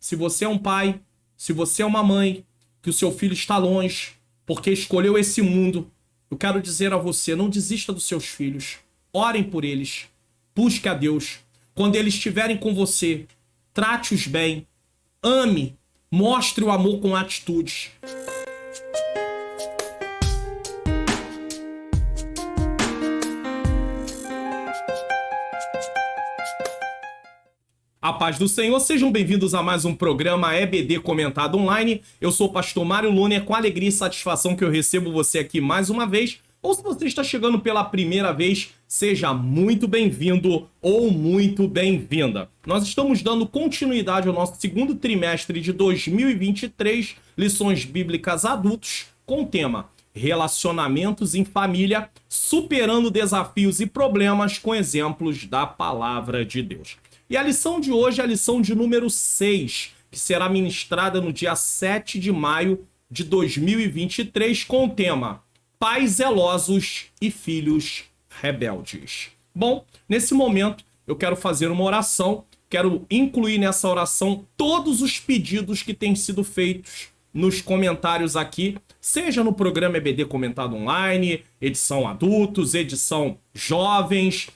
Se você é um pai, se você é uma mãe, que o seu filho está longe, porque escolheu esse mundo, eu quero dizer a você, não desista dos seus filhos. Orem por eles. Busque a Deus. Quando eles estiverem com você, trate-os bem. Ame. Mostre o amor com atitudes. A paz do Senhor, sejam bem-vindos a mais um programa EBD Comentado Online. Eu sou o pastor Mário Luna e é com alegria e satisfação que eu recebo você aqui mais uma vez. Ou se você está chegando pela primeira vez, seja muito bem-vindo ou muito bem-vinda. Nós estamos dando continuidade ao nosso segundo trimestre de 2023, lições bíblicas adultos, com o tema Relacionamentos em Família, superando desafios e problemas com exemplos da Palavra de Deus. E a lição de hoje é a lição de número 6, que será ministrada no dia 7 de maio de 2023 com o tema Pais zelosos e filhos rebeldes. Bom, nesse momento eu quero fazer uma oração, quero incluir nessa oração todos os pedidos que têm sido feitos nos comentários aqui, seja no programa EBD Comentado Online, edição adultos, edição jovens,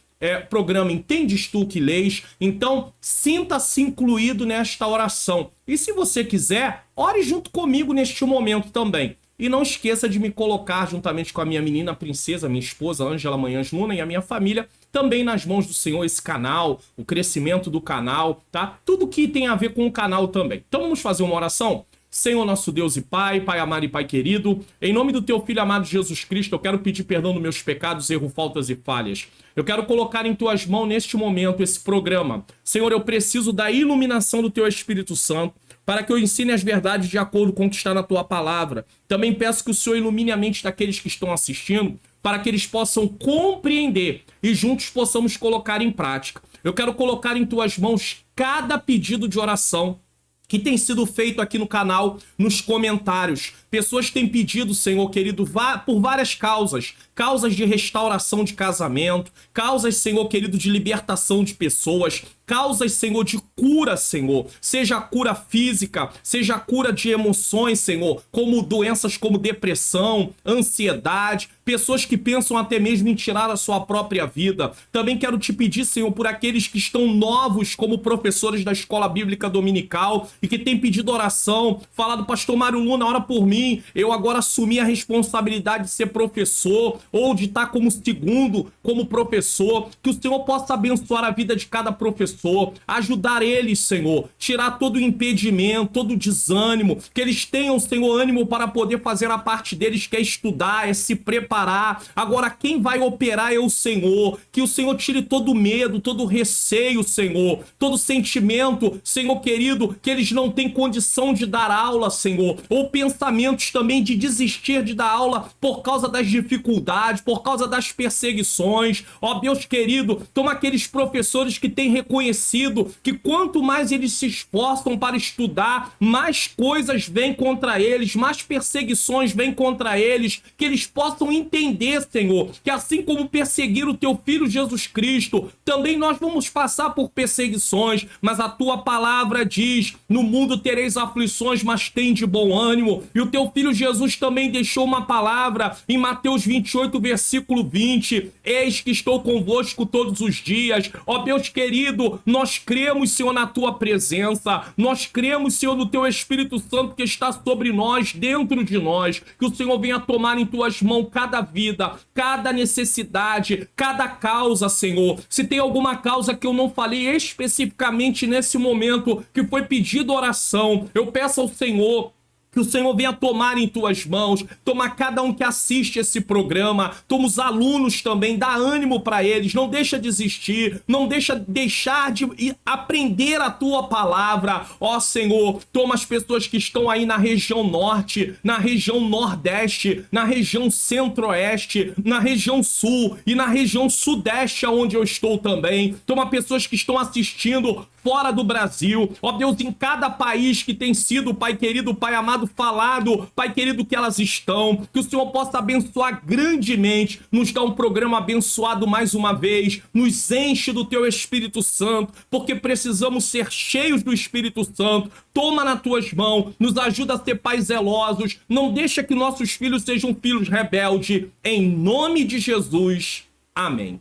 programa Entendes Tu que Lês. Então, sinta-se incluído nesta oração. E se você quiser, ore junto comigo neste momento também. E não esqueça de me colocar juntamente com a minha menina princesa, minha esposa, Ângela Manhãs Luna, e a minha família, também nas mãos do Senhor, esse canal, o crescimento do canal, tá? Tudo que tem a ver com o canal também. Então vamos fazer uma oração? Senhor nosso Deus e Pai, Pai amado e Pai querido, em nome do Teu Filho amado Jesus Cristo, eu quero pedir perdão dos meus pecados, erros, faltas e falhas. Eu quero colocar em Tuas mãos neste momento esse programa. Senhor, eu preciso da iluminação do Teu Espírito Santo para que eu ensine as verdades de acordo com o que está na Tua palavra. Também peço que o Senhor ilumine a mente daqueles que estão assistindo, para que eles possam compreender e juntos possamos colocar em prática. Eu quero colocar em Tuas mãos cada pedido de oração que tem sido feito aqui no canal, nos comentários. Pessoas têm pedido, Senhor querido, por várias causas. Causas de restauração de casamento, causas, Senhor querido, de libertação de pessoas, causas, Senhor, de cura, Senhor. Seja a cura física, seja a cura de emoções, Senhor, como doenças como depressão, ansiedade, pessoas que pensam até mesmo em tirar a sua própria vida. Também quero te pedir, Senhor, por aqueles que estão novos como professores da Escola Bíblica Dominical e que têm pedido oração, falado, pastor Mário Luna, ora por mim, eu agora assumi a responsabilidade de ser professor ou de estar como segundo, como professor, que o Senhor possa abençoar a vida de cada professor, ajudar eles, Senhor, tirar todo o impedimento, todo o desânimo, que eles tenham, Senhor, ânimo para poder fazer a parte deles, que é estudar, é se preparar. Agora quem vai operar é o Senhor, que o Senhor tire todo o medo, todo o receio, Senhor, todo sentimento, Senhor querido, que eles não têm condição de dar aula, Senhor, ou pensamentos também de desistir de dar aula por causa das dificuldades, por causa das perseguições. Ó Deus querido, toma aqueles professores que têm reconhecido que quanto mais eles se esforçam para estudar, mais coisas vêm contra eles, mais perseguições vêm contra eles, que eles possam entender, Senhor, que assim como perseguiram o Teu Filho Jesus Cristo, também nós vamos passar por perseguições, mas a Tua palavra diz, no mundo tereis aflições, mas tem de bom ânimo, e o Teu Filho Jesus também deixou uma palavra em Mateus 28, versículo 20, eis que estou convosco todos os dias. Ó Deus querido, nós cremos, Senhor, na Tua presença, nós cremos, Senhor, no Teu Espírito Santo que está sobre nós, dentro de nós, que o Senhor venha tomar em Tuas mãos cada vida, cada necessidade, cada causa, Senhor. Se tem alguma causa que eu não falei especificamente nesse momento, que foi pedido oração, eu peço ao Senhor que o Senhor venha tomar em Tuas mãos, tomar cada um que assiste esse programa, toma os alunos também, dá ânimo para eles, não deixa desistir, não deixar de aprender a Tua palavra. Ó Senhor, toma as pessoas que estão aí na região norte, na região nordeste, na região centro-oeste, na região sul e na região sudeste, onde eu estou também. Toma pessoas que estão assistindo fora do Brasil, ó Deus, em cada país que tem sido, Pai querido, Pai amado, falado, Pai querido, que elas estão, que o Senhor possa abençoar grandemente, nos dá um programa abençoado mais uma vez, nos enche do Teu Espírito Santo, porque precisamos ser cheios do Espírito Santo. Toma nas Tuas mãos, nos ajuda a ser pais zelosos, não deixa que nossos filhos sejam filhos rebeldes, em nome de Jesus, amém.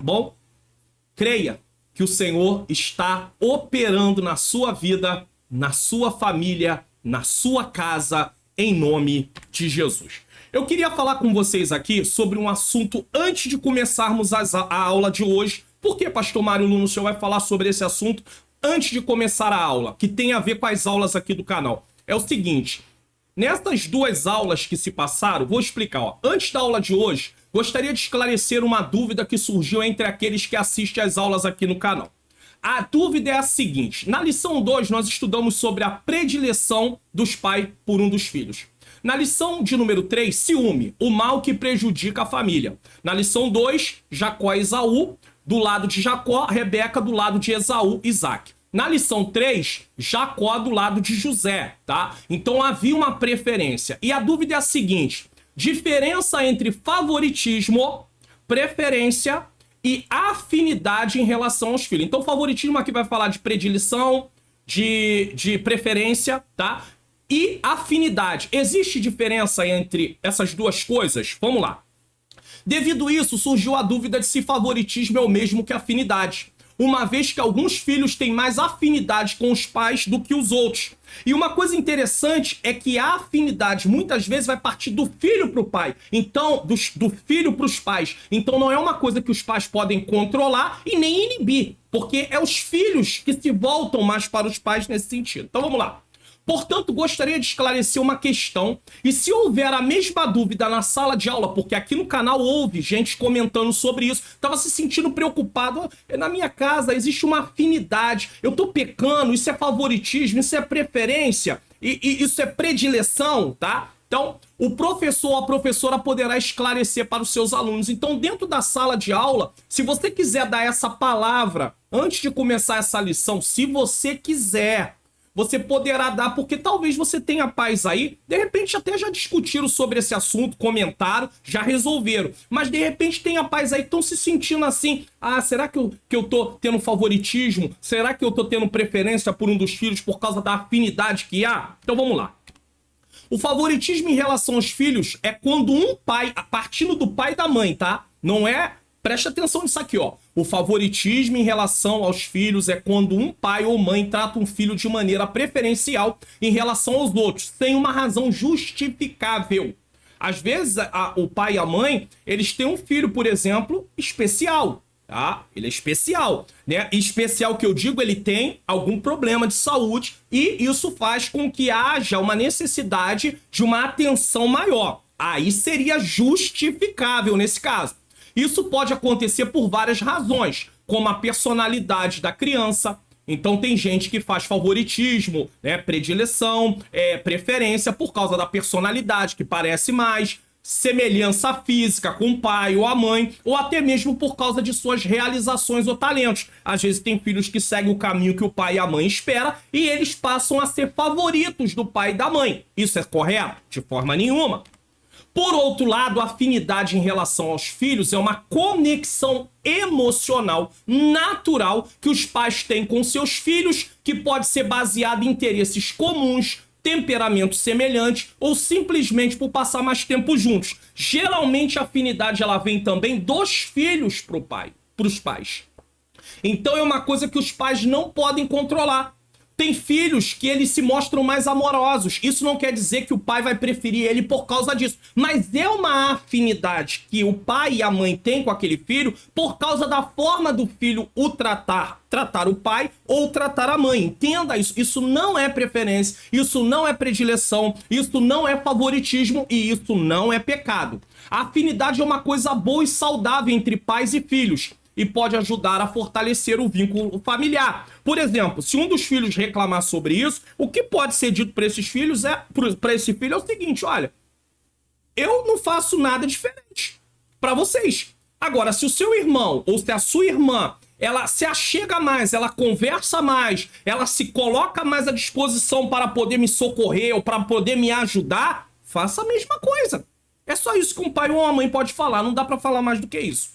Bom, creia que o Senhor está operando na sua vida, na sua família, na sua casa, em nome de Jesus. Eu queria falar com vocês aqui sobre um assunto antes de começarmos a aula de hoje. Por que, pastor Mário Luna, o senhor vai falar sobre esse assunto antes de começar a aula, que tem a ver com as aulas aqui do canal? É o seguinte, nessas duas aulas que se passaram, vou explicar, ó. Antes da aula de hoje, gostaria de esclarecer uma dúvida que surgiu entre aqueles que assistem às aulas aqui no canal. A dúvida é a seguinte: na lição 2 nós estudamos sobre a predileção dos pais por um dos filhos. Na lição de número 3, ciúme, o mal que prejudica a família. Na lição 2, Jacó e Esaú, do lado de Jacó, Rebeca do lado de Esaú, Isaac. Na lição 3, Jacó do lado de José, tá? Então havia uma preferência. E a dúvida é a seguinte: diferença entre favoritismo, preferência e afinidade em relação aos filhos. Então, favoritismo aqui vai falar de predileção, de preferência, tá? E afinidade. Existe diferença entre essas duas coisas? Vamos lá. Devido a isso, surgiu a dúvida de se favoritismo é o mesmo que afinidade, uma vez que alguns filhos têm mais afinidade com os pais do que os outros. E uma coisa interessante é que a afinidade muitas vezes vai partir do filho para o pai, então do filho para os pais. Então não é uma coisa que os pais podem controlar e nem inibir, porque é os filhos que se voltam mais para os pais nesse sentido. Então vamos lá. Portanto, gostaria de esclarecer uma questão, e se houver a mesma dúvida na sala de aula, porque aqui no canal houve gente comentando sobre isso, estava se sentindo preocupado, na minha casa existe uma afinidade, eu estou pecando, isso é favoritismo, isso é preferência, e isso é predileção, tá? Então, o professor ou a professora poderá esclarecer para os seus alunos. Então, dentro da sala de aula, se você quiser dar essa palavra antes de começar essa lição, se você quiser, você poderá dar, porque talvez você tenha pais aí, de repente até já discutiram sobre esse assunto, comentaram, já resolveram. Mas de repente tenha pais aí que estão se sentindo assim, será que eu tô tendo favoritismo? Será que eu tô tendo preferência por um dos filhos por causa da afinidade que há? Então vamos lá. O favoritismo em relação aos filhos é quando um pai, partindo do pai e da mãe, tá? Não é... Preste atenção nisso aqui, ó. O favoritismo em relação aos filhos é quando um pai ou mãe trata um filho de maneira preferencial em relação aos outros, sem uma razão justificável. Às vezes, o pai e a mãe, eles têm um filho, por exemplo, especial, tá? Ele é especial, né? Especial que eu digo, ele tem algum problema de saúde e isso faz com que haja uma necessidade de uma atenção maior. Aí seria justificável nesse caso. Isso pode acontecer por várias razões, como a personalidade da criança. Então tem gente que faz favoritismo, né, predileção, preferência por causa da personalidade, que parece mais, semelhança física com o pai ou a mãe, ou até mesmo por causa de suas realizações ou talentos. Às vezes tem filhos que seguem o caminho que o pai e a mãe esperam e eles passam a ser favoritos do pai e da mãe. Isso é correto? De forma nenhuma. Por outro lado, a afinidade em relação aos filhos é uma conexão emocional natural que os pais têm com seus filhos, que pode ser baseada em interesses comuns, temperamentos semelhantes ou simplesmente por passar mais tempo juntos. Geralmente a afinidade ela vem também dos filhos para os pais. Então é uma coisa que os pais não podem controlar. Tem filhos que eles se mostram mais amorosos. Isso não quer dizer que o pai vai preferir ele por causa disso. Mas é uma afinidade que o pai e a mãe têm com aquele filho por causa da forma do filho o tratar o pai ou tratar a mãe. Entenda isso. Isso não é preferência, isso não é predileção, isso não é favoritismo e isso não é pecado. A afinidade é uma coisa boa e saudável entre pais e filhos e pode ajudar a fortalecer o vínculo familiar. Por exemplo, se um dos filhos reclamar sobre isso, o que pode ser dito para esses filhos para esse filho é o seguinte: olha, eu não faço nada diferente para vocês. Agora, se o seu irmão ou se a sua irmã ela se achega mais, ela conversa mais, ela se coloca mais à disposição para poder me socorrer ou para poder me ajudar, faça a mesma coisa. É só isso que um pai ou uma mãe pode falar, não dá para falar mais do que isso.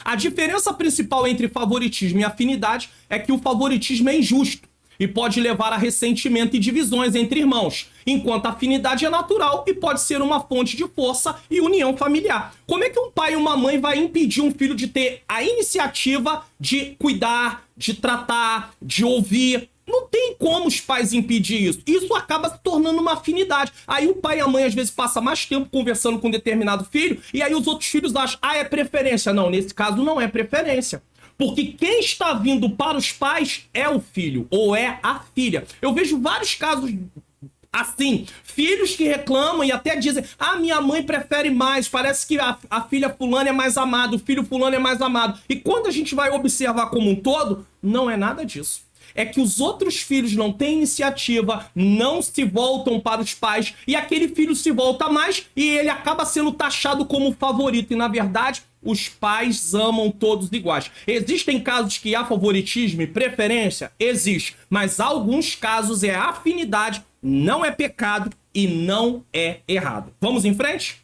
A diferença principal entre favoritismo e afinidade é que o favoritismo é injusto e pode levar a ressentimento e divisões entre irmãos, enquanto a afinidade é natural e pode ser uma fonte de força e união familiar. Como é que um pai e uma mãe vai impedir um filho de ter a iniciativa de cuidar, de tratar, de ouvir? Não tem como os pais impedir isso. Isso acaba se tornando uma afinidade. Aí o pai e a mãe às vezes passam mais tempo conversando com um determinado filho e aí os outros filhos acham, é preferência. Não, nesse caso não é preferência. Porque quem está vindo para os pais é o filho ou é a filha. Eu vejo vários casos assim, filhos que reclamam e até dizem, minha mãe prefere mais, parece que a filha fulana é mais amada, o filho fulano é mais amado. E quando a gente vai observar como um todo, não é nada disso. É que os outros filhos não têm iniciativa, não se voltam para os pais, e aquele filho se volta mais e ele acaba sendo taxado como favorito. E, na verdade, os pais amam todos iguais. Existem casos que há favoritismo e preferência? Existe. Mas há alguns casos é afinidade, não é pecado e não é errado. Vamos em frente?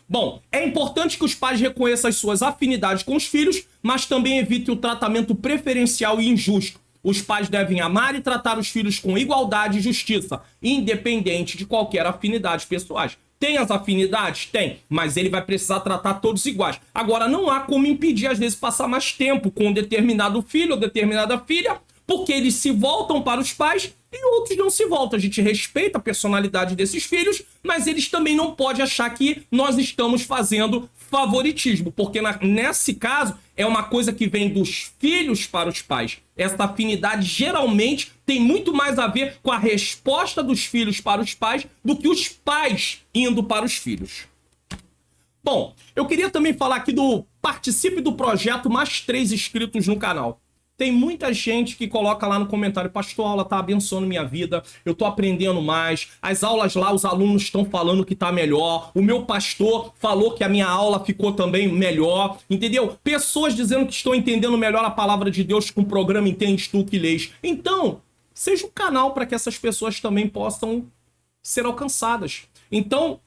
Bom, é importante que os pais reconheçam as suas afinidades com os filhos, mas também evitem o tratamento preferencial e injusto. Os pais devem amar e tratar os filhos com igualdade e justiça, independente de qualquer afinidade pessoais. Tem as afinidades? Tem, mas ele vai precisar tratar todos iguais. Agora, não há como impedir, às vezes, passar mais tempo com um determinado filho ou determinada filha, porque eles se voltam para os pais e outros não se voltam. A gente respeita a personalidade desses filhos, mas eles também não podem achar que nós estamos fazendo favoritismo, porque nesse caso é uma coisa que vem dos filhos para os pais. Essa afinidade geralmente tem muito mais a ver com a resposta dos filhos para os pais do que os pais indo para os filhos. Bom, eu queria também falar aqui do participe do projeto Mais 3 inscritos no canal. Tem muita gente que coloca lá no comentário, pastor, a aula tá abençoando minha vida, eu tô aprendendo mais, as aulas lá, os alunos estão falando que tá melhor, o meu pastor falou que a minha aula ficou também melhor, entendeu? Pessoas dizendo que estão entendendo melhor a palavra de Deus com o programa Entende Tu Que Lês. Então, seja um canal para que essas pessoas também possam ser alcançadas. Então,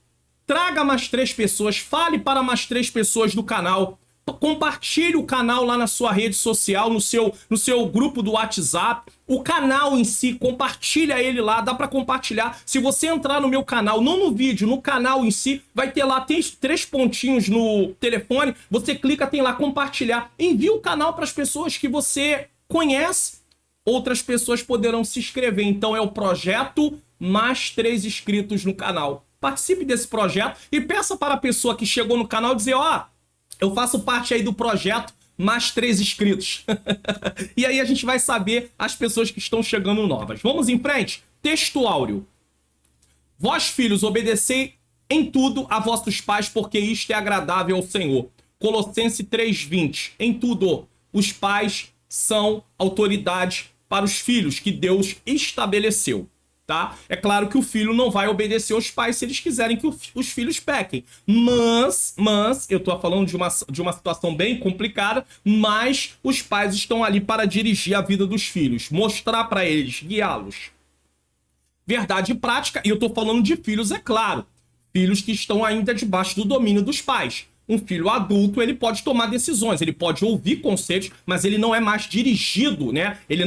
traga mais 3 pessoas, fale para mais 3 pessoas do canal, compartilhe o canal lá na sua rede social, no seu grupo do WhatsApp. O canal em si, compartilha ele lá, dá para compartilhar. Se você entrar no meu canal, não no vídeo, no canal em si, vai ter lá, tem 3 pontinhos no telefone, você clica, tem lá compartilhar. Envie o canal para as pessoas que você conhece, outras pessoas poderão se inscrever. Então é o projeto Mais 3 inscritos no canal. Participe desse projeto e peça para a pessoa que chegou no canal dizer, eu faço parte aí do projeto Mais 3 inscritos. E aí a gente vai saber as pessoas que estão chegando novas. Vamos em frente? Texto áureo. Vós, filhos, obedecei em tudo a vossos pais, porque isto é agradável ao Senhor. Colossenses 3:20. Em tudo, os pais são autoridade para os filhos que Deus estabeleceu. Tá? É claro que o filho não vai obedecer aos pais se eles quiserem que os filhos pequem. Mas eu tô falando de uma situação bem complicada, mas os pais estão ali para dirigir a vida dos filhos, mostrar para eles, guiá-los. Verdade e prática, e eu tô falando de filhos, é claro. Filhos que estão ainda debaixo do domínio dos pais. Um filho adulto, ele pode tomar decisões, ele pode ouvir conselhos, mas ele não é mais dirigido, né? Ele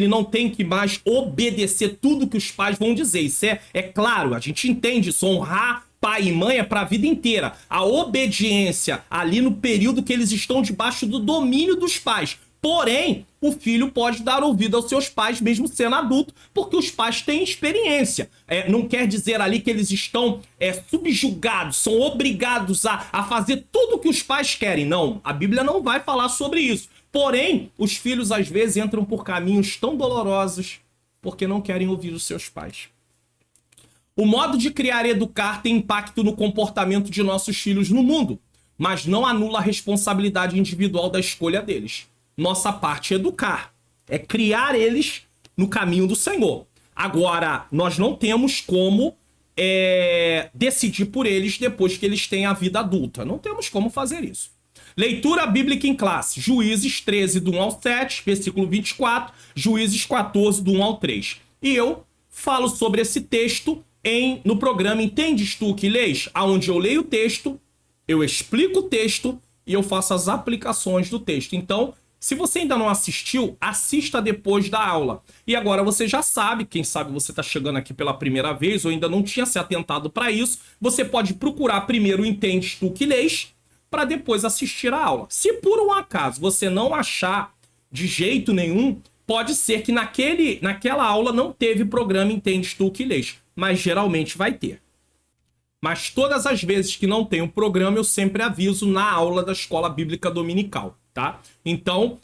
não tem que mais obedecer tudo que os pais vão dizer. Isso é claro, a gente entende isso. Honrar pai e mãe é para a vida inteira. A obediência ali no período que eles estão debaixo do domínio dos pais. Porém, o filho pode dar ouvido aos seus pais mesmo sendo adulto, porque os pais têm experiência. Não quer dizer ali que eles estão subjugados, são obrigados a fazer tudo o que os pais querem. Não, a Bíblia não vai falar sobre isso. Porém, os filhos às vezes entram por caminhos tão dolorosos porque não querem ouvir os seus pais. O modo de criar e educar tem impacto no comportamento de nossos filhos no mundo, mas não anula a responsabilidade individual da escolha deles. Nossa parte é educar, é criar eles no caminho do Senhor. Agora, nós não temos como decidir por eles depois que eles têm a vida adulta. Não temos como fazer isso. Leitura bíblica em classe. Juízes 13, do 1 ao 7, versículo 24. Juízes 14, do 1 ao 3. E eu falo sobre esse texto no programa Entendes Tu que Lês? Onde eu leio o texto, eu explico o texto e eu faço as aplicações do texto. Então, se você ainda não assistiu, assista depois da aula. E agora você já sabe, quem sabe você está chegando aqui pela primeira vez ou ainda não tinha se atentado para isso, você pode procurar primeiro o Entendes Tu que Lês para depois assistir a aula. Se por um acaso você não achar de jeito nenhum, pode ser que naquela aula não teve programa Entendes Tu que Lês, mas geralmente vai ter. Mas todas as vezes que não tem o programa, eu sempre aviso na aula da Escola Bíblica Dominical, tá? Então,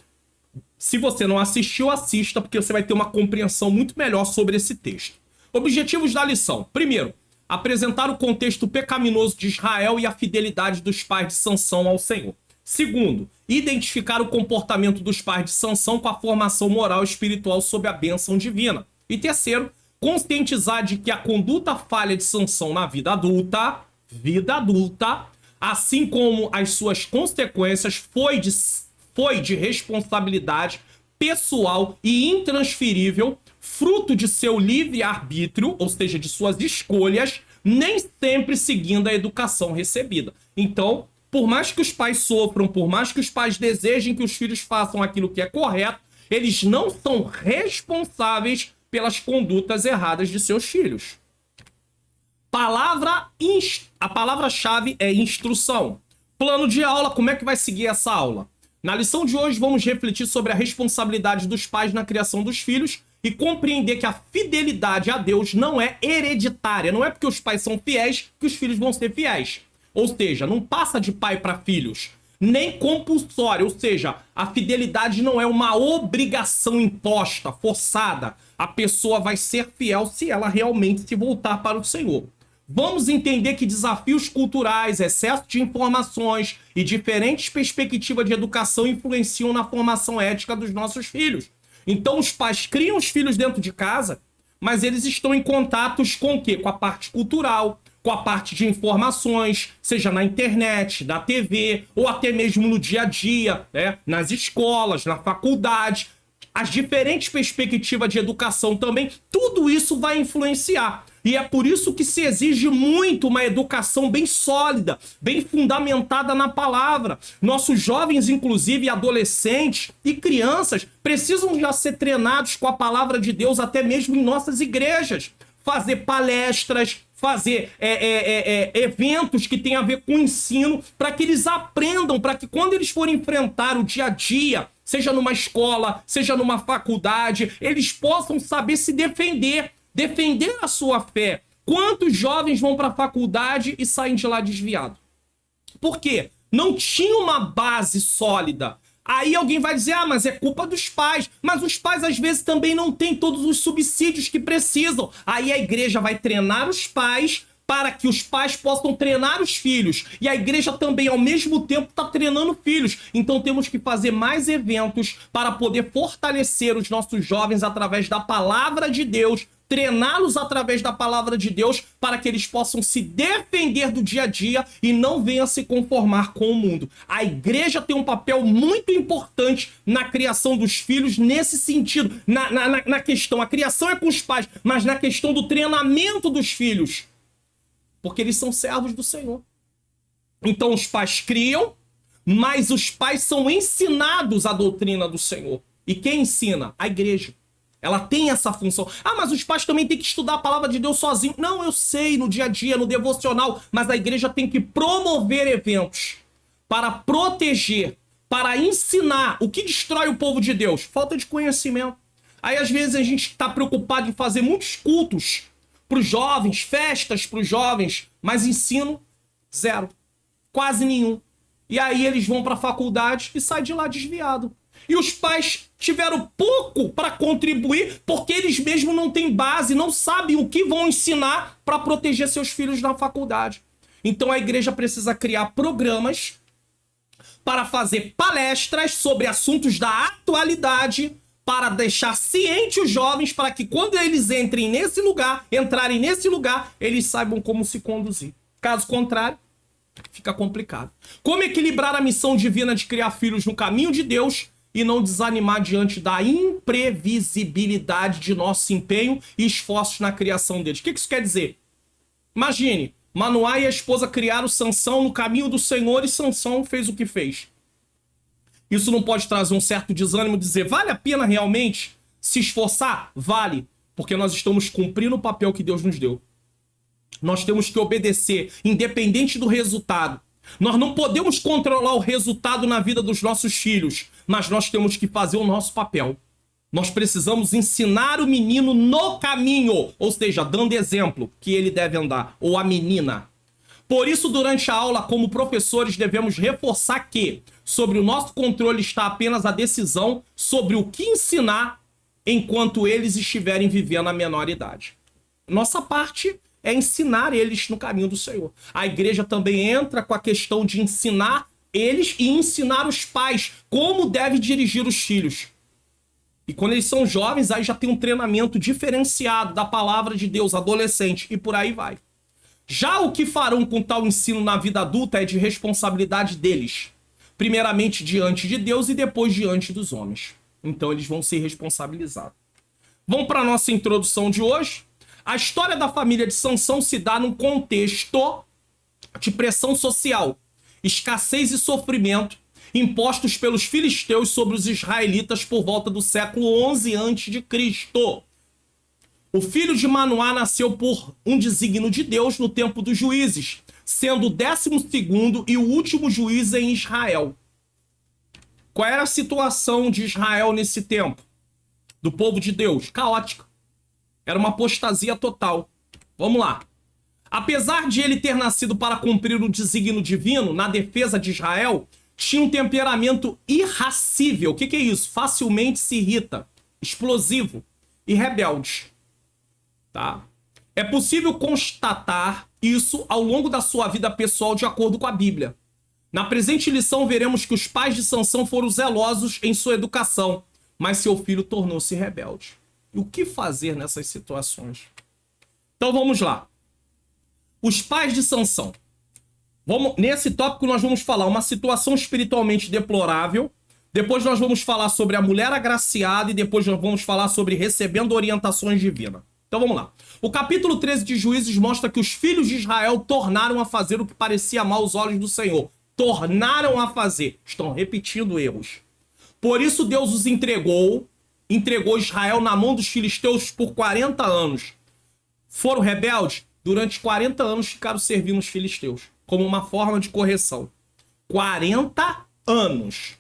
se você não assistiu, assista, porque você vai ter uma compreensão muito melhor sobre esse texto. Objetivos da lição. Primeiro, apresentar o contexto pecaminoso de Israel e a fidelidade dos pais de Sansão ao Senhor. Segundo, identificar o comportamento dos pais de Sansão com a formação moral e espiritual sob a bênção divina. E terceiro, conscientizar de que a conduta falha de Sansão na vida adulta, assim como as suas consequências, foi de responsabilidade pessoal e intransferível, fruto de seu livre-arbítrio, ou seja, de suas escolhas, nem sempre seguindo a educação recebida. Então, por mais que os pais sofram, por mais que os pais desejem que os filhos façam aquilo que é correto, eles não são responsáveis pelas condutas erradas de seus filhos. A palavra-chave é instrução. Plano de aula, como é que vai seguir essa aula? Na lição de hoje, vamos refletir sobre a responsabilidade dos pais na criação dos filhos e compreender que a fidelidade a Deus não é hereditária. Não é porque os pais são fiéis que os filhos vão ser fiéis. Ou seja, não passa de pai para filhos. Nem compulsória, ou seja, a fidelidade não é uma obrigação imposta, forçada. A pessoa vai ser fiel se ela realmente se voltar para o Senhor. Vamos entender que desafios culturais, excesso de informações e diferentes perspectivas de educação influenciam na formação ética dos nossos filhos. Então os pais criam os filhos dentro de casa, mas eles estão em contatos com o quê? Com a parte cultural, com a parte de informações, seja na internet, na TV, ou até mesmo no dia a dia, né? Nas escolas, na faculdade. As diferentes perspectivas de educação também, tudo isso vai influenciar. E é por isso que se exige muito uma educação bem sólida, bem fundamentada na palavra. Nossos jovens, inclusive adolescentes e crianças, precisam já ser treinados com a palavra de Deus até mesmo em nossas igrejas. Fazer palestras, fazer eventos que têm a ver com o ensino, para que eles aprendam, para que quando eles forem enfrentar o dia a dia, seja numa escola, seja numa faculdade, eles possam saber se defender a sua fé. Quantos jovens vão para a faculdade e saem de lá desviados? Por quê? Não tinha uma base sólida. Aí alguém vai dizer, mas é culpa dos pais. Mas os pais, às vezes, também não têm todos os subsídios que precisam. Aí a igreja vai treinar os pais para que os pais possam treinar os filhos. E a igreja também, ao mesmo tempo, está treinando filhos. Então temos que fazer mais eventos para poder fortalecer os nossos jovens através da palavra de Deus, treiná-los através da palavra de Deus para que eles possam se defender do dia a dia e não venham se conformar com o mundo. A igreja tem um papel muito importante na criação dos filhos nesse sentido, na questão, a criação é com os pais, mas na questão do treinamento dos filhos, porque eles são servos do Senhor. Então os pais criam, mas os pais são ensinados a doutrina do Senhor. E quem ensina? A igreja. Ela tem essa função. Mas os pais também têm que estudar a palavra de Deus sozinho. Não, eu sei, no dia a dia, no devocional. Mas a igreja tem que promover eventos para proteger, para ensinar. O que destrói o povo de Deus? Falta de conhecimento. Aí, às vezes, a gente está preocupado em fazer muitos cultos para os jovens, festas para os jovens, mas ensino, zero. Quase nenhum. E aí eles vão para a faculdade e saem de lá desviado. E os pais tiveram pouco para contribuir porque eles mesmos não têm base, não sabem o que vão ensinar para proteger seus filhos na faculdade. Então a igreja precisa criar programas para fazer palestras sobre assuntos da atualidade, para deixar ciente os jovens, para que quando eles entrarem nesse lugar, eles saibam como se conduzir. Caso contrário, Fica complicado. Como equilibrar a missão divina de criar filhos no caminho de Deus e não desanimar diante da imprevisibilidade de nosso empenho e esforços na criação deles? O que isso quer dizer? Imagine, Manoá e a esposa criaram Sansão no caminho do Senhor e Sansão fez o que fez. Isso não pode trazer um certo desânimo, dizer, vale a pena realmente se esforçar? Vale, porque nós estamos cumprindo o papel que Deus nos deu. Nós temos que obedecer, independente do resultado. Nós não podemos controlar o resultado na vida dos nossos filhos, mas nós temos que fazer o nosso papel. Nós precisamos ensinar o menino no caminho, ou seja, dando exemplo que ele deve andar, ou a menina. Por isso, durante a aula, como professores, devemos reforçar que, sobre o nosso controle está apenas a decisão sobre o que ensinar enquanto eles estiverem vivendo a menor idade. Nossa parte é ensinar eles no caminho do Senhor. A igreja também entra com a questão de ensinar eles e ensinar os pais como deve dirigir os filhos. E quando eles são jovens, aí já tem um treinamento diferenciado da palavra de Deus, adolescente, e por aí vai. Já o que farão com tal ensino na vida adulta é de responsabilidade deles. Primeiramente diante de Deus e depois diante dos homens. Então eles vão ser responsabilizados. Vamos para a nossa introdução de hoje. A história da família de Sansão se dá num contexto de pressão social, escassez e sofrimento impostos pelos filisteus sobre os israelitas por volta do século 11 a.C. O filho de Manoá nasceu por um desígnio de Deus no tempo dos juízes, sendo o 12º e o último juiz em Israel. Qual era a situação de Israel nesse tempo? Do povo de Deus? Caótica. Era uma apostasia total. Vamos lá. Apesar de ele ter nascido para cumprir o desígnio divino na defesa de Israel, tinha um temperamento irascível. O que é isso? Facilmente se irrita, explosivo e rebelde. Tá? É possível constatar isso ao longo da sua vida pessoal de acordo com a Bíblia. Na presente lição veremos que os pais de Sansão foram zelosos em sua educação, mas seu filho tornou-se rebelde. E o que fazer nessas situações? Então vamos lá. Os pais de Sansão. Nesse tópico nós vamos falar uma situação espiritualmente deplorável, depois nós vamos falar sobre a mulher agraciada e depois nós vamos falar sobre recebendo orientações divinas. Então vamos lá. O capítulo 13 de Juízes mostra que os filhos de Israel tornaram a fazer o que parecia mal aos olhos do Senhor. Tornaram a fazer. Estão repetindo erros. Por isso Deus os entregou Israel na mão dos filisteus por 40 anos. Foram rebeldes? Durante 40 anos ficaram servindo os filisteus, como uma forma de correção. 40 anos.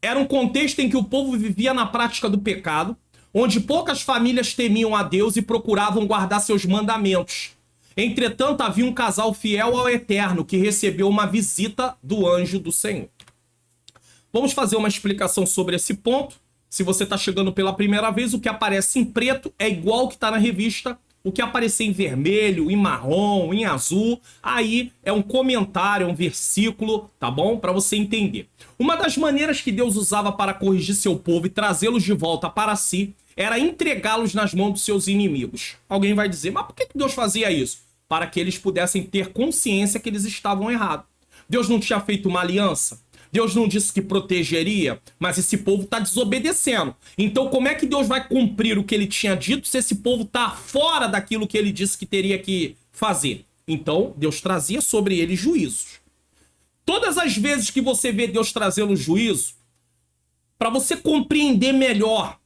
Era um contexto em que o povo vivia na prática do pecado, onde poucas famílias temiam a Deus e procuravam guardar seus mandamentos. Entretanto, havia um casal fiel ao Eterno que recebeu uma visita do anjo do Senhor. Vamos fazer uma explicação sobre esse ponto. Se você está chegando pela primeira vez, o que aparece em preto é igual ao que está na revista. O que aparecer em vermelho, em marrom, em azul, aí é um comentário, é um versículo, tá bom? Para você entender. Uma das maneiras que Deus usava para corrigir seu povo e trazê-los de volta para si era entregá-los nas mãos dos seus inimigos. Alguém vai dizer, mas por que Deus fazia isso? Para que eles pudessem ter consciência que eles estavam errados. Deus não tinha feito uma aliança? Deus não disse que protegeria, mas esse povo está desobedecendo. Então como é que Deus vai cumprir o que ele tinha dito se esse povo está fora daquilo que ele disse que teria que fazer? Então Deus trazia sobre eles juízos. Todas as vezes que você vê Deus trazendo juízo, para você compreender melhor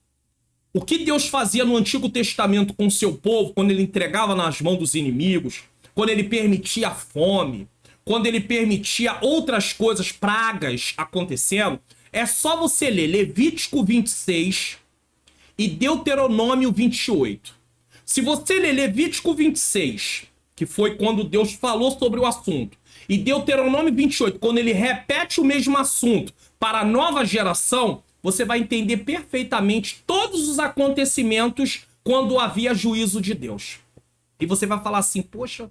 o que Deus fazia no Antigo Testamento com o seu povo, quando ele entregava nas mãos dos inimigos, quando ele permitia a fome, quando ele permitia outras coisas, pragas acontecendo, é só você ler Levítico 26 e Deuteronômio 28. Se você ler Levítico 26, que foi quando Deus falou sobre o assunto, e Deuteronômio 28, quando ele repete o mesmo assunto para a nova geração, você vai entender perfeitamente todos os acontecimentos quando havia juízo de Deus. E você vai falar assim, poxa,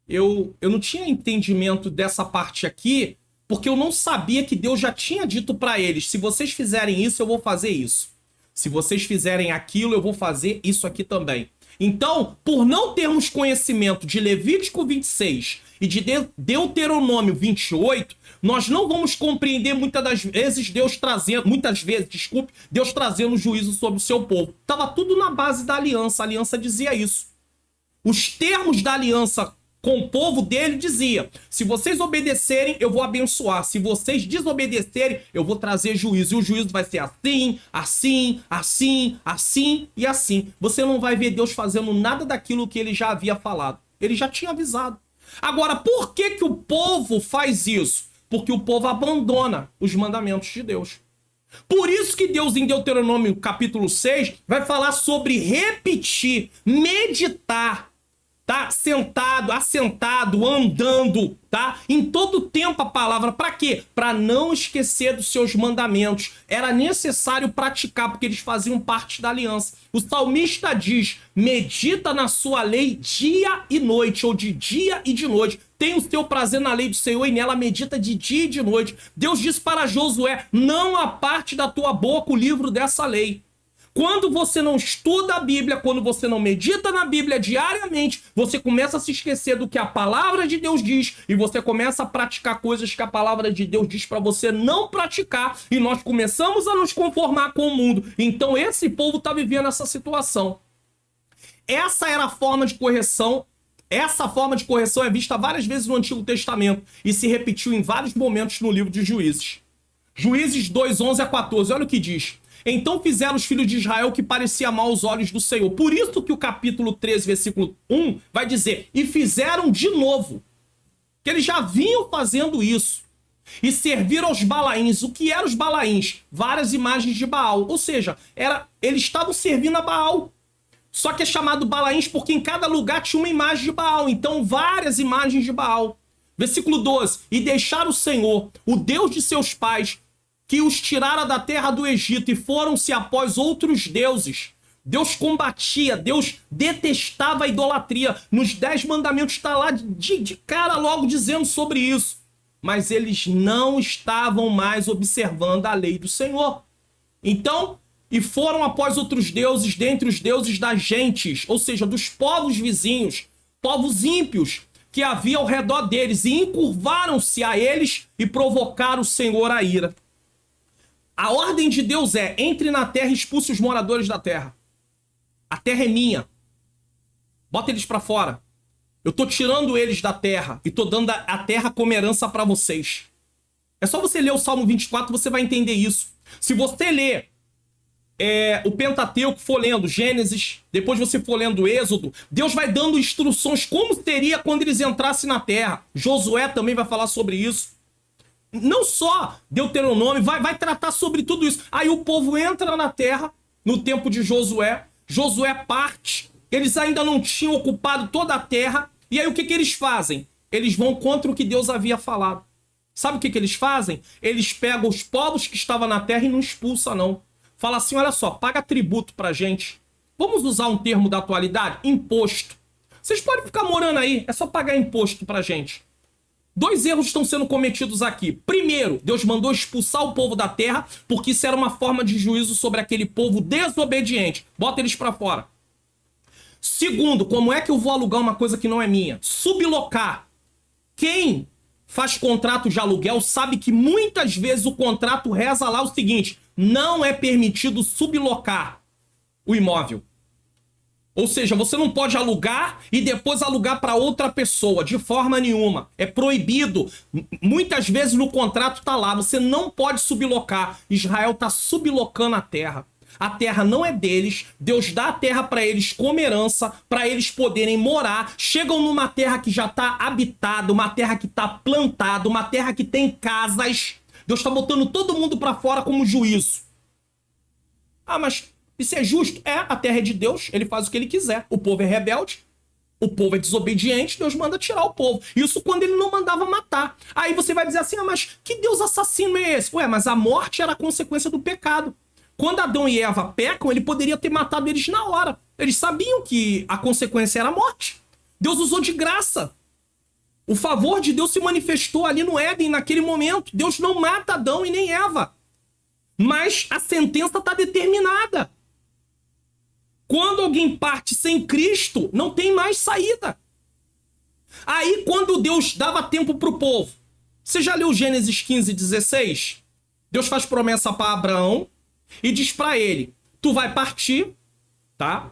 eu não tinha entendimento dessa parte aqui, porque eu não sabia que Deus já tinha dito para eles, se vocês fizerem isso, eu vou fazer isso. Se vocês fizerem aquilo, eu vou fazer isso aqui também. Então, por não termos conhecimento de Levítico 26 e de Deuteronômio 28, nós não vamos compreender muitas vezes Deus trazendo juízo sobre o seu povo. Estava tudo na base da aliança, a aliança dizia isso. Os termos da aliança com o povo dele dizia: se vocês obedecerem, eu vou abençoar. Se vocês desobedecerem, eu vou trazer juízo. E o juízo vai ser assim, assim, assim, assim e assim. Você não vai ver Deus fazendo nada daquilo que ele já havia falado. Ele já tinha avisado. Agora, por que o povo faz isso? Porque o povo abandona os mandamentos de Deus. Por isso que Deus, em Deuteronômio capítulo 6, vai falar sobre repetir, meditar, tá? Sentado, assentado, andando, tá? Em todo tempo a palavra, para quê? Para não esquecer dos seus mandamentos. Era necessário praticar, porque eles faziam parte da aliança. O salmista diz: medita na sua lei dia e noite, ou de dia e de noite. Tem o seu prazer na lei do Senhor e nela medita de dia e de noite. Deus diz para Josué: não aparte da tua boca o livro dessa lei. Quando você não estuda a Bíblia, quando você não medita na Bíblia diariamente, você começa a se esquecer do que a palavra de Deus diz e você começa a praticar coisas que a palavra de Deus diz para você não praticar, e nós começamos a nos conformar com o mundo. Então esse povo está vivendo essa situação. Essa era a forma de correção. Essa forma de correção é vista várias vezes no Antigo Testamento e se repetiu em vários momentos no livro de Juízes. Juízes 2, 11 a 14, olha o que diz. Então fizeram os filhos de Israel o que parecia mal aos olhos do Senhor. Por isso que o capítulo 13, versículo 1, vai dizer: e fizeram de novo. Que eles já vinham fazendo isso. E serviram aos Balaíns. O que eram os Balaíns? Várias imagens de Baal. Ou seja, eles estavam servindo a Baal. Só que é chamado Balaíns porque em cada lugar tinha uma imagem de Baal. Então, várias imagens de Baal. Versículo 12. E deixaram o Senhor, o Deus de seus pais, que os tirara da terra do Egito, e foram-se após outros deuses. Deus combatia, Deus detestava a idolatria. Nos 10 mandamentos está lá de cara logo dizendo sobre isso. Mas eles não estavam mais observando a lei do Senhor. Então, e foram após outros deuses, dentre os deuses das gentes, ou seja, dos povos vizinhos, povos ímpios que havia ao redor deles, e encurvaram-se a eles e provocaram o Senhor a ira. A ordem de Deus é: entre na terra e expulse os moradores da terra. A terra é minha. Bota eles para fora. Eu tô tirando eles da terra e tô dando a terra como herança para vocês. É só você ler o Salmo 24, você vai entender isso. Se você ler o Pentateuco, for lendo Gênesis, depois você for lendo Êxodo, Deus vai dando instruções como seria quando eles entrassem na terra. Josué também vai falar sobre isso. Não só Deuteronômio, vai tratar sobre tudo isso. Aí o povo entra na terra, no tempo de Josué. Josué parte, eles ainda não tinham ocupado toda a terra. E aí o que eles fazem? Eles vão contra o que Deus havia falado. Sabe o que eles fazem? Eles pegam os povos que estavam na terra e não expulsam, não. Fala assim: olha só, paga tributo pra gente. Vamos usar um termo da atualidade? Imposto. Vocês podem ficar morando aí, é só pagar imposto pra gente. 2 erros estão sendo cometidos aqui. Primeiro, Deus mandou expulsar o povo da terra, porque isso era uma forma de juízo sobre aquele povo desobediente. Bota eles pra fora. Segundo, como é que eu vou alugar uma coisa que não é minha? Sublocar. Quem faz contrato de aluguel sabe que muitas vezes o contrato reza lá o seguinte: não é permitido sublocar o imóvel. Ou seja, você não pode alugar e depois alugar para outra pessoa, de forma nenhuma. É proibido. Muitas vezes no contrato está lá, você não pode sublocar. Israel está sublocando a terra. A terra não é deles, Deus dá a terra para eles como herança, para eles poderem morar. Chegam numa terra que já está habitada, uma terra que está plantada, uma terra que tem casas. Deus está botando todo mundo para fora como juízo. Ah, mas isso é justo? A terra é de Deus, ele faz o que ele quiser. O povo é rebelde, o povo é desobediente, Deus manda tirar o povo. Isso quando ele não mandava matar. Aí você vai dizer assim: mas que Deus assassino é esse? Mas a morte era a consequência do pecado. Quando Adão e Eva pecam, ele poderia ter matado eles na hora. Eles sabiam que a consequência era a morte. Deus usou de graça. O favor de Deus se manifestou ali no Éden naquele momento. Deus não mata Adão e nem Eva. Mas a sentença está determinada. Quando alguém parte sem Cristo, não tem mais saída. Aí, quando Deus dava tempo para o povo, você já leu Gênesis 15:16? Deus faz promessa para Abraão e diz para ele, tu vai partir, tá?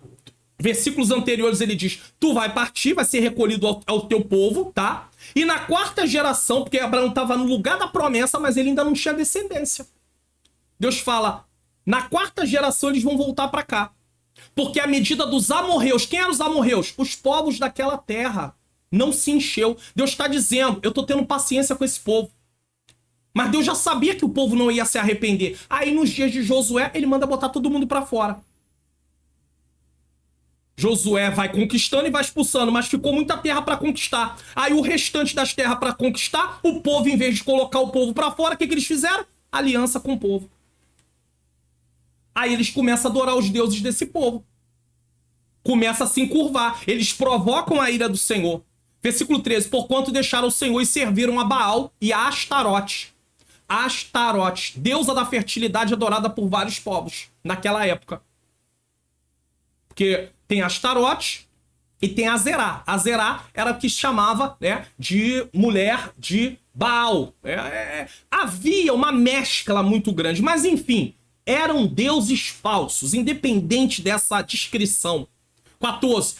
Versículos anteriores ele diz, tu vai partir, vai ser recolhido ao teu povo, tá? E na quarta geração, porque Abraão estava no lugar da promessa, mas ele ainda não tinha descendência. Deus fala, na quarta geração eles vão voltar para cá. Porque a medida dos amorreus, quem eram os amorreus? Os povos daquela terra. Não se encheu. Deus está dizendo, eu estou tendo paciência com esse povo. Mas Deus já sabia que o povo não ia se arrepender. Aí nos dias de Josué, ele manda botar todo mundo para fora. Josué vai conquistando e vai expulsando, mas ficou muita terra para conquistar. Aí o restante das terras para conquistar, o povo, em vez de colocar o povo para fora, o que eles fizeram? Aliança com o povo. Aí eles começam a adorar os deuses desse povo. Começa a se encurvar. Eles provocam a ira do Senhor. Versículo 13. Porquanto deixaram o Senhor e serviram a Baal e a Astarote. Astarote, deusa da fertilidade adorada por vários povos naquela época. Porque tem Astarote e tem Azerá. Azerá era o que chamava, né, de mulher de Baal. Havia uma mescla muito grande, mas enfim, eram deuses falsos, independente dessa descrição. 14.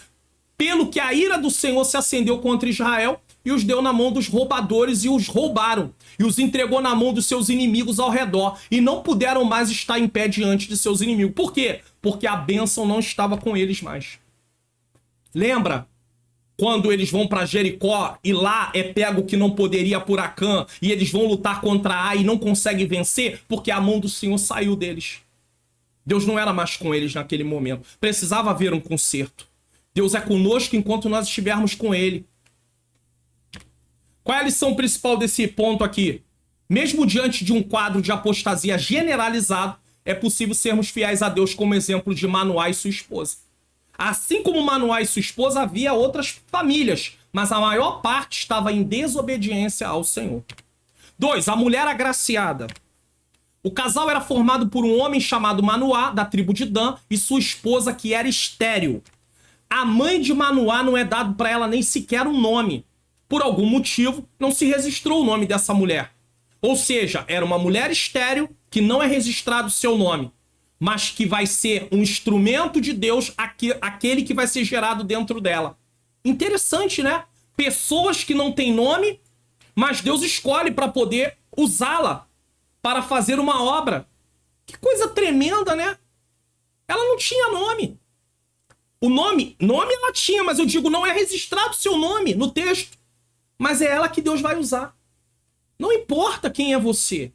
Pelo que a ira do Senhor se acendeu contra Israel e os deu na mão dos roubadores e os roubaram. E os entregou na mão dos seus inimigos ao redor. E não puderam mais estar em pé diante de seus inimigos. Por quê? Porque a bênção não estava com eles mais. Lembra? Quando eles vão para Jericó e lá é pego que não poderia por Acã e eles vão lutar contra Ai e não conseguem vencer porque a mão do Senhor saiu deles. Deus não era mais com eles naquele momento. Precisava haver um conserto. Deus é conosco enquanto nós estivermos com Ele. Qual é a lição principal desse ponto aqui? Mesmo diante de um quadro de apostasia generalizado, é possível sermos fiéis a Deus, como exemplo de Manoá e sua esposa. Assim como Manoá e sua esposa, havia outras famílias, mas a maior parte estava em desobediência ao Senhor. 2. A mulher agraciada. O casal era formado por um homem chamado Manoá, da tribo de Dan, e sua esposa, que era estéril. A mãe de Manoá não é dado para ela nem sequer um nome. Por algum motivo, não se registrou o nome dessa mulher. Ou seja, era uma mulher estéril que não é registrado o seu nome, mas que vai ser um instrumento de Deus, aquele que vai ser gerado dentro dela. Interessante, né? Pessoas que não têm nome, mas Deus escolhe para poder usá-la para fazer uma obra. Que coisa tremenda, né? Ela não tinha nome. O nome ela tinha, mas eu digo, não é registrado o seu nome no texto. Mas é ela que Deus vai usar. Não importa quem é você.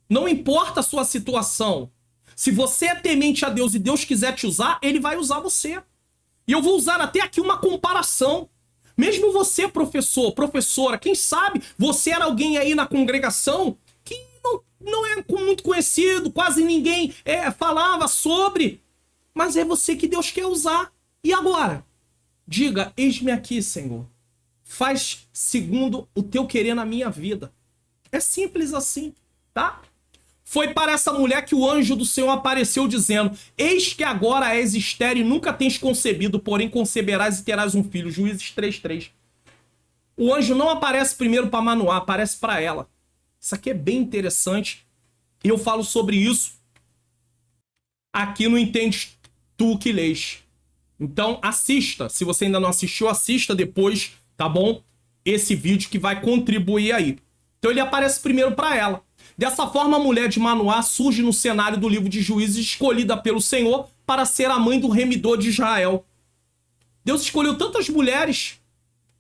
Não importa a sua situação. Se você é temente a Deus e Deus quiser te usar, Ele vai usar você. E eu vou usar até aqui uma comparação. Mesmo você, professor, professora, quem sabe você era alguém aí na congregação que não é muito conhecido, quase ninguém falava sobre. Mas é você que Deus quer usar. E agora? Diga, eis-me aqui, Senhor. Faz segundo o teu querer na minha vida. É simples assim, tá? Foi para essa mulher que o anjo do Senhor apareceu dizendo, eis que agora és estéril e nunca tens concebido, porém conceberás e terás um filho. Juízes 3:3. O anjo não aparece primeiro para Manoá, aparece para ela. Isso aqui é bem interessante. E eu falo sobre isso aqui no Entende Tu que Lês. Então assista. Se você ainda não assistiu, assista depois, tá bom? Esse vídeo que vai contribuir aí. Então ele aparece primeiro para ela. Dessa forma, a mulher de Manoá surge no cenário do livro de Juízes, escolhida pelo Senhor para ser a mãe do remidor de Israel. Deus escolheu tantas mulheres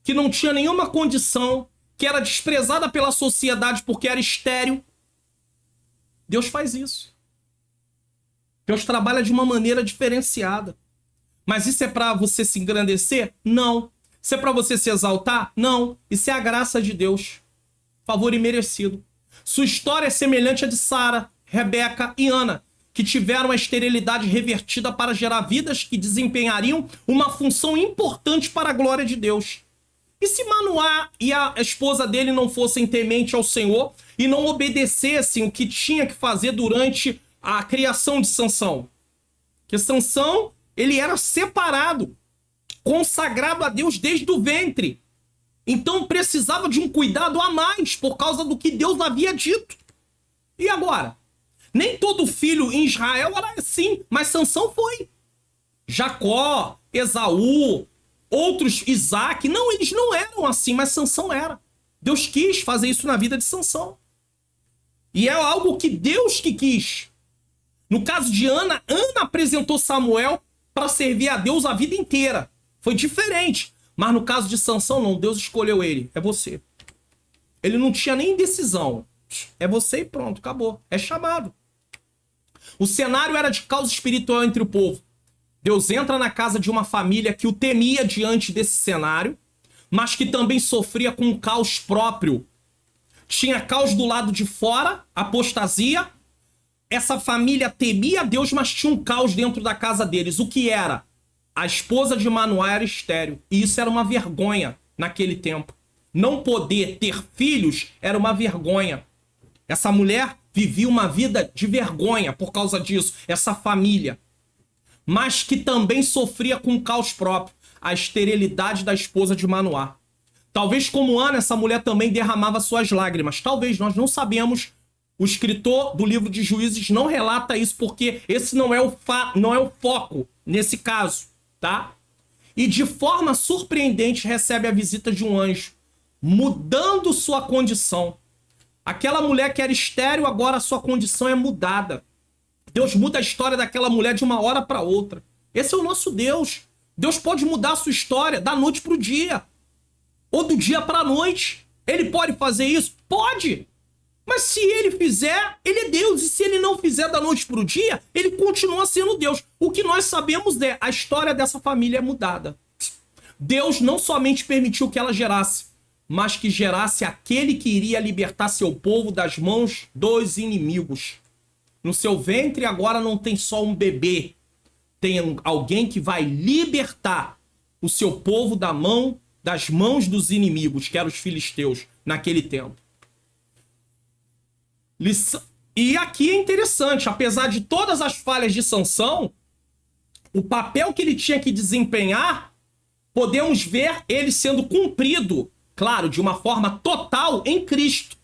que não tinha nenhuma condição, que era desprezada pela sociedade porque era estéril. Deus faz isso. Deus trabalha de uma maneira diferenciada. Mas isso é para você se engrandecer? Não. Isso é para você se exaltar? Não. Isso é a graça de Deus. Favor imerecido. Sua história é semelhante à de Sara, Rebeca e Ana, que tiveram a esterilidade revertida para gerar vidas que desempenhariam uma função importante para a glória de Deus. E se Manoá e a esposa dele não fossem tementes ao Senhor e não obedecessem o que tinha que fazer durante a criação de Sansão? Que Sansão, ele era separado, consagrado a Deus desde o ventre. Então precisava de um cuidado a mais por causa do que Deus havia dito. E agora? Nem todo filho em Israel era assim, mas Sansão foi. Jacó, Esaú, outros, Isaac, não, eles não eram assim, mas Sansão era. Deus quis fazer isso na vida de Sansão. E é algo que Deus que quis. No caso de Ana, Ana apresentou Samuel para servir a Deus a vida inteira. Foi diferente. Mas no caso de Sansão, não. Deus escolheu ele. É você. Ele não tinha nem decisão. É você e pronto, acabou. É chamado. O cenário era de caos espiritual entre o povo. Deus entra na casa de uma família que o temia diante desse cenário, mas que também sofria com um caos próprio. Tinha caos do lado de fora, apostasia. Essa família temia Deus, mas tinha um caos dentro da casa deles. O que era? A esposa de Manoá era estéril. E isso era uma vergonha naquele tempo. Não poder ter filhos era uma vergonha. Essa mulher vivia uma vida de vergonha por causa disso. Essa família. Mas que também sofria com um caos próprio. A esterilidade da esposa de Manoá. Talvez como Ana, essa mulher também derramava suas lágrimas. Talvez, nós não sabemos. O escritor do livro de Juízes não relata isso porque esse não é o foco nesse caso, tá? E de forma surpreendente recebe a visita de um anjo, mudando sua condição. Aquela mulher que era estéril, agora a sua condição é mudada. Deus muda a história daquela mulher de uma hora para outra. Esse é o nosso Deus. Deus pode mudar a sua história da noite para o dia. Ou do dia para a noite. Ele pode fazer isso? Pode! Mas se ele fizer, ele é Deus. E se ele não fizer da noite para o dia, ele continua sendo Deus. O que nós sabemos é a história dessa família é mudada. Deus não somente permitiu que ela gerasse, mas que gerasse aquele que iria libertar seu povo das mãos dos inimigos. No seu ventre agora não tem só um bebê. Tem alguém que vai libertar o seu povo das mãos dos inimigos, que eram os filisteus naquele tempo. E aqui é interessante, apesar de todas as falhas de Sansão, o papel que ele tinha que desempenhar, podemos ver ele sendo cumprido, claro, de uma forma total em Cristo.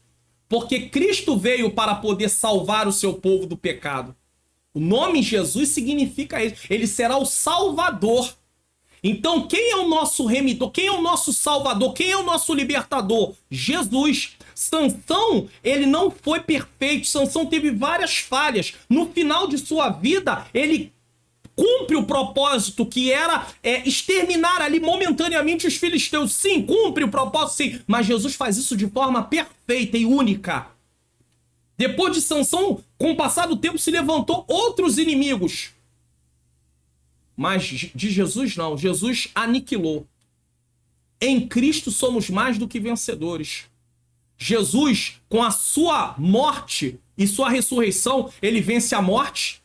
Porque Cristo veio para poder salvar o seu povo do pecado. O nome Jesus significa isso. Ele será o Salvador. Então, quem é o nosso remidor? Quem é o nosso Salvador? Quem é o nosso libertador? Jesus. Sansão, ele não foi perfeito. Sansão teve várias falhas. No final de sua vida, ele cumpre o propósito que era exterminar ali momentaneamente os filisteus. Sim, cumpre o propósito, sim. Mas Jesus faz isso de forma perfeita e única. Depois de Sansão, com o passar do tempo, se levantou outros inimigos. Mas de Jesus não. Jesus aniquilou. Em Cristo somos mais do que vencedores. Jesus, com a sua morte e sua ressurreição, ele vence a morte,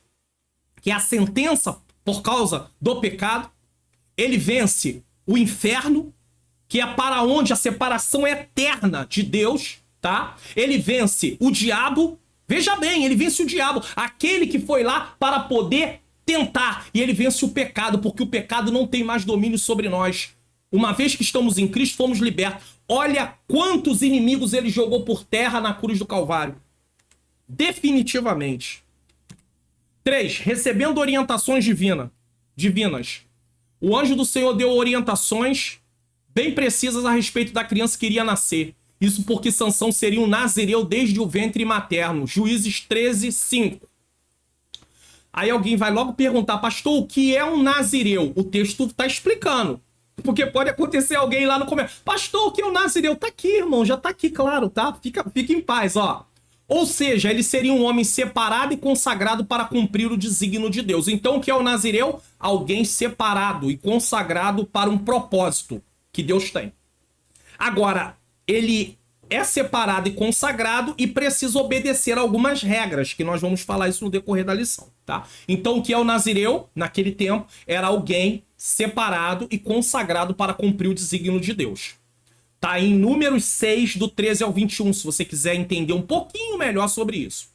que é a sentença por causa do pecado. Ele vence o inferno, que é para onde a separação é eterna de Deus, tá? Ele vence o diabo. Veja bem, ele vence o diabo, aquele que foi lá para poder tentar. E ele vence o pecado, porque o pecado não tem mais domínio sobre nós. Uma vez que estamos em Cristo, fomos libertos. Olha quantos inimigos ele jogou por terra na cruz do Calvário. Definitivamente. 3. Recebendo orientações divinas. O anjo do Senhor deu orientações bem precisas a respeito da criança que iria nascer. Isso porque Sansão seria um nazireu desde o ventre materno. Juízes 13, 5. Aí alguém vai logo perguntar, pastor, o que é um nazireu? O texto está explicando. Porque pode acontecer alguém lá no começo. Pastor, o que é um nazireu? Tá aqui, irmão, já tá aqui, claro, tá? Fica em paz, ó. Ou seja, ele seria um homem separado e consagrado para cumprir o desígnio de Deus. Então, o que é o nazireu? Alguém separado e consagrado para um propósito que Deus tem. Agora, ele é separado e consagrado e precisa obedecer a algumas regras, que nós vamos falar isso no decorrer da lição, tá? Então, o que é o nazireu, naquele tempo, era alguém separado e consagrado para cumprir o desígnio de Deus. Tá em Números 6, do 13 ao 21, se você quiser entender um pouquinho melhor sobre isso.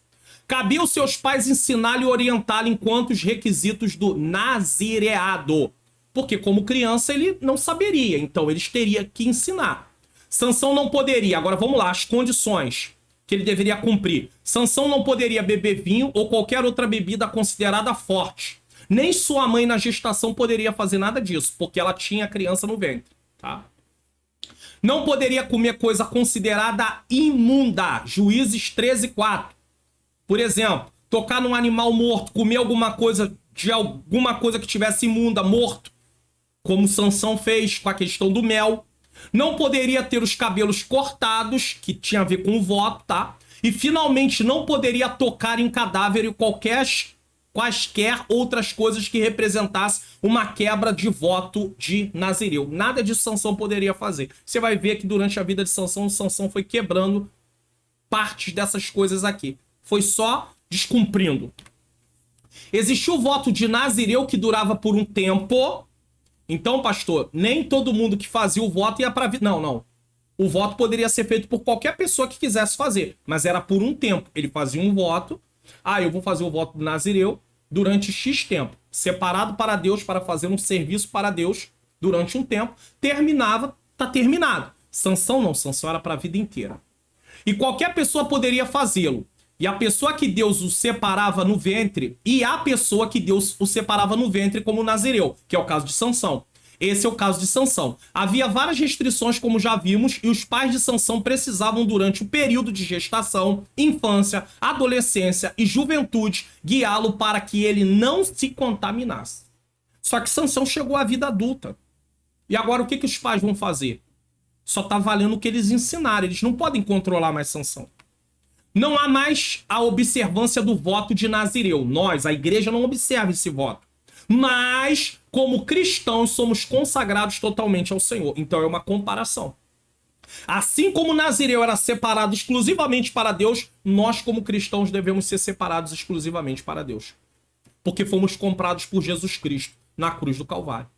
Cabia aos seus pais ensiná-lo e orientá-lo enquanto os requisitos do nazireado. Porque como criança ele não saberia, então eles teriam que ensinar. Sansão não poderia, agora vamos lá, as condições que ele deveria cumprir. Sansão não poderia beber vinho ou qualquer outra bebida considerada forte. Nem sua mãe na gestação poderia fazer nada disso, porque ela tinha a criança no ventre, tá? Não poderia comer coisa considerada imunda. Juízes 13:4. Por exemplo, tocar num animal morto, comer alguma coisa que tivesse imunda, morto, como Sansão fez com a questão do mel. Não poderia ter os cabelos cortados, que tinha a ver com o voto, tá? E finalmente não poderia tocar em cadáver e quaisquer outras coisas que representassem uma quebra de voto de Nazireu. Nada disso Sansão poderia fazer. Você vai ver que durante a vida de Sansão, Sansão foi quebrando partes dessas coisas aqui. Foi só descumprindo. Existiu o voto de Nazireu que durava por um tempo. Então, pastor, nem todo mundo que fazia o voto ia para a vida. Não. O voto poderia ser feito por qualquer pessoa que quisesse fazer, mas era por um tempo. Ele fazia um voto. Eu vou fazer o voto do Nazireu durante X tempo, separado para Deus, para fazer um serviço para Deus durante um tempo. Terminava, tá terminado. Sansão não, Sansão era para a vida inteira. E qualquer pessoa poderia fazê-lo. E a pessoa que Deus o separava no ventre, e a pessoa que Deus o separava no ventre como Nazireu, que é o caso de Sansão. Esse é o caso de Sansão. Havia várias restrições, como já vimos, e os pais de Sansão precisavam, durante o período de gestação, infância, adolescência e juventude, guiá-lo para que ele não se contaminasse. Só que Sansão chegou à vida adulta. E agora o que os pais vão fazer? Só tá valendo o que eles ensinaram. Eles não podem controlar mais Sansão. Não há mais a observância do voto de Nazireu. Nós, a igreja, não observa esse voto. Mas, como cristãos, somos consagrados totalmente ao Senhor. Então é uma comparação. Assim como Nazireu era separado exclusivamente para Deus, nós, como cristãos, devemos ser separados exclusivamente para Deus. Porque fomos comprados por Jesus Cristo na cruz do Calvário.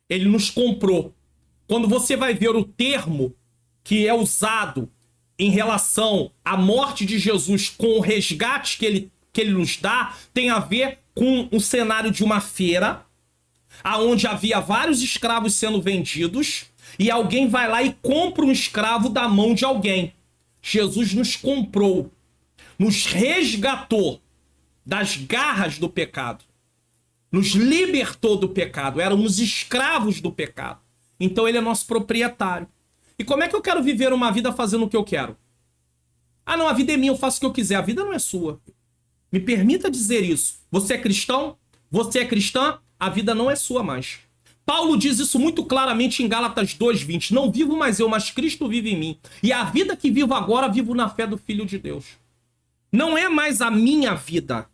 Ele nos comprou. Quando você vai ver o termo que é usado em relação à morte de Jesus com o resgate que ele nos dá, tem a ver com o cenário de uma feira, aonde havia vários escravos sendo vendidos, e alguém vai lá e compra um escravo da mão de alguém. Jesus nos comprou, nos resgatou das garras do pecado, nos libertou do pecado, éramos escravos do pecado. Então ele é nosso proprietário. E como é que eu quero viver uma vida fazendo o que eu quero? Não, a vida é minha, eu faço o que eu quiser. A vida não é sua. Me permita dizer isso. Você é cristão? Você é cristã? A vida não é sua mais. Paulo diz isso muito claramente em Gálatas 2:20. Não vivo mais eu, mas Cristo vive em mim. E a vida que vivo agora, vivo na fé do Filho de Deus. Não é mais a minha vida.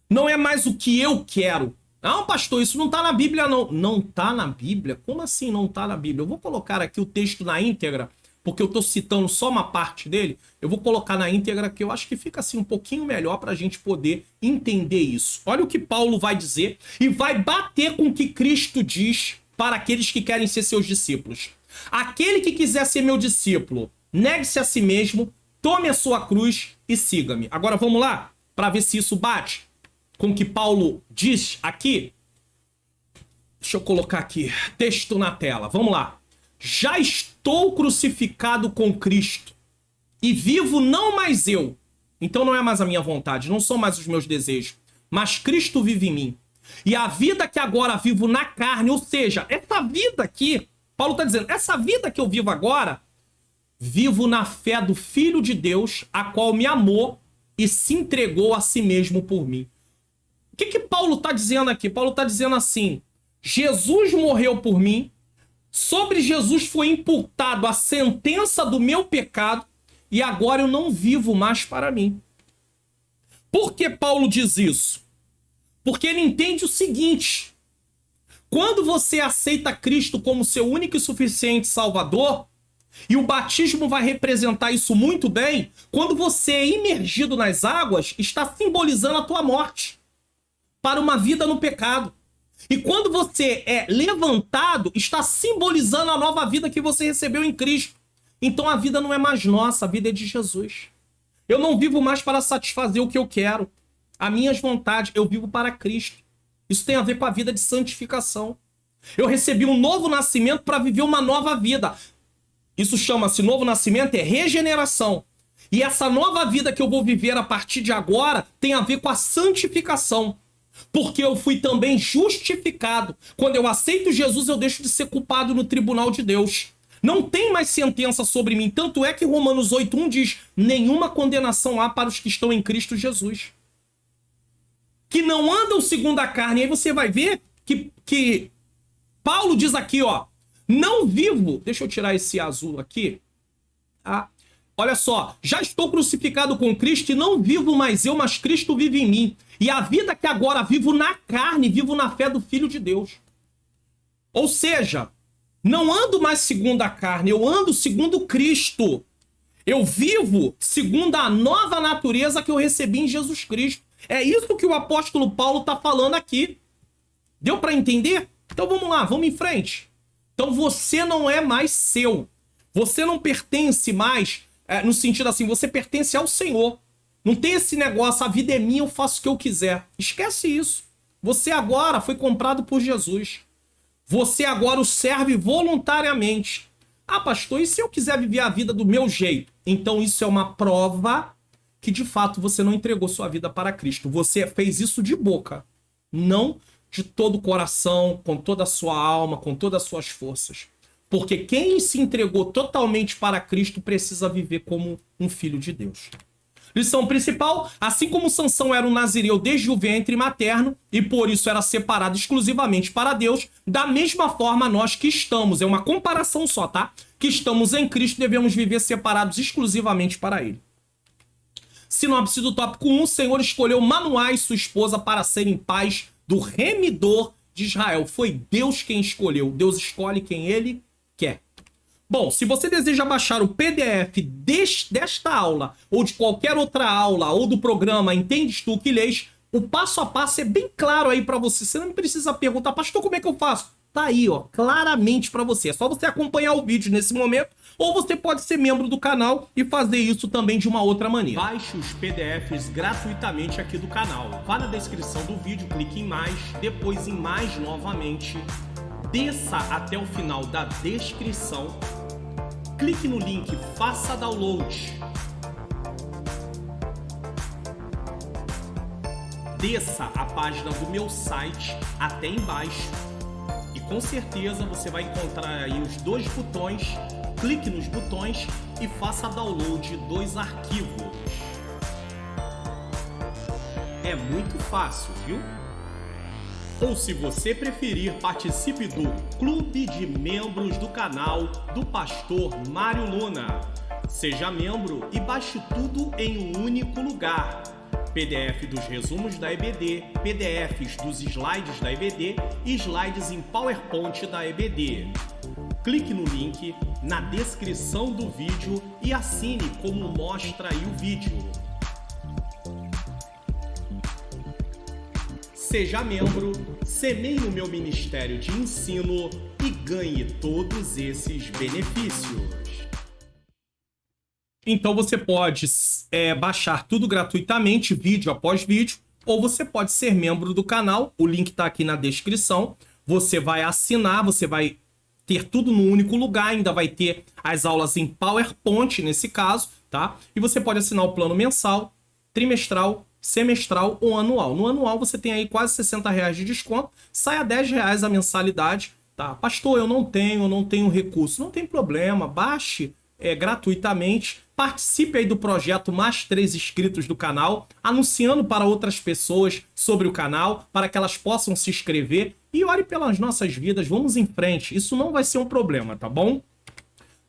Não é mais o que eu quero. Não, pastor, isso não tá na Bíblia, não. Não tá na Bíblia? Como assim não tá na Bíblia? Eu vou colocar aqui o texto na íntegra, porque eu tô citando só uma parte dele. Eu vou colocar na íntegra, que eu acho que fica assim um pouquinho melhor pra gente poder entender isso. Olha o que Paulo vai dizer e vai bater com o que Cristo diz para aqueles que querem ser seus discípulos. Aquele que quiser ser meu discípulo, negue-se a si mesmo, tome a sua cruz e siga-me. Agora vamos lá, para ver se isso bate com o que Paulo diz aqui. Deixa eu colocar aqui, texto na tela. Vamos lá. Já estou crucificado com Cristo e vivo não mais eu. Então não é mais a minha vontade, não são mais os meus desejos, mas Cristo vive em mim. E a vida que agora vivo na carne, ou seja, essa vida aqui, Paulo está dizendo, essa vida que eu vivo agora, vivo na fé do Filho de Deus, a qual me amou e se entregou a si mesmo por mim. O que Paulo está dizendo aqui? Paulo está dizendo assim, Jesus morreu por mim, sobre Jesus foi imputado a sentença do meu pecado e agora eu não vivo mais para mim. Por que Paulo diz isso? Porque ele entende o seguinte, quando você aceita Cristo como seu único e suficiente Salvador, e o batismo vai representar isso muito bem, quando você é imergido nas águas, está simbolizando a tua morte para uma vida no pecado. E quando você é levantado, está simbolizando a nova vida que você recebeu em Cristo. Então a vida não é mais nossa, a vida é de Jesus. Eu não vivo mais para satisfazer o que eu quero. As minhas vontades, eu vivo para Cristo. Isso tem a ver com a vida de santificação. Eu recebi um novo nascimento para viver uma nova vida. Isso chama-se novo nascimento, é regeneração. E essa nova vida que eu vou viver a partir de agora tem a ver com a santificação. Porque eu fui também justificado. Quando eu aceito Jesus, eu deixo de ser culpado no tribunal de Deus. Não tem mais sentença sobre mim. Tanto é que Romanos 8:1 diz: nenhuma condenação há para os que estão em Cristo Jesus. Que não andam segundo a carne. E aí você vai ver que Paulo diz aqui, ó, não vivo... Deixa eu tirar esse azul aqui. Tá? Olha só, já estou crucificado com Cristo e não vivo mais eu, mas Cristo vive em mim. E a vida que agora vivo na carne, vivo na fé do Filho de Deus. Ou seja, não ando mais segundo a carne, eu ando segundo Cristo. Eu vivo segundo a nova natureza que eu recebi em Jesus Cristo. É isso que o apóstolo Paulo está falando aqui. Deu para entender? Então vamos lá, vamos em frente. Então você não é mais seu. Você não pertence mais, no sentido assim, você pertence ao Senhor. Não tem esse negócio, a vida é minha, eu faço o que eu quiser. Esquece isso. Você agora foi comprado por Jesus. Você agora o serve voluntariamente. Ah, pastor, e se eu quiser viver a vida do meu jeito? Então isso é uma prova que de fato você não entregou sua vida para Cristo. Você fez isso de boca, não de todo o coração, com toda a sua alma, com todas as suas forças. Porque quem se entregou totalmente para Cristo precisa viver como um filho de Deus. Lição principal: assim como Sansão era um nazireu desde o ventre materno e por isso era separado exclusivamente para Deus, da mesma forma nós que estamos, é uma comparação só, tá? Que estamos em Cristo, devemos viver separados exclusivamente para Ele. Sinopse do tópico 1, o Senhor escolheu Manoá e sua esposa para serem pais do remidor de Israel. Foi Deus quem escolheu. Deus escolhe quem Ele quer. Bom, se você deseja baixar o PDF desta aula, ou de qualquer outra aula, ou do programa Entendes Tu que Lês, o passo a passo é bem claro aí para você. Você não precisa perguntar, pastor, como é que eu faço? Tá aí, ó, claramente para você. É só você acompanhar o vídeo nesse momento, ou você pode ser membro do canal e fazer isso também de uma outra maneira. Baixe os PDFs gratuitamente aqui do canal. Vá na descrição do vídeo, clique em mais, depois em mais novamente. Desça até o final da descrição, clique no link, faça download. Desça a página do meu site até embaixo e com certeza você vai encontrar aí os dois botões. Clique nos botões e faça download dos arquivos. É muito fácil, viu? Ou se você preferir, participe do Clube de Membros do canal do Pastor Mário Luna. Seja membro e baixe tudo em um único lugar. PDF dos resumos da EBD, PDFs dos slides da EBD e slides em PowerPoint da EBD. Clique no link na descrição do vídeo e assine como mostra aí o vídeo. Seja membro, semeie no meu ministério de ensino e ganhe todos esses benefícios. Então você pode baixar tudo gratuitamente, vídeo após vídeo, ou você pode ser membro do canal, o link está aqui na descrição. Você vai assinar, você vai ter tudo no único lugar, ainda vai ter as aulas em PowerPoint nesse caso, tá? E você pode assinar o plano mensal, trimestral, semestral ou anual. No anual você tem aí quase R$60 de desconto, sai a R$10 a mensalidade, tá? Pastor, eu não tenho recurso. Não tem problema, baixe gratuitamente, participe aí do projeto Mais 3 Inscritos do canal, anunciando para outras pessoas sobre o canal, para que elas possam se inscrever e ore pelas nossas vidas. Vamos em frente, isso não vai ser um problema, tá bom?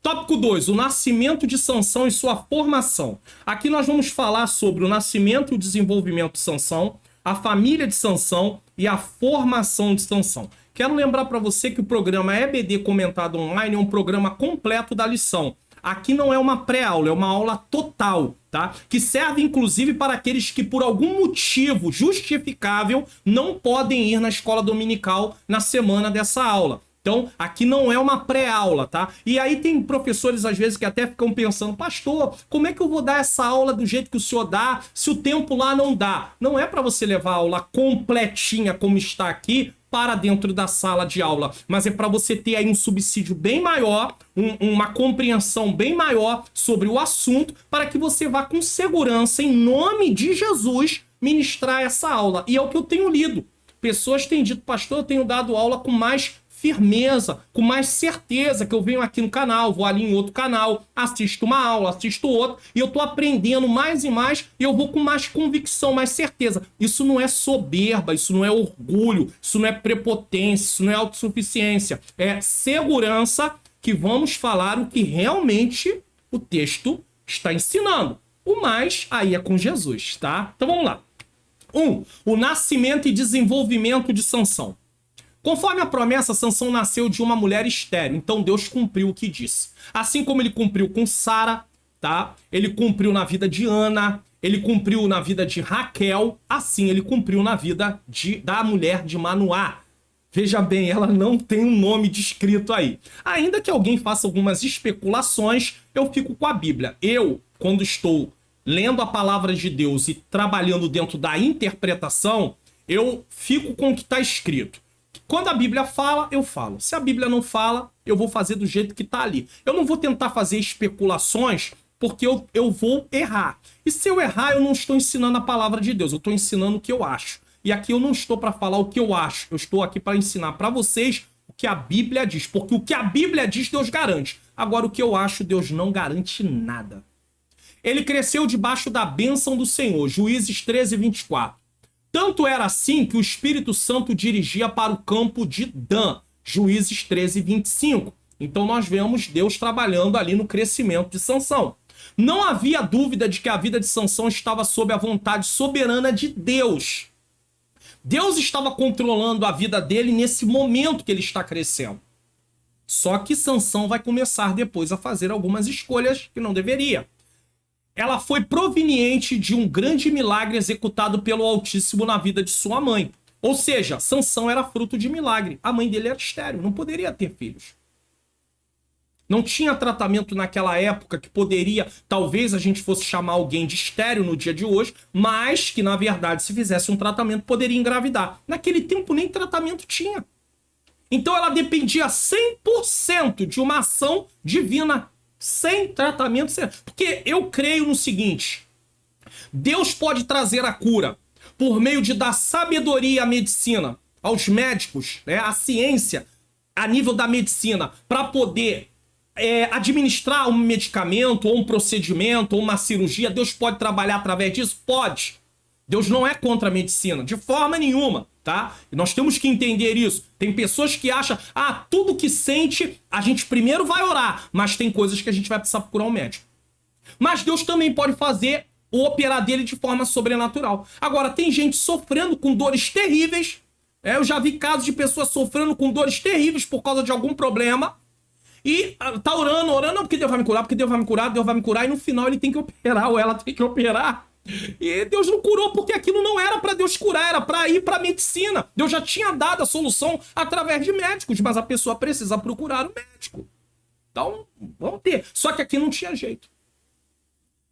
Tópico 2, o nascimento de Sansão e sua formação. Aqui nós vamos falar sobre o nascimento e o desenvolvimento de Sansão, a família de Sansão e a formação de Sansão. Quero lembrar para você que o programa EBD Comentado Online é um programa completo da lição. Aqui não é uma pré-aula, é uma aula total, tá? Que serve inclusive para aqueles que por algum motivo justificável não podem ir na escola dominical na semana dessa aula. Então, aqui não é uma pré-aula, tá? E aí tem professores, às vezes, que até ficam pensando, pastor, como é que eu vou dar essa aula do jeito que o senhor dá, se o tempo lá não dá? Não é para você levar a aula completinha, como está aqui, para dentro da sala de aula, mas é para você ter aí um subsídio bem maior, uma compreensão bem maior sobre o assunto, para que você vá com segurança, em nome de Jesus, ministrar essa aula. E é o que eu tenho lido. Pessoas têm dito, pastor, eu tenho dado aula com mais firmeza, com mais certeza, que eu venho aqui no canal, vou ali em outro canal, assisto uma aula, assisto outra, e eu tô aprendendo mais e mais, e eu vou com mais convicção, mais certeza. Isso não é soberba, isso não é orgulho, isso não é prepotência, isso não é autossuficiência. É segurança que vamos falar o que realmente o texto está ensinando. O mais aí é com Jesus, tá? Então vamos lá. 1. O nascimento e desenvolvimento de Sansão. Conforme a promessa, Sansão nasceu de uma mulher estéril, então Deus cumpriu o que disse. Assim como ele cumpriu com Sara, tá? Ele cumpriu na vida de Ana, ele cumpriu na vida de Raquel, assim ele cumpriu na vida da mulher de Manoá. Veja bem, ela não tem um nome descrito aí. Ainda que alguém faça algumas especulações, eu fico com a Bíblia. Eu, quando estou lendo a palavra de Deus e trabalhando dentro da interpretação, eu fico com o que está escrito. Quando a Bíblia fala, eu falo. Se a Bíblia não fala, eu vou fazer do jeito que está ali. Eu não vou tentar fazer especulações, porque eu vou errar. E se eu errar, eu não estou ensinando a palavra de Deus, eu estou ensinando o que eu acho. E aqui eu não estou para falar o que eu acho, eu estou aqui para ensinar para vocês o que a Bíblia diz. Porque o que a Bíblia diz, Deus garante. Agora, o que eu acho, Deus não garante nada. Ele cresceu debaixo da bênção do Senhor, Juízes 13, 24. Tanto era assim que o Espírito Santo dirigia para o campo de Dan, Juízes 13, 25. Então nós vemos Deus trabalhando ali no crescimento de Sansão. Não havia dúvida de que a vida de Sansão estava sob a vontade soberana de Deus. Deus estava controlando a vida dele nesse momento que ele está crescendo. Só que Sansão vai começar depois a fazer algumas escolhas que não deveria. Ela foi proveniente de um grande milagre executado pelo Altíssimo na vida de sua mãe. Ou seja, Sansão era fruto de milagre. A mãe dele era estéril, não poderia ter filhos. Não tinha tratamento naquela época que poderia, talvez a gente fosse chamar alguém de estéril no dia de hoje, mas que na verdade se fizesse um tratamento poderia engravidar. Naquele tempo nem tratamento tinha. Então ela dependia 100% de uma ação divina. Sem tratamento, porque eu creio no seguinte: Deus pode trazer a cura por meio de dar sabedoria à medicina, aos médicos, né, à ciência, a nível da medicina, para poder administrar um medicamento, ou um procedimento, ou uma cirurgia. Deus pode trabalhar através disso? Pode. Deus não é contra a medicina, de forma nenhuma, tá? E nós temos que entender isso. Tem pessoas que acham, tudo que sente, a gente primeiro vai orar, mas tem coisas que a gente vai precisar procurar um médico. Mas Deus também pode fazer o operar dele de forma sobrenatural. Agora, tem gente sofrendo com dores terríveis. Eu já vi casos de pessoas sofrendo com dores terríveis por causa de algum problema. E tá orando, não, porque Deus vai me curar, porque Deus vai me curar, Deus vai me curar. E no final ele tem que operar, ou ela tem que operar. E Deus não curou porque aquilo não era para Deus curar, era para ir para medicina. Deus já tinha dado a solução através de médicos, mas a pessoa precisa procurar o médico. Então, vamos ter. Só que aqui não tinha jeito.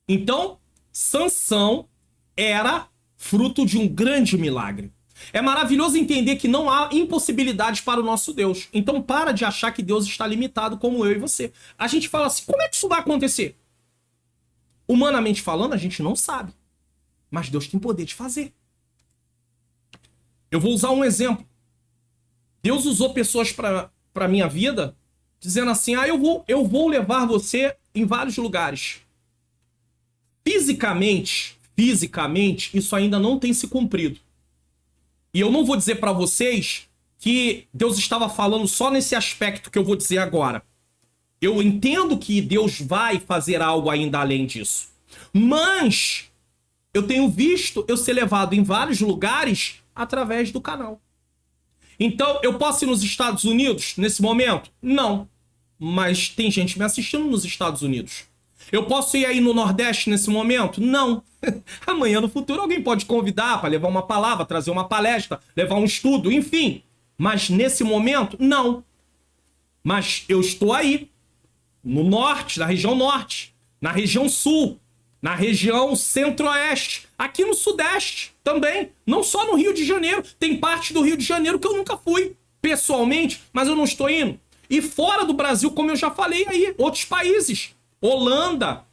Então, Sansão era fruto de um grande milagre. É maravilhoso entender que não há impossibilidades para o nosso Deus. Então, para de achar que Deus está limitado como eu e você. A gente fala assim, como é que isso vai acontecer? Humanamente falando, a gente não sabe. Mas Deus tem poder de fazer. Eu vou usar um exemplo. Deus usou pessoas para a minha vida, dizendo assim, eu vou levar você em vários lugares. Fisicamente, isso ainda não tem se cumprido. E eu não vou dizer para vocês que Deus estava falando só nesse aspecto que eu vou dizer agora. Eu entendo que Deus vai fazer algo ainda além disso. Mas eu tenho visto eu ser levado em vários lugares através do canal. Então, eu posso ir nos Estados Unidos nesse momento? Não. Mas tem gente me assistindo nos Estados Unidos. Eu posso ir aí no Nordeste nesse momento? Não. Amanhã, no futuro, alguém pode convidar para levar uma palavra, trazer uma palestra, levar um estudo, enfim. Mas nesse momento, não. Mas eu estou aí, no norte, na região norte, na região sul, na região centro-oeste, aqui no sudeste também, não só no Rio de Janeiro. Tem parte do Rio de Janeiro que eu nunca fui pessoalmente, mas eu não estou indo. E fora do Brasil, como eu já falei aí, outros países, Holanda,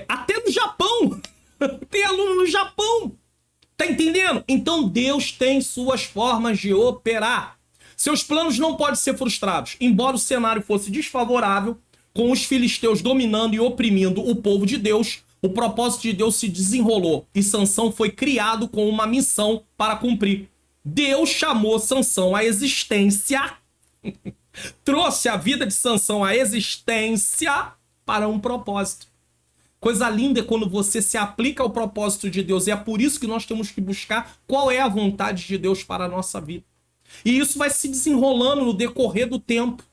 até no Japão, tem aluno no Japão, tá entendendo? Então Deus tem suas formas de operar. Seus planos não podem ser frustrados. Embora o cenário fosse desfavorável, com os filisteus dominando e oprimindo o povo de Deus, o propósito de Deus se desenrolou e Sansão foi criado com uma missão para cumprir. Deus chamou Sansão à existência, trouxe a vida de Sansão à existência para um propósito. Coisa linda é quando você se aplica ao propósito de Deus, e é por isso que nós temos que buscar qual é a vontade de Deus para a nossa vida. E isso vai se desenrolando no decorrer do tempo.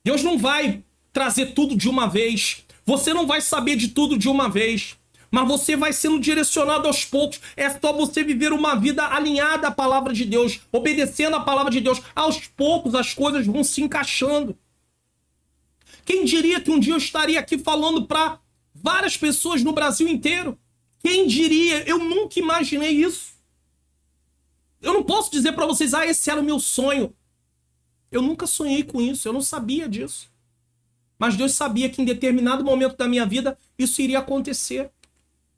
Deus não vai trazer tudo de uma vez. Você não vai saber de tudo de uma vez. Mas você vai sendo direcionado aos poucos. É só você viver uma vida alinhada à palavra de Deus, obedecendo à palavra de Deus. Aos poucos as coisas vão se encaixando. Quem diria que um dia eu estaria aqui falando para várias pessoas no Brasil inteiro? Quem diria? Eu nunca imaginei isso. Eu não posso dizer para vocês, esse era o meu sonho. Eu nunca sonhei com isso, eu não sabia disso. Mas Deus sabia que em determinado momento da minha vida isso iria acontecer.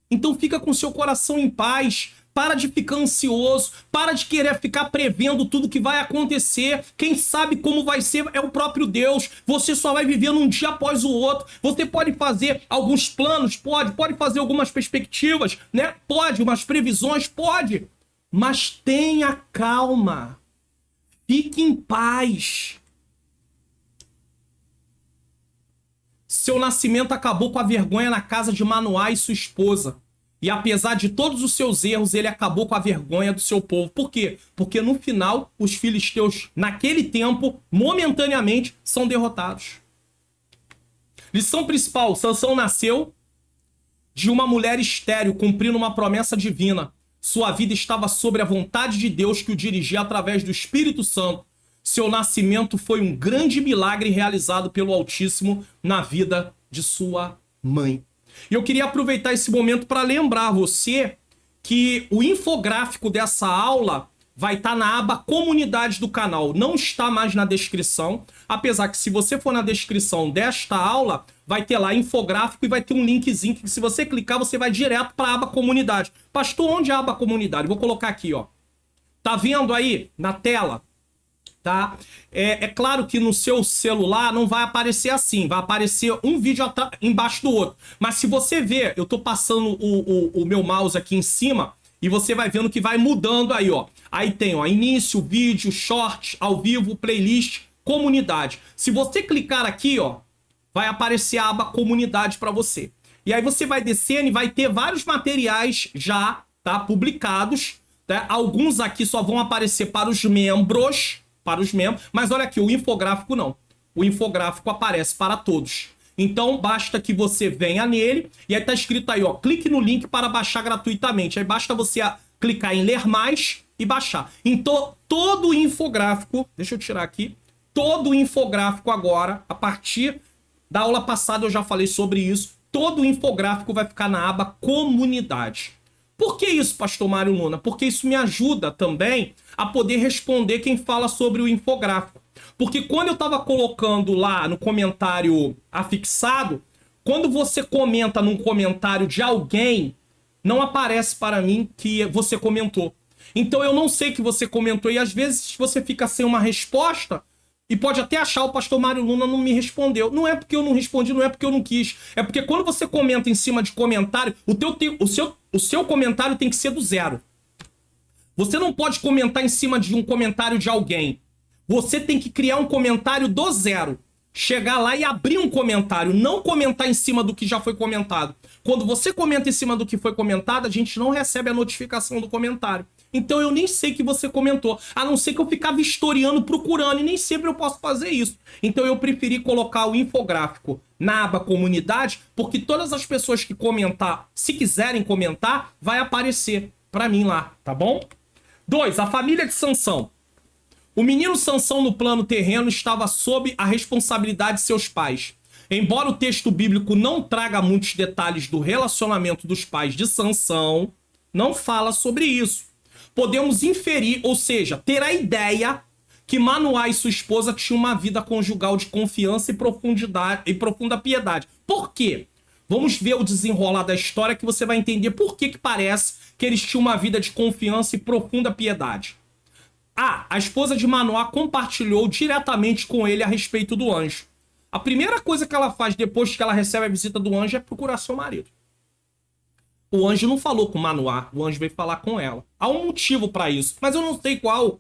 Então fica com seu coração em paz, para de ficar ansioso, para de querer ficar prevendo tudo que vai acontecer. Quem sabe como vai ser é o próprio Deus. Você só vai vivendo um dia após o outro. Você pode fazer alguns planos, pode fazer algumas perspectivas, né? Pode, umas previsões, pode. Mas tenha calma. Fique em paz. Seu nascimento acabou com a vergonha na casa de Manoá e sua esposa. E apesar de todos os seus erros, ele acabou com a vergonha do seu povo. Por quê? Porque no final, os filisteus, naquele tempo, momentaneamente, são derrotados. Lição principal: Sansão nasceu de uma mulher estéril, cumprindo uma promessa divina. Sua vida estava sobre a vontade de Deus que o dirigia através do Espírito Santo. Seu nascimento foi um grande milagre realizado pelo Altíssimo na vida de sua mãe. E eu queria aproveitar esse momento para lembrar você que o infográfico dessa aula vai estar na aba Comunidade do canal. Não está mais na descrição, apesar que se você for na descrição desta aula, vai ter lá infográfico e vai ter um linkzinho que se você clicar, você vai direto para a aba Comunidade. Pastor, onde é a aba Comunidade? Vou colocar aqui, ó. Tá vendo aí na tela? Tá? É claro que no seu celular não vai aparecer assim, vai aparecer um vídeo embaixo do outro. Mas se você ver, eu tô passando o meu mouse aqui em cima e você vai vendo que vai mudando aí, ó. Aí tem, ó, início, vídeo, short, ao vivo, playlist, comunidade. Se você clicar aqui, ó, vai aparecer a aba comunidade para você. E aí você vai descendo e vai ter vários materiais já, tá, publicados, tá? Alguns aqui só vão aparecer para os membros, mas olha aqui, o infográfico não. O infográfico aparece para todos. Então basta que você venha nele e aí tá escrito aí, ó, clique no link para baixar gratuitamente. Aí basta você clicar em ler mais e baixar. Então todo o infográfico, deixa eu tirar aqui, todo o infográfico agora, a partir da aula passada eu já falei sobre isso, todo o infográfico vai ficar na aba comunidade. Por que isso, pastor Mário Luna? Porque isso me ajuda também a poder responder quem fala sobre o infográfico. Porque quando eu estava colocando lá no comentário afixado, quando você comenta num comentário de alguém, não aparece para mim que você comentou. Então eu não sei que você comentou e às vezes você fica sem uma resposta e pode até achar o pastor Mário Luna não me respondeu. Não é porque eu não respondi, não é porque eu não quis. É porque quando você comenta em cima de comentário, o seu comentário tem que ser do zero. Você não pode comentar em cima de um comentário de alguém. Você tem que criar um comentário do zero. Chegar lá e abrir um comentário, não comentar em cima do que já foi comentado. Quando você comenta em cima do que foi comentado, a gente não recebe a notificação do comentário. Então eu nem sei que você comentou, a não ser que eu ficava historiando, procurando, e nem sempre eu posso fazer isso. Então eu preferi colocar o infográfico na aba comunidade, porque todas as pessoas que comentar, se quiserem comentar, vai aparecer pra mim lá, tá bom? 2. A família de Sansão. O menino Sansão no plano terreno estava sob a responsabilidade de seus pais. Embora o texto bíblico não traga muitos detalhes do relacionamento dos pais de Sansão, não fala sobre isso. Podemos inferir, ou seja, ter a ideia que Manoá e sua esposa tinham uma vida conjugal de confiança e profunda piedade. Por quê? Vamos ver o desenrolar da história que você vai entender por que parece que eles tinham uma vida de confiança e profunda piedade. A esposa de Manoá compartilhou diretamente com ele a respeito do anjo. A primeira coisa que ela faz depois que ela recebe a visita do anjo é procurar seu marido. O anjo não falou com Manoá, o anjo veio falar com ela. Há um motivo para isso, mas eu não sei qual.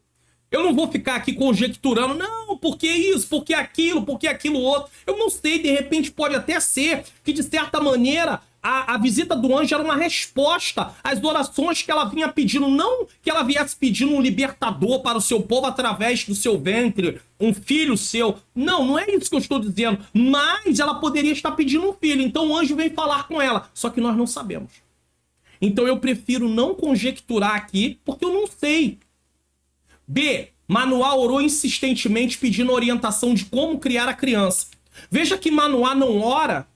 Eu não vou ficar aqui conjecturando, não, por que isso, por que aquilo outro. Eu não sei, de repente pode até ser que, de certa maneira, a visita do anjo era uma resposta às orações que ela vinha pedindo. Não que ela viesse pedindo um libertador para o seu povo através do seu ventre, um filho seu. Não, não é isso que eu estou dizendo. Mas ela poderia estar pedindo um filho. Então o anjo vem falar com ela. Só que nós não sabemos. Então eu prefiro não conjecturar aqui, porque eu não sei. B. Manoá orou insistentemente pedindo orientação de como criar a criança. Veja que Manoá não ora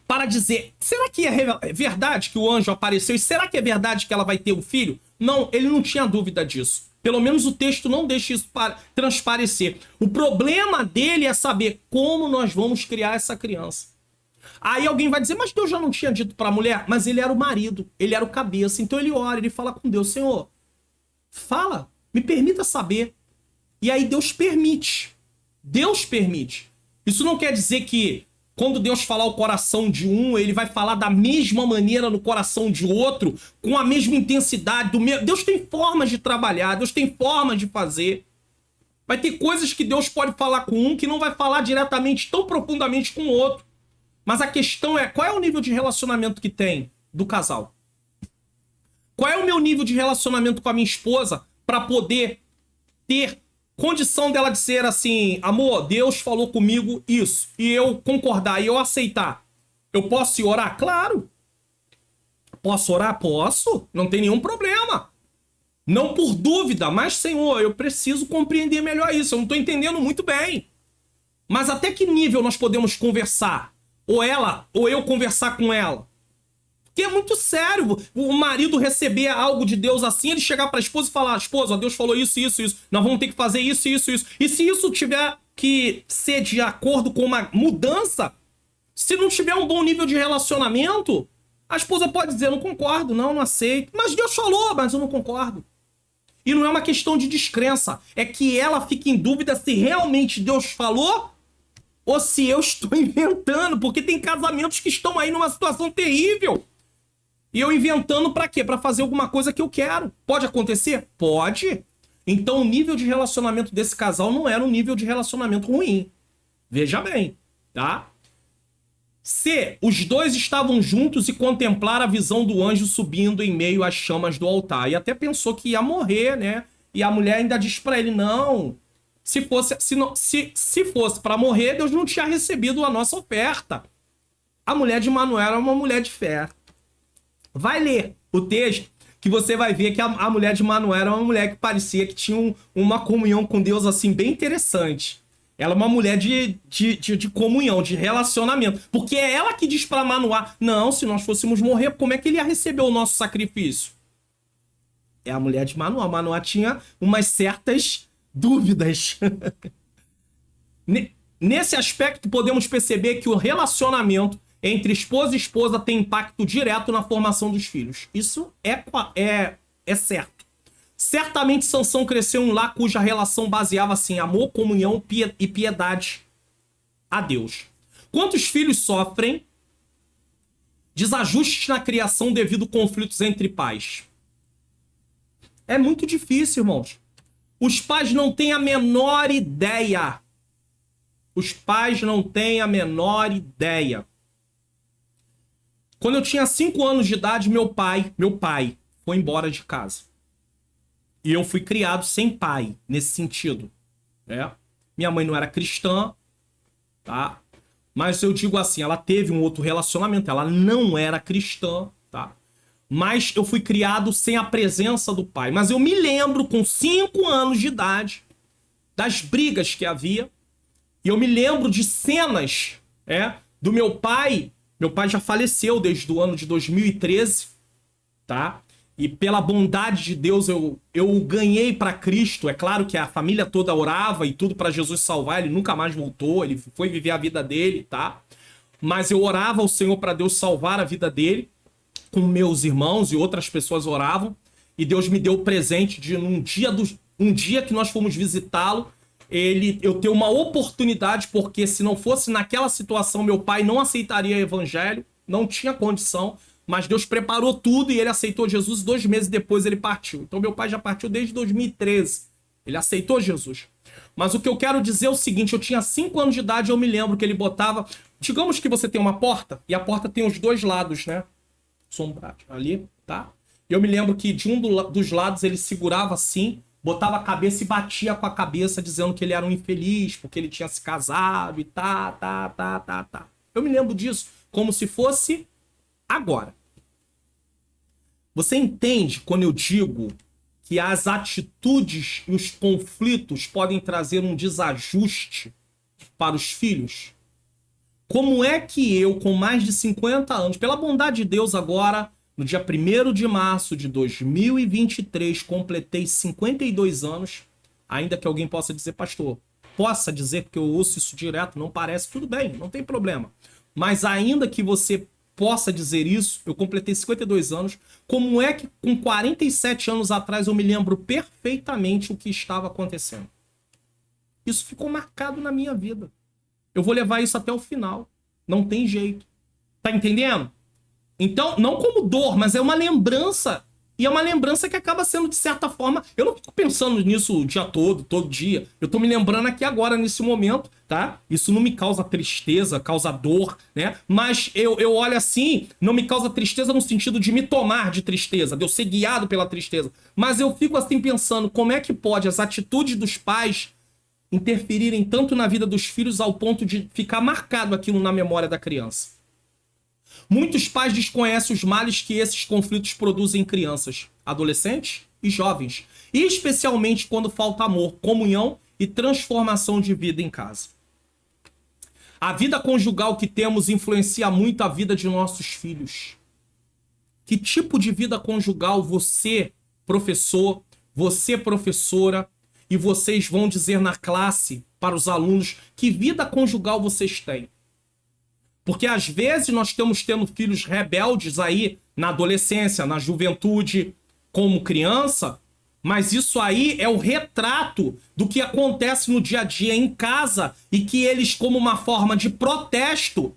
para dizer, será que é verdade que o anjo apareceu? E será que é verdade que ela vai ter um filho? Não, ele não tinha dúvida disso. Pelo menos o texto não deixa isso transparecer. O problema dele é saber como nós vamos criar essa criança. Aí alguém vai dizer, mas Deus já não tinha dito para a mulher? Mas ele era o marido, ele era o cabeça. Então ele ora, ele fala com Deus, Senhor, fala, me permita saber. E aí Deus permite. Deus permite. Isso não quer dizer que quando Deus falar o coração de um, ele vai falar da mesma maneira no coração de outro, com a mesma intensidade. Deus tem formas de trabalhar, Deus tem formas de fazer. Vai ter coisas que Deus pode falar com um que não vai falar diretamente tão profundamente com o outro. Mas a questão é, qual é o nível de relacionamento que tem do casal? Qual é o meu nível de relacionamento com a minha esposa para poder ter condição dela dizer assim, amor, Deus falou comigo isso, e eu concordar, e eu aceitar. Eu posso ir orar? Claro. Posso orar? Posso. Não tem nenhum problema. Não por dúvida, mas, Senhor, eu preciso compreender melhor isso. Eu não estou entendendo muito bem. Mas até que nível nós podemos conversar? Ou ela, ou eu conversar com ela? Porque é muito sério o marido receber algo de Deus assim, ele chegar para a esposa e falar, esposa, Deus falou isso, isso, isso, nós vamos ter que fazer isso, isso, isso. E se isso tiver que ser de acordo com uma mudança, se não tiver um bom nível de relacionamento, a esposa pode dizer, não concordo, não aceito. Mas Deus falou, mas eu não concordo. E não é uma questão de descrença, é que ela fica em dúvida se realmente Deus falou ou se eu estou inventando, porque tem casamentos que estão aí numa situação terrível. E eu inventando pra quê? Pra fazer alguma coisa que eu quero. Pode acontecer? Pode. Então o nível de relacionamento desse casal não era um nível de relacionamento ruim. Veja bem, tá? C. Os dois estavam juntos e contemplaram a visão do anjo subindo em meio às chamas do altar. E até pensou que ia morrer, né? E a mulher ainda diz pra ele, não, se fosse pra morrer, Deus não tinha recebido a nossa oferta. A mulher de Manoá era uma mulher de fé. Vai ler o texto que você vai ver que a mulher de Manoá era uma mulher que parecia que tinha uma comunhão com Deus assim bem interessante. Ela é uma mulher de comunhão, de relacionamento. Porque é ela que diz para Manoá, não, se nós fôssemos morrer, como é que ele ia receber o nosso sacrifício? É a mulher de Manoá. Manoá tinha umas certas dúvidas. Nesse aspecto, podemos perceber que o relacionamento entre esposa e esposa tem impacto direto na formação dos filhos. Isso é certo. Certamente Sansão cresceu em um lar cuja relação baseava-se em amor, comunhão e piedade a Deus. Quantos filhos sofrem desajustes na criação devido a conflitos entre pais? É muito difícil, irmãos. Os pais não têm a menor ideia. Os pais não têm a menor ideia. Quando eu tinha 5 anos de idade, meu pai foi embora de casa. E eu fui criado sem pai, nesse sentido. Né? Minha mãe não era cristã, tá? Mas eu digo assim, ela teve um outro relacionamento, ela não era cristã, tá? Mas eu fui criado sem a presença do pai. Mas eu me lembro, com 5 anos de idade, das brigas que havia. E eu me lembro de cenas do meu pai. Meu pai já faleceu desde o ano de 2013, tá? E pela bondade de Deus eu ganhei para Cristo. É claro que a família toda orava e tudo para Jesus salvar. Ele nunca mais voltou, ele foi viver a vida dele, tá? Mas eu orava ao Senhor para Deus salvar a vida dele, com meus irmãos e outras pessoas oravam. E Deus me deu o presente de um dia que nós fomos visitá-lo, eu ter uma oportunidade, porque se não fosse naquela situação, meu pai não aceitaria o evangelho, não tinha condição, mas Deus preparou tudo e ele aceitou Jesus. 2 meses depois ele partiu. Então meu pai já partiu desde 2013. Ele aceitou Jesus. Mas o que eu quero dizer é o seguinte, eu tinha 5 anos de idade, eu me lembro que ele botava... Digamos que você tem uma porta, e a porta tem os 2 lados, né? Sombrado ali, tá? Eu me lembro que de um dos lados ele segurava assim, botava a cabeça e batia com a cabeça dizendo que ele era um infeliz, porque ele tinha se casado e tá. Eu me lembro disso como se fosse agora. Você entende quando eu digo que as atitudes e os conflitos podem trazer um desajuste para os filhos? Como é que eu, com mais de 50 anos, pela bondade de Deus agora, no dia 1º de março de 2023, completei 52 anos, ainda que alguém possa dizer, pastor, possa dizer, porque eu ouço isso direto, não parece, tudo bem, não tem problema. Mas ainda que você possa dizer isso, eu completei 52 anos, como é que com 47 anos atrás eu me lembro perfeitamente o que estava acontecendo? Isso ficou marcado na minha vida. Eu vou levar isso até o final. Não tem jeito. Tá entendendo? Então, não como dor, mas é uma lembrança. E é uma lembrança que acaba sendo, de certa forma... Eu não fico pensando nisso o dia todo dia. Eu tô me lembrando aqui agora, nesse momento, tá? Isso não me causa tristeza, causa dor, né? Mas eu olho assim, não me causa tristeza no sentido de me tomar de tristeza, de eu ser guiado pela tristeza. Mas eu fico assim pensando, como é que pode as atitudes dos pais interferirem tanto na vida dos filhos ao ponto de ficar marcado aquilo na memória da criança? Muitos pais desconhecem os males que esses conflitos produzem em crianças, adolescentes e jovens, e especialmente quando falta amor, comunhão e transformação de vida em casa. A vida conjugal que temos influencia muito a vida de nossos filhos. Que tipo de vida conjugal você, professor, você, professora, e vocês vão dizer na classe para os alunos que vida conjugal vocês têm? Porque às vezes nós estamos tendo filhos rebeldes aí na adolescência, na juventude, como criança, mas isso aí é o retrato do que acontece no dia a dia em casa e que eles, como uma forma de protesto,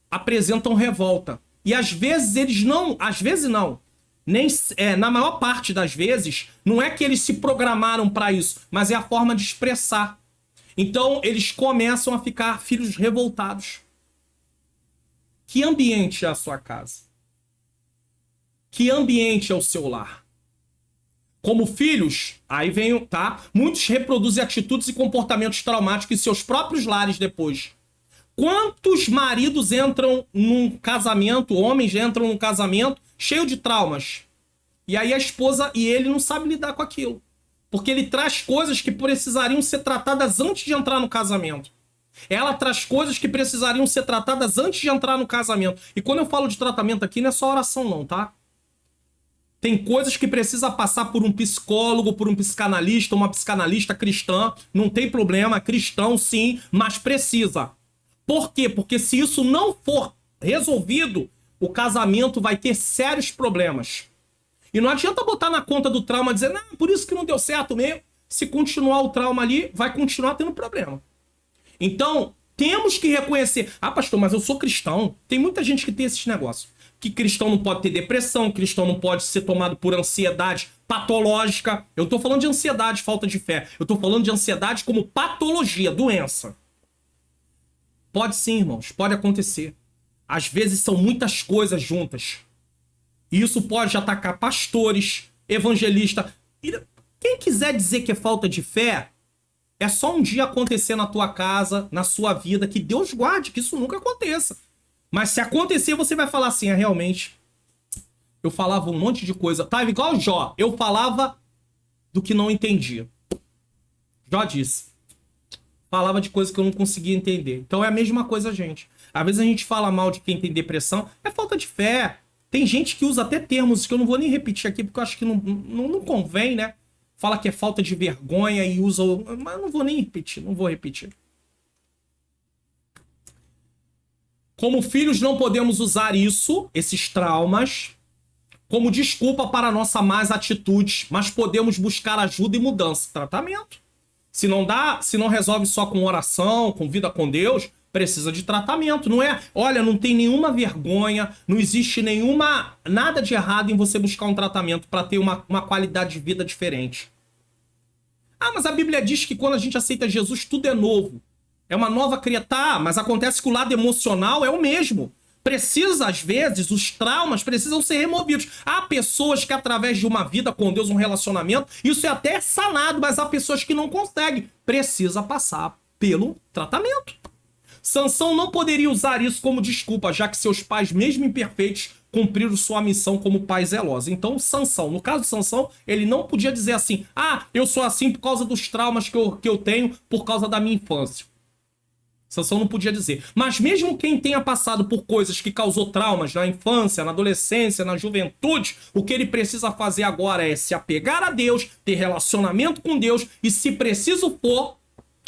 apresentam revolta. E às vezes eles não, nem na maior parte das vezes, não é que eles se programaram para isso, mas é a forma de expressar. Então eles começam a ficar filhos revoltados. Que ambiente é a sua casa? Que ambiente é o seu lar? Como filhos, aí vem, tá? Muitos reproduzem atitudes e comportamentos traumáticos em seus próprios lares depois. Quantos maridos entram num casamento, homens entram num casamento cheio de traumas? E aí a esposa e ele não sabem lidar com aquilo. Porque ele traz coisas que precisariam ser tratadas antes de entrar no casamento. Ela traz coisas que precisariam ser tratadas antes de entrar no casamento. E quando eu falo de tratamento aqui, não é só oração não, tá? Tem coisas que precisa passar por um psicólogo, por um psicanalista, uma psicanalista cristã. Não tem problema, cristão sim, mas precisa. Por quê? Porque se isso não for resolvido, o casamento vai ter sérios problemas. E não adianta botar na conta do trauma e dizer, não, por isso que não deu certo mesmo. Se continuar o trauma ali, vai continuar tendo problema. Então, temos que reconhecer... Ah, pastor, mas eu sou cristão. Tem muita gente que tem esses negócios. Que cristão não pode ter depressão, cristão não pode ser tomado por ansiedade patológica. Eu tô falando de ansiedade, falta de fé. Eu tô falando de ansiedade como patologia, doença. Pode sim, irmãos, pode acontecer. Às vezes são muitas coisas juntas. E isso pode atacar pastores, evangelistas. Quem quiser dizer que é falta de fé... É só um dia acontecer na tua casa, na sua vida, que Deus guarde, que isso nunca aconteça. Mas se acontecer, você vai falar assim, realmente, eu falava um monte de coisa. Tava igual o Jó, eu falava do que não entendia. Já disse. Falava de coisas que eu não conseguia entender. Então é a mesma coisa, gente. Às vezes a gente fala mal de quem tem depressão, é falta de fé. Tem gente que usa até termos que eu não vou nem repetir aqui, porque eu acho que não convém, né? Fala que é falta de vergonha e usa... Mas não vou nem repetir, não vou repetir. Como filhos, não podemos usar isso, esses traumas, como desculpa para nossas más atitudes, mas podemos buscar ajuda e mudança, tratamento. Se não dá, se não resolve só com oração, com vida com Deus, precisa de tratamento, não é? Olha, não tem nenhuma vergonha, não existe nada de errado em você buscar um tratamento para ter uma qualidade de vida diferente. Ah, mas a Bíblia diz que quando a gente aceita Jesus, tudo é novo. É uma nova criatura. Tá, mas acontece que o lado emocional é o mesmo. Precisa, às vezes, os traumas precisam ser removidos. Há pessoas que, através de uma vida com Deus, um relacionamento, isso é até sanado, mas há pessoas que não conseguem. Precisa passar pelo tratamento. Sansão não poderia usar isso como desculpa, já que seus pais, mesmo imperfeitos, cumpriram sua missão como pai zeloso. Então, Sansão, no caso de Sansão, ele não podia dizer assim, ah, eu sou assim por causa dos traumas que eu tenho por causa da minha infância. Sansão não podia dizer. Mas mesmo quem tenha passado por coisas que causou traumas na infância, na adolescência, na juventude, o que ele precisa fazer agora é se apegar a Deus, ter relacionamento com Deus e, se preciso for,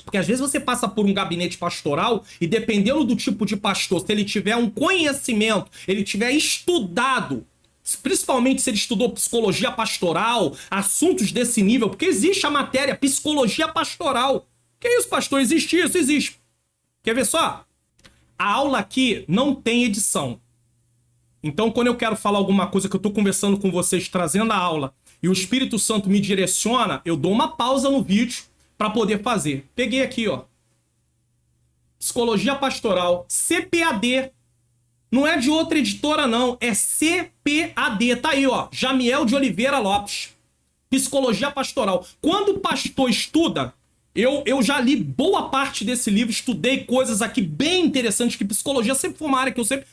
porque às vezes você passa por um gabinete pastoral e, dependendo do tipo de pastor, se ele tiver um conhecimento, ele tiver estudado, principalmente se ele estudou psicologia pastoral, assuntos desse nível, porque existe a matéria psicologia pastoral. Que isso, pastor? Existe isso? Existe. Quer ver só? A aula aqui não tem edição. Então, quando eu quero falar alguma coisa que eu tô conversando com vocês, trazendo a aula, e o Espírito Santo me direciona, eu dou uma pausa no vídeo para poder fazer. Peguei aqui, ó. Psicologia Pastoral, CPAD. Não é de outra editora, não. É CPAD. Tá aí, ó. Jamiel de Oliveira Lopes. Psicologia Pastoral. Quando o pastor estuda... Eu já li boa parte desse livro, estudei coisas aqui bem interessantes, que psicologia sempre foi uma área que eu sempre...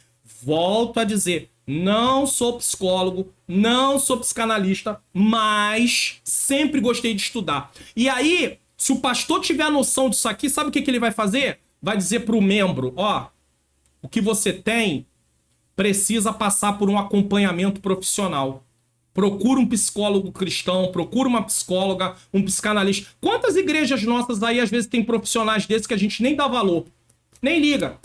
Volto a dizer, não sou psicólogo, não sou psicanalista, mas sempre gostei de estudar. E aí, se o pastor tiver a noção disso aqui, sabe o que ele vai fazer? Vai dizer para o membro, ó, o que você tem precisa passar por um acompanhamento profissional. Procura um psicólogo cristão, procura uma psicóloga, um psicanalista. Quantas igrejas nossas aí, às vezes, tem profissionais desses que a gente nem dá valor? Nem liga.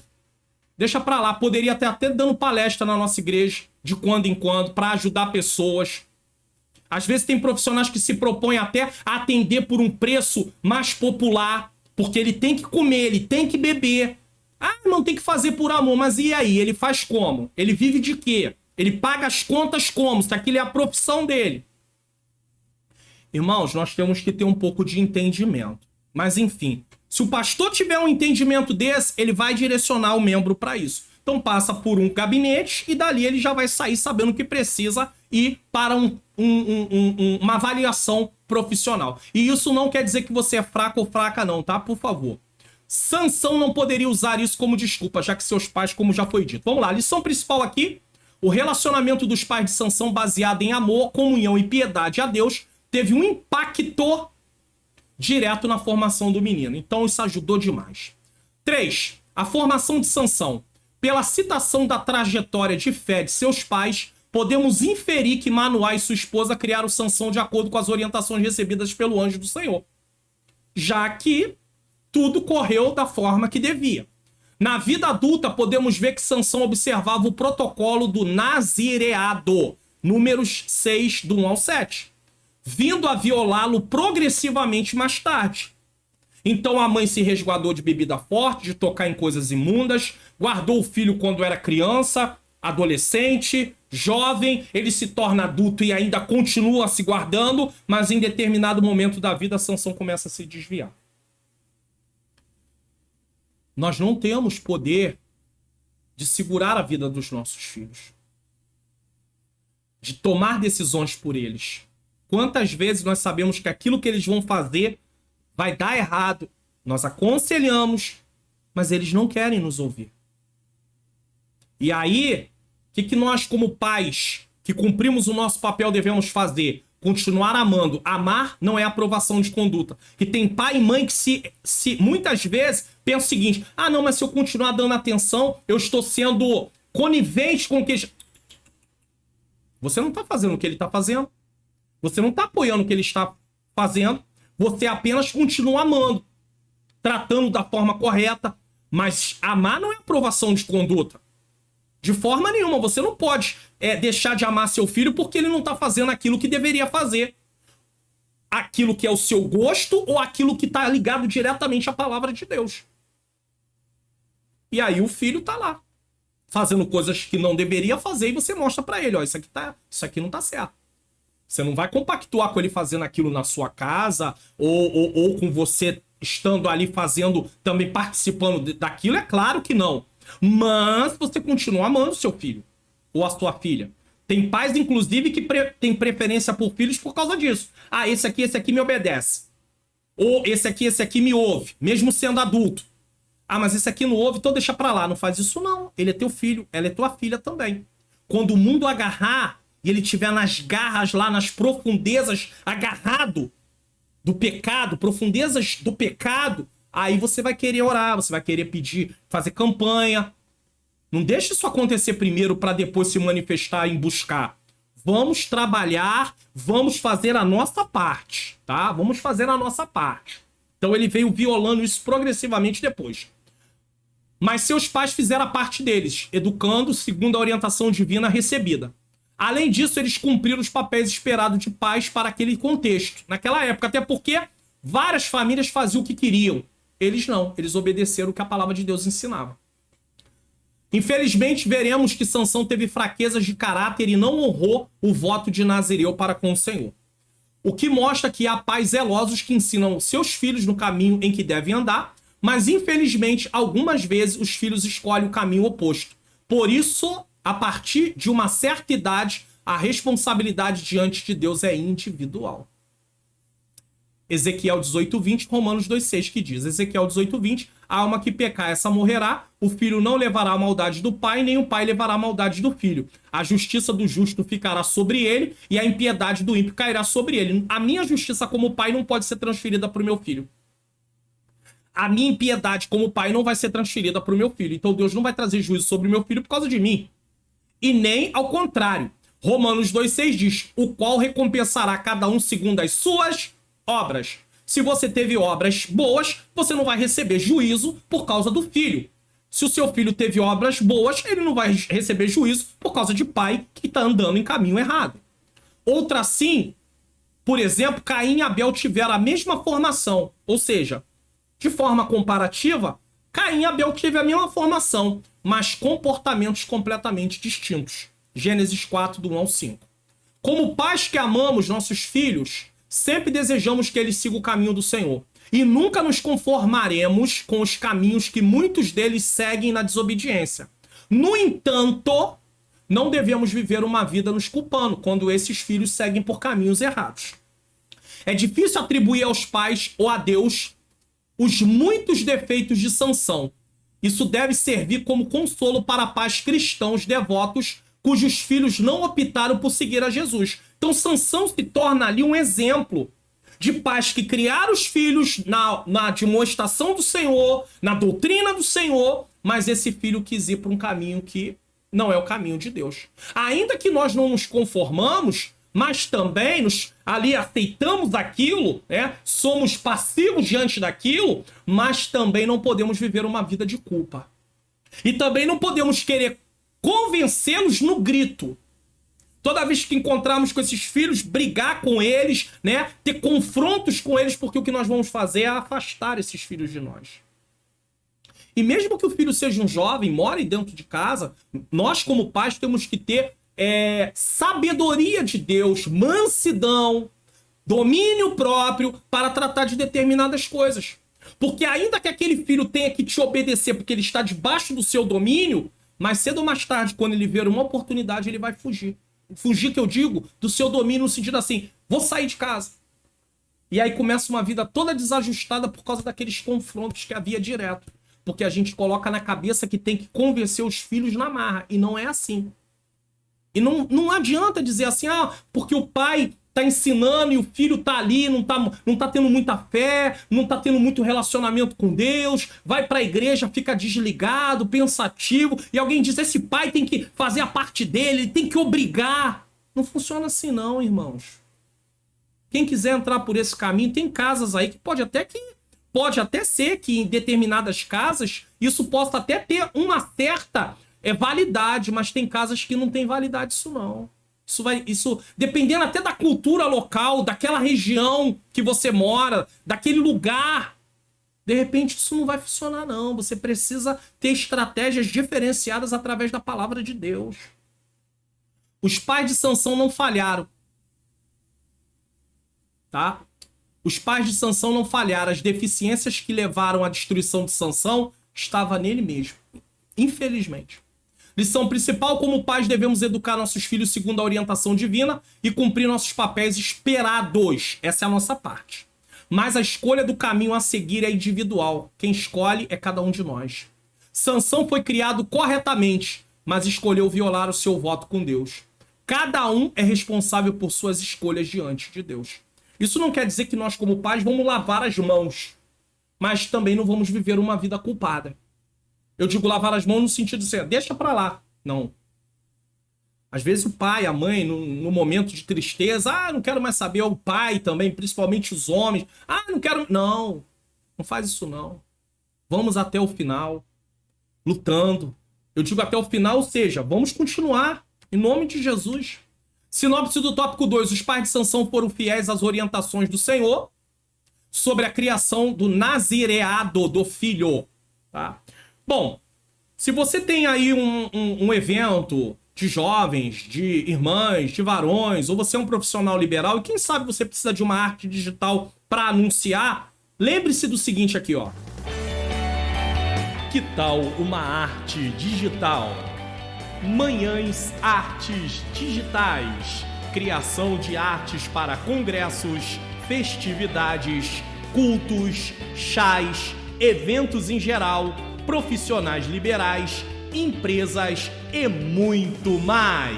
Deixa pra lá. Poderia estar até dando palestra na nossa igreja, de quando em quando, pra ajudar pessoas. Às vezes tem profissionais que se propõem até a atender por um preço mais popular, porque ele tem que comer, ele tem que beber. Ah, não tem que fazer por amor, mas e aí? Ele faz como? Ele vive de quê? Ele paga as contas como? Se aquilo é a profissão dele. Irmãos, nós temos que ter um pouco de entendimento. Mas enfim, se o pastor tiver um entendimento desse, ele vai direcionar o membro para isso. Então passa por um gabinete e dali ele já vai sair sabendo que precisa ir para uma avaliação profissional. E isso não quer dizer que você é fraco ou fraca não, tá? Por favor. Sansão não poderia usar isso como desculpa, já que seus pais, como já foi dito. Vamos lá, lição principal aqui. O relacionamento dos pais de Sansão, baseado em amor, comunhão e piedade a Deus, teve um impacto direto na formação do menino. Então isso ajudou demais. 3. A formação de Sansão. Pela citação da trajetória de fé de seus pais, podemos inferir que Manoá e sua esposa criaram Sansão de acordo com as orientações recebidas pelo anjo do Senhor, já que tudo correu da forma que devia. Na vida adulta, podemos ver que Sansão observava o protocolo do nazireado, números 6, do 1 ao 7, vindo a violá-lo progressivamente mais tarde. Então a mãe se resguardou de bebida forte, de tocar em coisas imundas, guardou o filho quando era criança, adolescente, jovem, ele se torna adulto e ainda continua se guardando, mas em determinado momento da vida, Sansão começa a se desviar. Nós não temos poder de segurar a vida dos nossos filhos, de tomar decisões por eles. Quantas vezes nós sabemos que aquilo que eles vão fazer vai dar errado, nós aconselhamos, mas eles não querem nos ouvir. E aí, o que nós, como pais, que cumprimos o nosso papel, devemos fazer? continuar amando. Amar não é aprovação de conduta. Que tem pai e mãe que se muitas vezes pensa o seguinte: ah, não, mas se eu continuar dando atenção, eu estou sendo conivente com o que... Você não está fazendo o que ele está fazendo. Você não está apoiando o que ele está fazendo. Você apenas continua amando, tratando da forma correta. Mas amar não é aprovação de conduta. De forma nenhuma. Você não pode deixar de amar seu filho porque ele não está fazendo aquilo que deveria fazer. Aquilo que é o seu gosto ou aquilo que está ligado diretamente à palavra de Deus. E aí o filho está lá, fazendo coisas que não deveria fazer, e você mostra pra ele, ó, isso aqui não tá certo. Você não vai compactuar com ele fazendo aquilo na sua casa, ou com você estando ali fazendo, também participando daquilo, é claro que não. Mas você continua amando seu filho, ou a sua filha. Tem pais, inclusive, que tem preferência por filhos por causa disso. Ah, esse aqui me obedece. Ou esse aqui me ouve, mesmo sendo adulto. Ah, mas esse aqui não ouve, então deixa pra lá. Não faz isso não. Ele é teu filho, ela é tua filha também. Quando o mundo agarrar e ele estiver nas garras lá, nas profundezas, agarrado do pecado, profundezas do pecado, aí você vai querer orar, você vai querer pedir, fazer campanha. Não deixe isso acontecer primeiro para depois se manifestar em buscar. Vamos trabalhar, vamos fazer a nossa parte, tá? Vamos fazer a nossa parte. Então ele veio violando isso progressivamente depois. Mas seus pais fizeram a parte deles, educando segundo a orientação divina recebida. Além disso, eles cumpriram os papéis esperados de pais para aquele contexto. Naquela época, até porque várias famílias faziam o que queriam. Eles não, eles obedeceram o que a palavra de Deus ensinava. Infelizmente, veremos que Sansão teve fraquezas de caráter e não honrou o voto de Nazireu para com o Senhor. O que mostra que há pais zelosos que ensinam seus filhos no caminho em que devem andar, mas infelizmente, algumas vezes, os filhos escolhem o caminho oposto. Por isso, a partir de uma certa idade, a responsabilidade diante de Deus é individual. Ezequiel 18:20, Romanos 2:6, que diz: Ezequiel 18:20, a alma que pecar, essa morrerá, o filho não levará a maldade do pai, nem o pai levará a maldade do filho. A justiça do justo ficará sobre ele, e a impiedade do ímpio cairá sobre ele. A minha justiça como pai não pode ser transferida para o meu filho. A minha impiedade como pai não vai ser transferida para o meu filho. Então Deus não vai trazer juízo sobre o meu filho por causa de mim. E nem ao contrário. Romanos 2:6 diz: o qual recompensará cada um segundo as suas obras. Se você teve obras boas, você não vai receber juízo por causa do filho. Se o seu filho teve obras boas, ele não vai receber juízo por causa de pai que está andando em caminho errado. Outra assim, por exemplo, Caim e Abel tiveram a mesma formação. Ou seja, de forma comparativa, Caim e Abel tiveram a mesma formação, mas comportamentos completamente distintos. Gênesis 4, do 1 ao 5. Como pais que amamos nossos filhos, sempre desejamos que eles sigam o caminho do Senhor. E nunca nos conformaremos com os caminhos que muitos deles seguem na desobediência. No entanto, não devemos viver uma vida nos culpando quando esses filhos seguem por caminhos errados. É difícil atribuir aos pais ou a Deus os muitos defeitos de Sansão. Isso deve servir como consolo para pais cristãos devotos cujos filhos não optaram por seguir a Jesus. Então Sansão se torna ali um exemplo de pais que criaram os filhos na demonstração do Senhor, na doutrina do Senhor, mas esse filho quis ir para um caminho que não é o caminho de Deus. Ainda que nós não nos conformamos, mas também ali aceitamos aquilo, né? Somos passivos diante daquilo, mas também não podemos viver uma vida de culpa. E também não podemos querer convencê-los no grito. Toda vez que encontrarmos com esses filhos, brigar com eles, né? Ter confrontos com eles, porque o que nós vamos fazer é afastar esses filhos de nós. E mesmo que o filho seja um jovem, more dentro de casa, nós como pais temos que ter sabedoria de Deus, mansidão, domínio próprio para tratar de determinadas coisas. Porque ainda que aquele filho tenha que te obedecer porque ele está debaixo do seu domínio, mais cedo ou mais tarde, quando ele ver uma oportunidade, ele vai fugir. Fugir, que eu digo, do seu domínio no sentido assim, vou sair de casa. E aí começa uma vida toda desajustada por causa daqueles confrontos que havia direto. Porque a gente coloca na cabeça que tem que convencer os filhos na marra. E não é assim. E não adianta dizer assim, porque o pai tá ensinando e o filho tá ali, não tá tendo muita fé, não tá tendo muito relacionamento com Deus, vai pra igreja, fica desligado, pensativo, e alguém diz, esse pai tem que fazer a parte dele, ele tem que obrigar. Não funciona assim não, irmãos. Quem quiser entrar por esse caminho, tem casas aí que pode até ser que em determinadas casas isso possa até ter uma certa validade, mas tem casas que não tem validade isso não. Isso dependendo até da cultura local, daquela região que você mora, daquele lugar, de repente isso não vai funcionar não. Você precisa ter estratégias diferenciadas através da palavra de Deus. Os pais de Sansão não falharam. Tá? Os pais de Sansão não falharam. As deficiências que levaram à destruição de Sansão estavam nele mesmo. Infelizmente. Lição principal: como pais devemos educar nossos filhos segundo a orientação divina e cumprir nossos papéis esperados. Essa é a nossa parte. Mas a escolha do caminho a seguir é individual. Quem escolhe é cada um de nós. Sansão foi criado corretamente, mas escolheu violar o seu voto com Deus. Cada um é responsável por suas escolhas diante de Deus. Isso não quer dizer que nós, como pais, vamos lavar as mãos, mas também não vamos viver uma vida culpada. Eu digo lavar as mãos no sentido de assim, deixa pra lá. Não. Às vezes o pai, a mãe, no momento de tristeza, não quero mais saber, o pai também, principalmente os homens, não quero... Não faz isso não. Vamos até o final, lutando. Eu digo até o final, ou seja, vamos continuar, em nome de Jesus. Sinopse do tópico 2. Os pais de Sansão foram fiéis às orientações do Senhor sobre a criação do nazireado do filho. Tá? Bom, se você tem aí um evento de jovens, de irmãs, de varões, ou você é um profissional liberal e quem sabe você precisa de uma arte digital para anunciar, lembre-se do seguinte aqui, ó. Que tal uma arte digital? Manhãs Artes Digitais. Criação de artes para congressos, festividades, cultos, chás, eventos em geral, profissionais liberais, empresas e muito mais.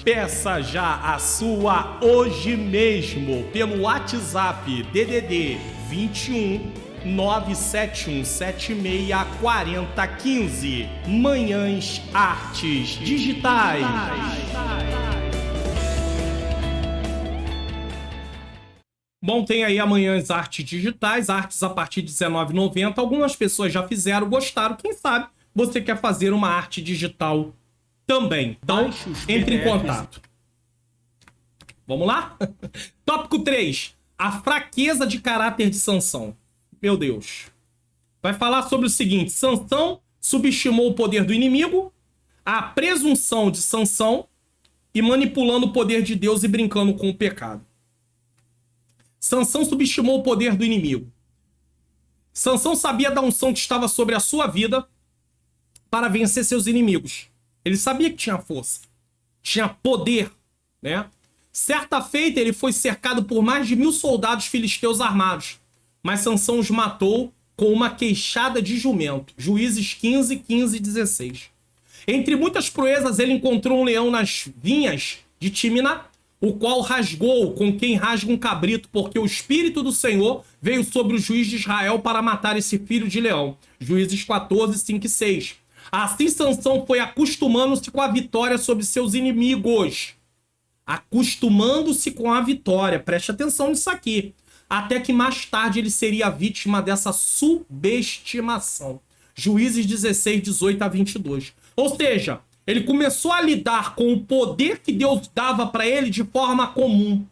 Peça já a sua hoje mesmo pelo WhatsApp DDD 21 971764015. Manhãs Artes Digitais. Bom, tem aí Amanhãs Artes Digitais, artes a partir de R$19,90. Algumas pessoas já fizeram, gostaram. Quem sabe você quer fazer uma arte digital também. Então, entre em contato. Vamos lá? Tópico 3. A fraqueza de caráter de Sansão. Meu Deus. Vai falar sobre o seguinte: Sansão subestimou o poder do inimigo, a presunção de Sansão e manipulando o poder de Deus e brincando com o pecado. Sansão subestimou o poder do inimigo. Sansão sabia da unção que estava sobre a sua vida para vencer seus inimigos. Ele sabia que tinha força, tinha poder, né? Certa feita, ele foi cercado por mais de 1.000 soldados filisteus armados. Mas Sansão os matou com uma queixada de jumento. Juízes 15, 15 e 16. Entre muitas proezas, ele encontrou um leão nas vinhas de Tímina, o qual rasgou com quem rasga um cabrito, porque o Espírito do Senhor veio sobre o juiz de Israel para matar esse filho de leão. Juízes 14, 5 e 6. Assim Sansão foi acostumando-se com a vitória sobre seus inimigos. Acostumando-se com a vitória. Preste atenção nisso aqui. Até que mais tarde ele seria vítima dessa subestimação. Juízes 16, 18 a 22. Ou seja, ele começou a lidar com o poder que Deus dava para ele de forma comum.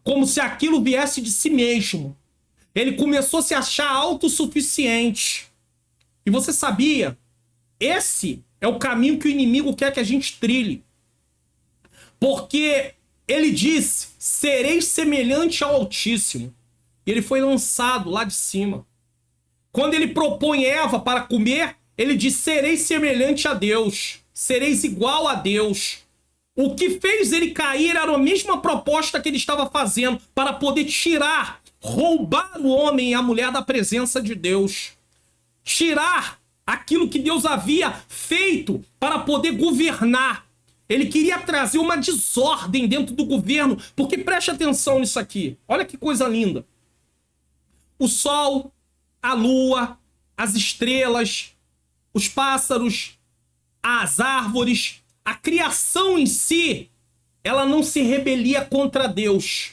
Como se aquilo viesse de si mesmo. Ele começou a se achar autossuficiente. E você sabia? Esse é o caminho que o inimigo quer que a gente trilhe. Porque ele disse: serei semelhante ao Altíssimo. E ele foi lançado lá de cima. Quando ele propõe Eva para comer, ele diz: sereis semelhante a Deus. Sereis igual a Deus. O que fez ele cair era a mesma proposta que ele estava fazendo para poder tirar, roubar o homem e a mulher da presença de Deus. Tirar aquilo que Deus havia feito para poder governar. Ele queria trazer uma desordem dentro do governo, porque preste atenção nisso aqui. Olha que coisa linda. O sol, a lua, as estrelas, os pássaros, as árvores, a criação em si, ela não se rebelia contra Deus.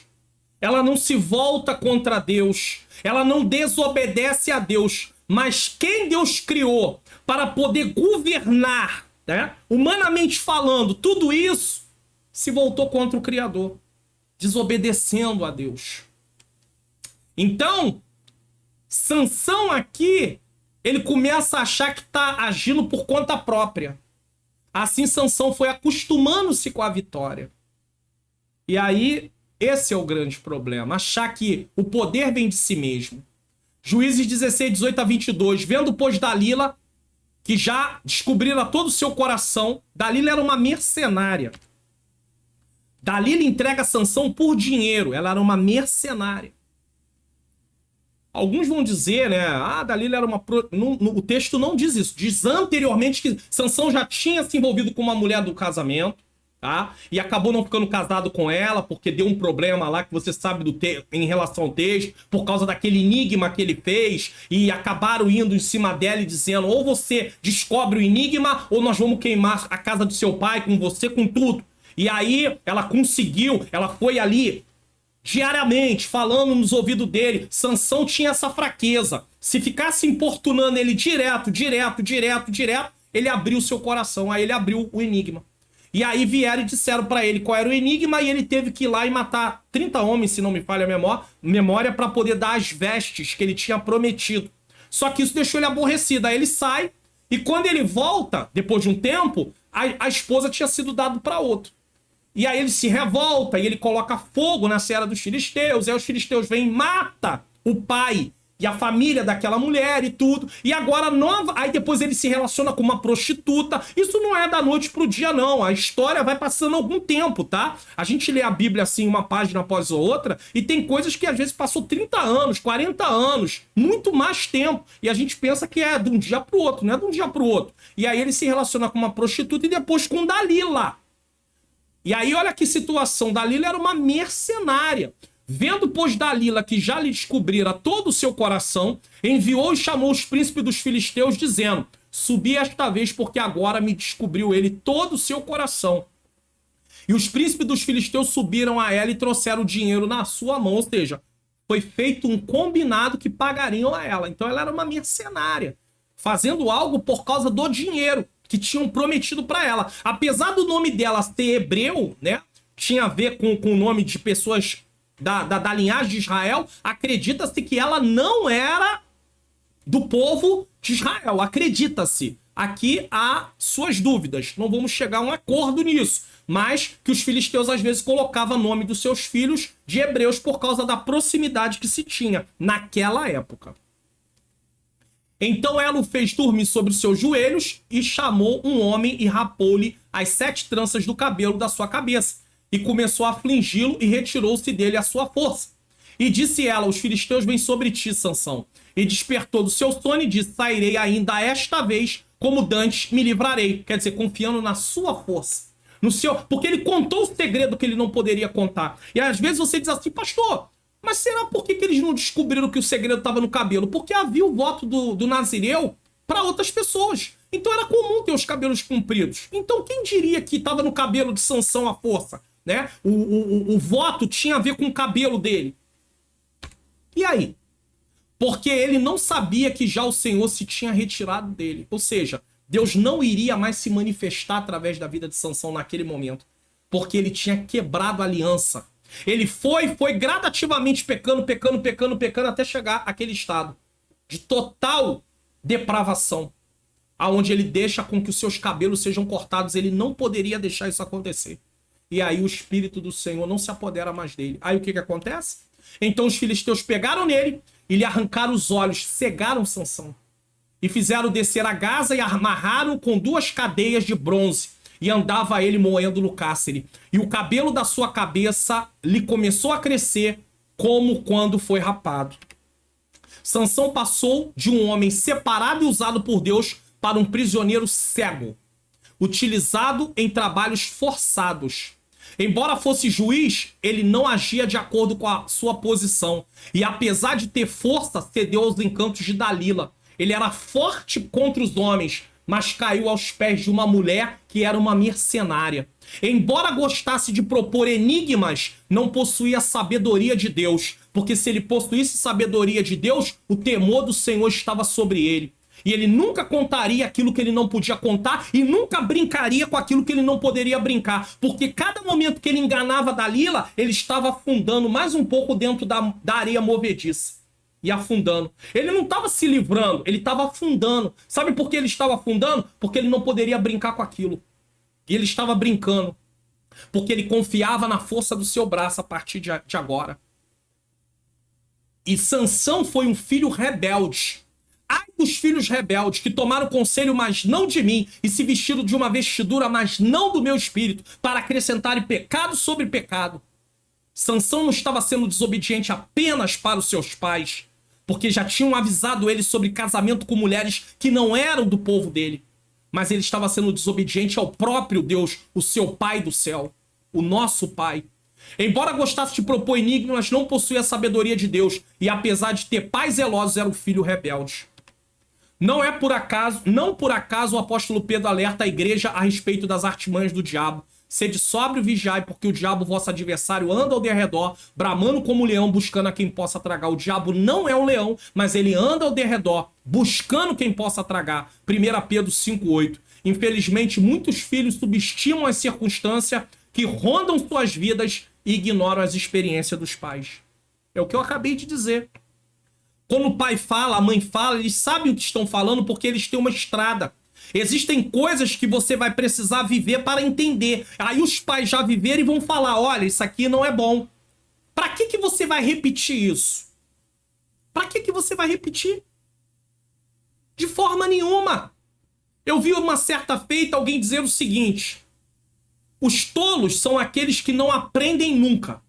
Ela não se volta contra Deus. Ela não desobedece a Deus. Mas quem Deus criou para poder governar, né, humanamente falando, tudo isso se voltou contra o Criador, desobedecendo a Deus. Então, Sansão aqui, ele começa a achar que está agindo por conta própria. Assim, Sansão foi acostumando-se com a vitória. E aí, esse é o grande problema, achar que o poder vem de si mesmo. Juízes 16, 18 a 22, vendo, pois, Dalila, que já descobriram todo o seu coração, Dalila era uma mercenária. Dalila entrega Sansão por dinheiro, ela era uma mercenária. Alguns vão dizer, né, Dalila era uma... o texto não diz isso, diz anteriormente que Sansão já tinha se envolvido com uma mulher do casamento, tá? E acabou não ficando casado com ela, porque deu um problema lá que você sabe em relação ao texto, por causa daquele enigma que ele fez, e acabaram indo em cima dela e dizendo, ou você descobre o enigma, ou nós vamos queimar a casa do seu pai com você, com tudo. E aí ela conseguiu, ela foi ali diariamente falando nos ouvidos dele. Sansão tinha essa fraqueza. Se ficasse importunando ele direto, ele abriu o seu coração, aí ele abriu o enigma. E aí vieram e disseram pra ele qual era o enigma, e ele teve que ir lá e matar 30 homens, se não me falha a memória, pra poder dar as vestes que ele tinha prometido. Só que isso deixou ele aborrecido. Aí ele sai, e quando ele volta, depois de um tempo, a esposa tinha sido dada pra outro. E aí ele se revolta, e ele coloca fogo na seara dos filisteus, e aí os filisteus vêm e mata o pai e a família daquela mulher e tudo. E agora aí depois ele se relaciona com uma prostituta. Isso não é da noite pro dia, não. A história vai passando algum tempo, tá? A gente lê a Bíblia assim, uma página após a outra, e tem coisas que às vezes passou 30 anos, 40 anos, muito mais tempo. E a gente pensa que é de um dia pro outro, não é de um dia pro outro. E aí ele se relaciona com uma prostituta e depois com Dalila. E aí olha que situação, Dalila era uma mercenária. Vendo, pois, Dalila que já lhe descobrira todo o seu coração, enviou e chamou os príncipes dos filisteus, dizendo, subi esta vez, porque agora me descobriu ele todo o seu coração. E os príncipes dos filisteus subiram a ela e trouxeram o dinheiro na sua mão, ou seja, foi feito um combinado que pagariam a ela. Então ela era uma mercenária, fazendo algo por causa do dinheiro que tinham prometido para ela. Apesar do nome dela ser hebreu, né, tinha a ver com o nome de pessoas da linhagem de Israel, acredita-se que ela não era do povo de Israel. Acredita-se. Aqui há suas dúvidas. Não vamos chegar a um acordo nisso. Mas que os filisteus às vezes colocavam o nome dos seus filhos de hebreus por causa da proximidade que se tinha naquela época. Então ela o fez dormir sobre os seus joelhos e chamou um homem e rapou-lhe as 7 tranças do cabelo da sua cabeça. E começou a afligi-lo e retirou-se dele a sua força. E disse ela, os filisteus vêm sobre ti, Sansão. E despertou do seu sono e disse, sairei ainda esta vez, como dantes me livrarei. Quer dizer, confiando na sua força. Porque ele contou o segredo que ele não poderia contar. E às vezes você diz assim, pastor, mas será por que eles não descobriram que o segredo estava no cabelo? Porque havia o voto do Nazireu para outras pessoas. Então era comum ter os cabelos compridos. Então quem diria que estava no cabelo de Sansão a força? Né? O voto tinha a ver com o cabelo dele. E aí? Porque ele não sabia que já o Senhor se tinha retirado dele. Ou seja, Deus não iria mais se manifestar através da vida de Sansão naquele momento. Porque ele tinha quebrado a aliança. Ele foi gradativamente pecando, até chegar àquele estado de total depravação. Aonde ele deixa com que os seus cabelos sejam cortados. Ele não poderia deixar isso acontecer. E aí o Espírito do Senhor não se apodera mais dele. Aí o que acontece? Então os filisteus pegaram nele e lhe arrancaram os olhos, cegaram Sansão. E fizeram descer a Gaza e amarraram com 2 cadeias de bronze. E andava ele moendo no cárcere. E o cabelo da sua cabeça lhe começou a crescer como quando foi rapado. Sansão passou de um homem separado e usado por Deus para um prisioneiro cego. utilizado em trabalhos forçados. Embora fosse juiz, ele não agia de acordo com a sua posição. E apesar de ter força, cedeu aos encantos de Dalila. Ele era forte contra os homens, mas caiu aos pés de uma mulher que era uma mercenária. Embora gostasse de propor enigmas, não possuía a sabedoria de Deus, porque se ele possuísse sabedoria de Deus, o temor do Senhor estava sobre ele. E ele nunca contaria aquilo que ele não podia contar e nunca brincaria com aquilo que ele não poderia brincar. Porque cada momento que ele enganava Dalila, ele estava afundando mais um pouco dentro da areia movediça. E afundando. Ele não estava se livrando, ele estava afundando. Sabe por que ele estava afundando? Porque ele não poderia brincar com aquilo. E ele estava brincando. Porque ele confiava na força do seu braço a partir de agora. E Sansão foi um filho rebelde. Ai dos filhos rebeldes que tomaram conselho, mas não de mim, e se vestiram de uma vestidura, mas não do meu espírito, para acrescentarem pecado sobre pecado. Sansão não estava sendo desobediente apenas para os seus pais, porque já tinham avisado ele sobre casamento com mulheres que não eram do povo dele, mas ele estava sendo desobediente ao próprio Deus, o seu Pai do céu, o nosso Pai. Embora gostasse de propor enigmas, não possuía a sabedoria de Deus, e apesar de ter pais zelosos, era um filho rebelde. Não por acaso o apóstolo Pedro alerta a igreja a respeito das artimanhas do diabo. Sede sóbrio e vigiai, porque o diabo, vosso adversário, anda ao derredor, bramando como um leão, buscando a quem possa tragar. O diabo não é um leão, mas ele anda ao derredor, buscando quem possa tragar. 1 Pedro 5,8. Infelizmente, muitos filhos subestimam as circunstâncias que rondam suas vidas e ignoram as experiências dos pais. É o que eu acabei de dizer. Quando o pai fala, a mãe fala, eles sabem o que estão falando porque eles têm uma estrada. Existem coisas que você vai precisar viver para entender. Aí os pais já viveram e vão falar, olha, isso aqui não é bom. Para que você vai repetir isso? Para que você vai repetir? De forma nenhuma. Eu vi uma certa feita alguém dizer o seguinte: os tolos são aqueles que não aprendem nunca.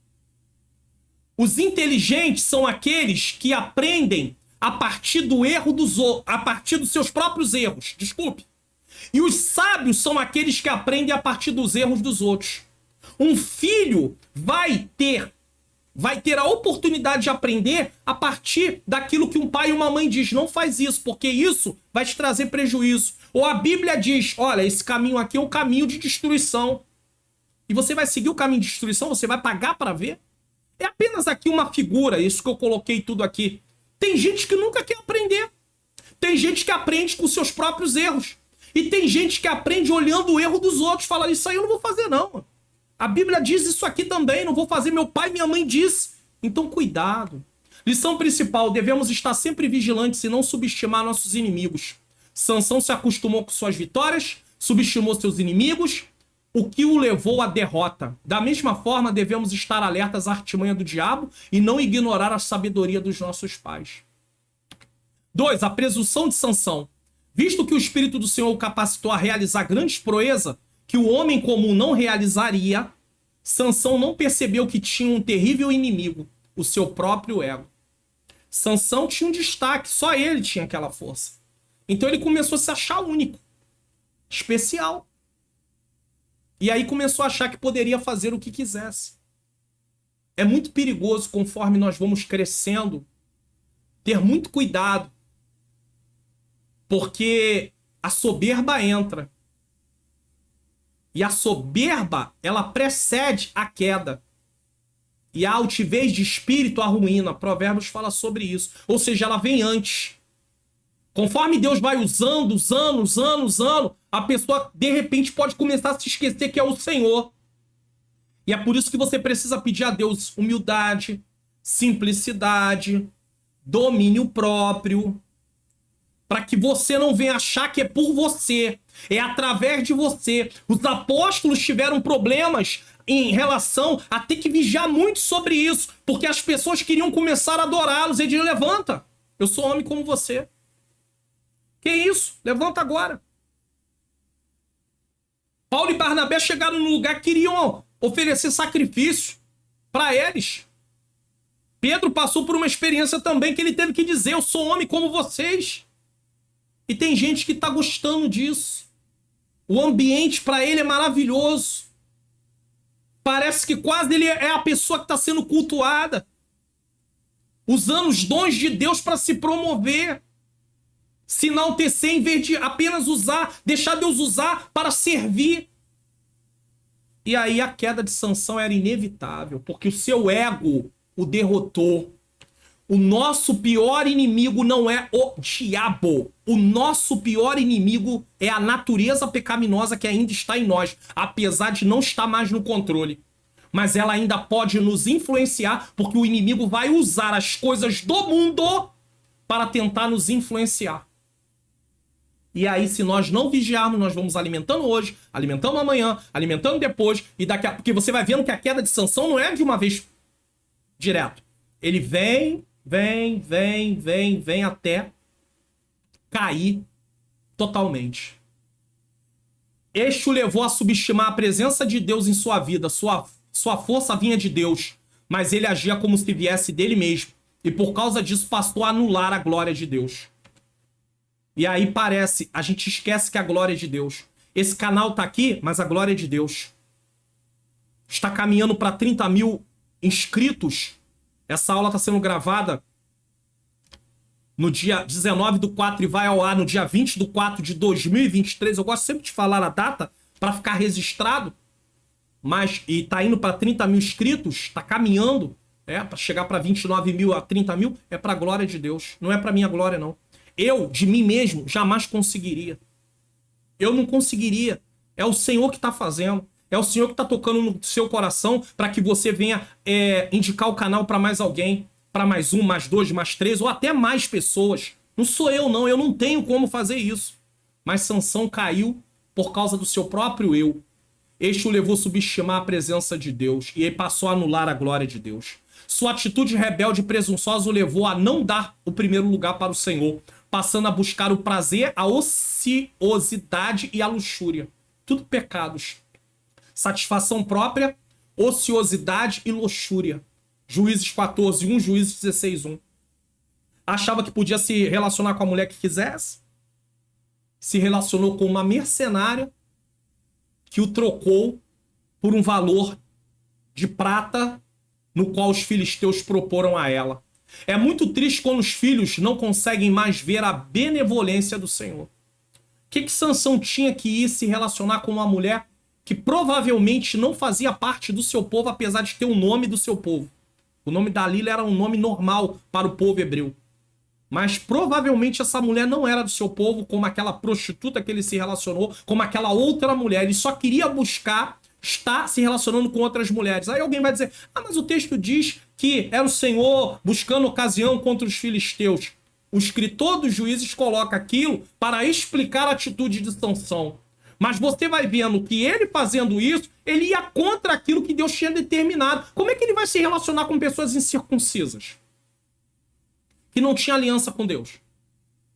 Os inteligentes são aqueles que aprendem a partir do erro a partir dos seus próprios erros. Desculpe. E os sábios são aqueles que aprendem a partir dos erros dos outros. Um filho vai ter a oportunidade de aprender a partir daquilo que um pai e uma mãe diz. Não faz isso, porque isso vai te trazer prejuízo. Ou a Bíblia diz, olha, esse caminho aqui é um caminho de destruição. E você vai seguir o caminho de destruição? Você vai pagar para ver? É apenas aqui uma figura, isso que eu coloquei tudo aqui. Tem gente que nunca quer aprender. Tem gente que aprende com seus próprios erros. E tem gente que aprende olhando o erro dos outros. Fala, isso aí eu não vou fazer não. A Bíblia diz isso aqui também, não vou fazer, meu pai e minha mãe diz. Então cuidado. Lição principal, devemos estar sempre vigilantes e não subestimar nossos inimigos. Sansão se acostumou com suas vitórias, subestimou seus inimigos, o que o levou à derrota. Da mesma forma, devemos estar alertas à artimanha do diabo e não ignorar a sabedoria dos nossos pais. 2. A presunção de Sansão. Visto que o Espírito do Senhor o capacitou a realizar grandes proezas que o homem comum não realizaria, Sansão não percebeu que tinha um terrível inimigo, o seu próprio ego. Sansão tinha um destaque, só ele tinha aquela força. Então ele começou a se achar único, especial. E aí começou a achar que poderia fazer o que quisesse. É muito perigoso, conforme nós vamos crescendo, ter muito cuidado. Porque a soberba entra. E a soberba, ela precede a queda. E a altivez de espírito a ruína. Provérbios fala sobre isso. Ou seja, ela vem antes. Conforme Deus vai usando, a pessoa, de repente, pode começar a se esquecer que é o Senhor. E é por isso que você precisa pedir a Deus humildade, simplicidade, domínio próprio, para que você não venha achar que é por você, é através de você. Os apóstolos tiveram problemas em relação a ter que vigiar muito sobre isso, porque as pessoas queriam começar a adorá-los. Ele diz, levanta, eu sou homem como você. Que isso? Levanta agora. Paulo e Barnabé chegaram no lugar que queriam oferecer sacrifício para eles. Pedro passou por uma experiência também que ele teve que dizer, eu sou homem como vocês. E tem gente que está gostando disso. O ambiente para ele é maravilhoso. Parece que quase ele é a pessoa que está sendo cultuada, usando os dons de Deus para se promover, se enaltecer em vez de apenas usar, deixar Deus usar para servir. E aí a queda de Sansão era inevitável, porque o seu ego o derrotou. O nosso pior inimigo não é o diabo. O nosso pior inimigo é a natureza pecaminosa que ainda está em nós, apesar de não estar mais no controle. Mas ela ainda pode nos influenciar, porque o inimigo vai usar as coisas do mundo para tentar nos influenciar. E aí, se nós não vigiarmos, nós vamos alimentando hoje, alimentando amanhã, alimentando depois, e daqui a... porque você vai vendo que a queda de Sansão não é de uma vez direto. Ele vem até cair totalmente. Este o levou a subestimar a presença de Deus em sua vida. Sua força vinha de Deus, mas ele agia como se viesse dele mesmo. E por causa disso passou a anular a glória de Deus. E aí parece, a gente esquece que a glória é de Deus. Esse canal tá aqui, mas a glória é de Deus. Está caminhando para 30 mil inscritos. Essa aula está sendo gravada no dia 19/4 e vai ao ar no dia 20/4 de 2023. Eu gosto sempre de falar a data para ficar registrado. Mas, e tá indo para 30 mil inscritos, tá caminhando, para chegar para 29 mil a 30 mil, é para a glória de Deus. Não é para minha glória, não. Eu, de mim mesmo, jamais conseguiria. Eu não conseguiria. É o Senhor que está fazendo. É o Senhor que está tocando no seu coração para que você venha indicar o canal para mais alguém, para mais um, mais dois, mais três, ou até mais pessoas. Não sou eu, não. Eu não tenho como fazer isso. Mas Sansão caiu por causa do seu próprio eu. Este o levou a subestimar a presença de Deus e ele passou a anular a glória de Deus. Sua atitude rebelde e presunçosa o levou a não dar o primeiro lugar para o Senhor, passando a buscar o prazer, a ociosidade e a luxúria. Tudo pecados. Satisfação própria, ociosidade e luxúria. Juízes 14:1, Juízes 16:1. Achava que podia se relacionar com a mulher que quisesse. Se relacionou com uma mercenária que o trocou por um valor de prata no qual os filisteus proporam a ela. É muito triste quando os filhos não conseguem mais ver a benevolência do Senhor. O que Sansão tinha que ir se relacionar com uma mulher que provavelmente não fazia parte do seu povo, apesar de ter o nome do seu povo? O nome Dalila era um nome normal para o povo hebreu. Mas provavelmente essa mulher não era do seu povo, como aquela prostituta que ele se relacionou, como aquela outra mulher. Ele só queria buscar estar se relacionando com outras mulheres. Aí alguém vai dizer, mas o texto diz que era o Senhor buscando ocasião contra os filisteus. O escritor dos Juízes coloca aquilo para explicar a atitude de Sansão. Mas você vai vendo que ele fazendo isso, ele ia contra aquilo que Deus tinha determinado. Como é que ele vai se relacionar com pessoas incircuncisas? Que não tinha aliança com Deus.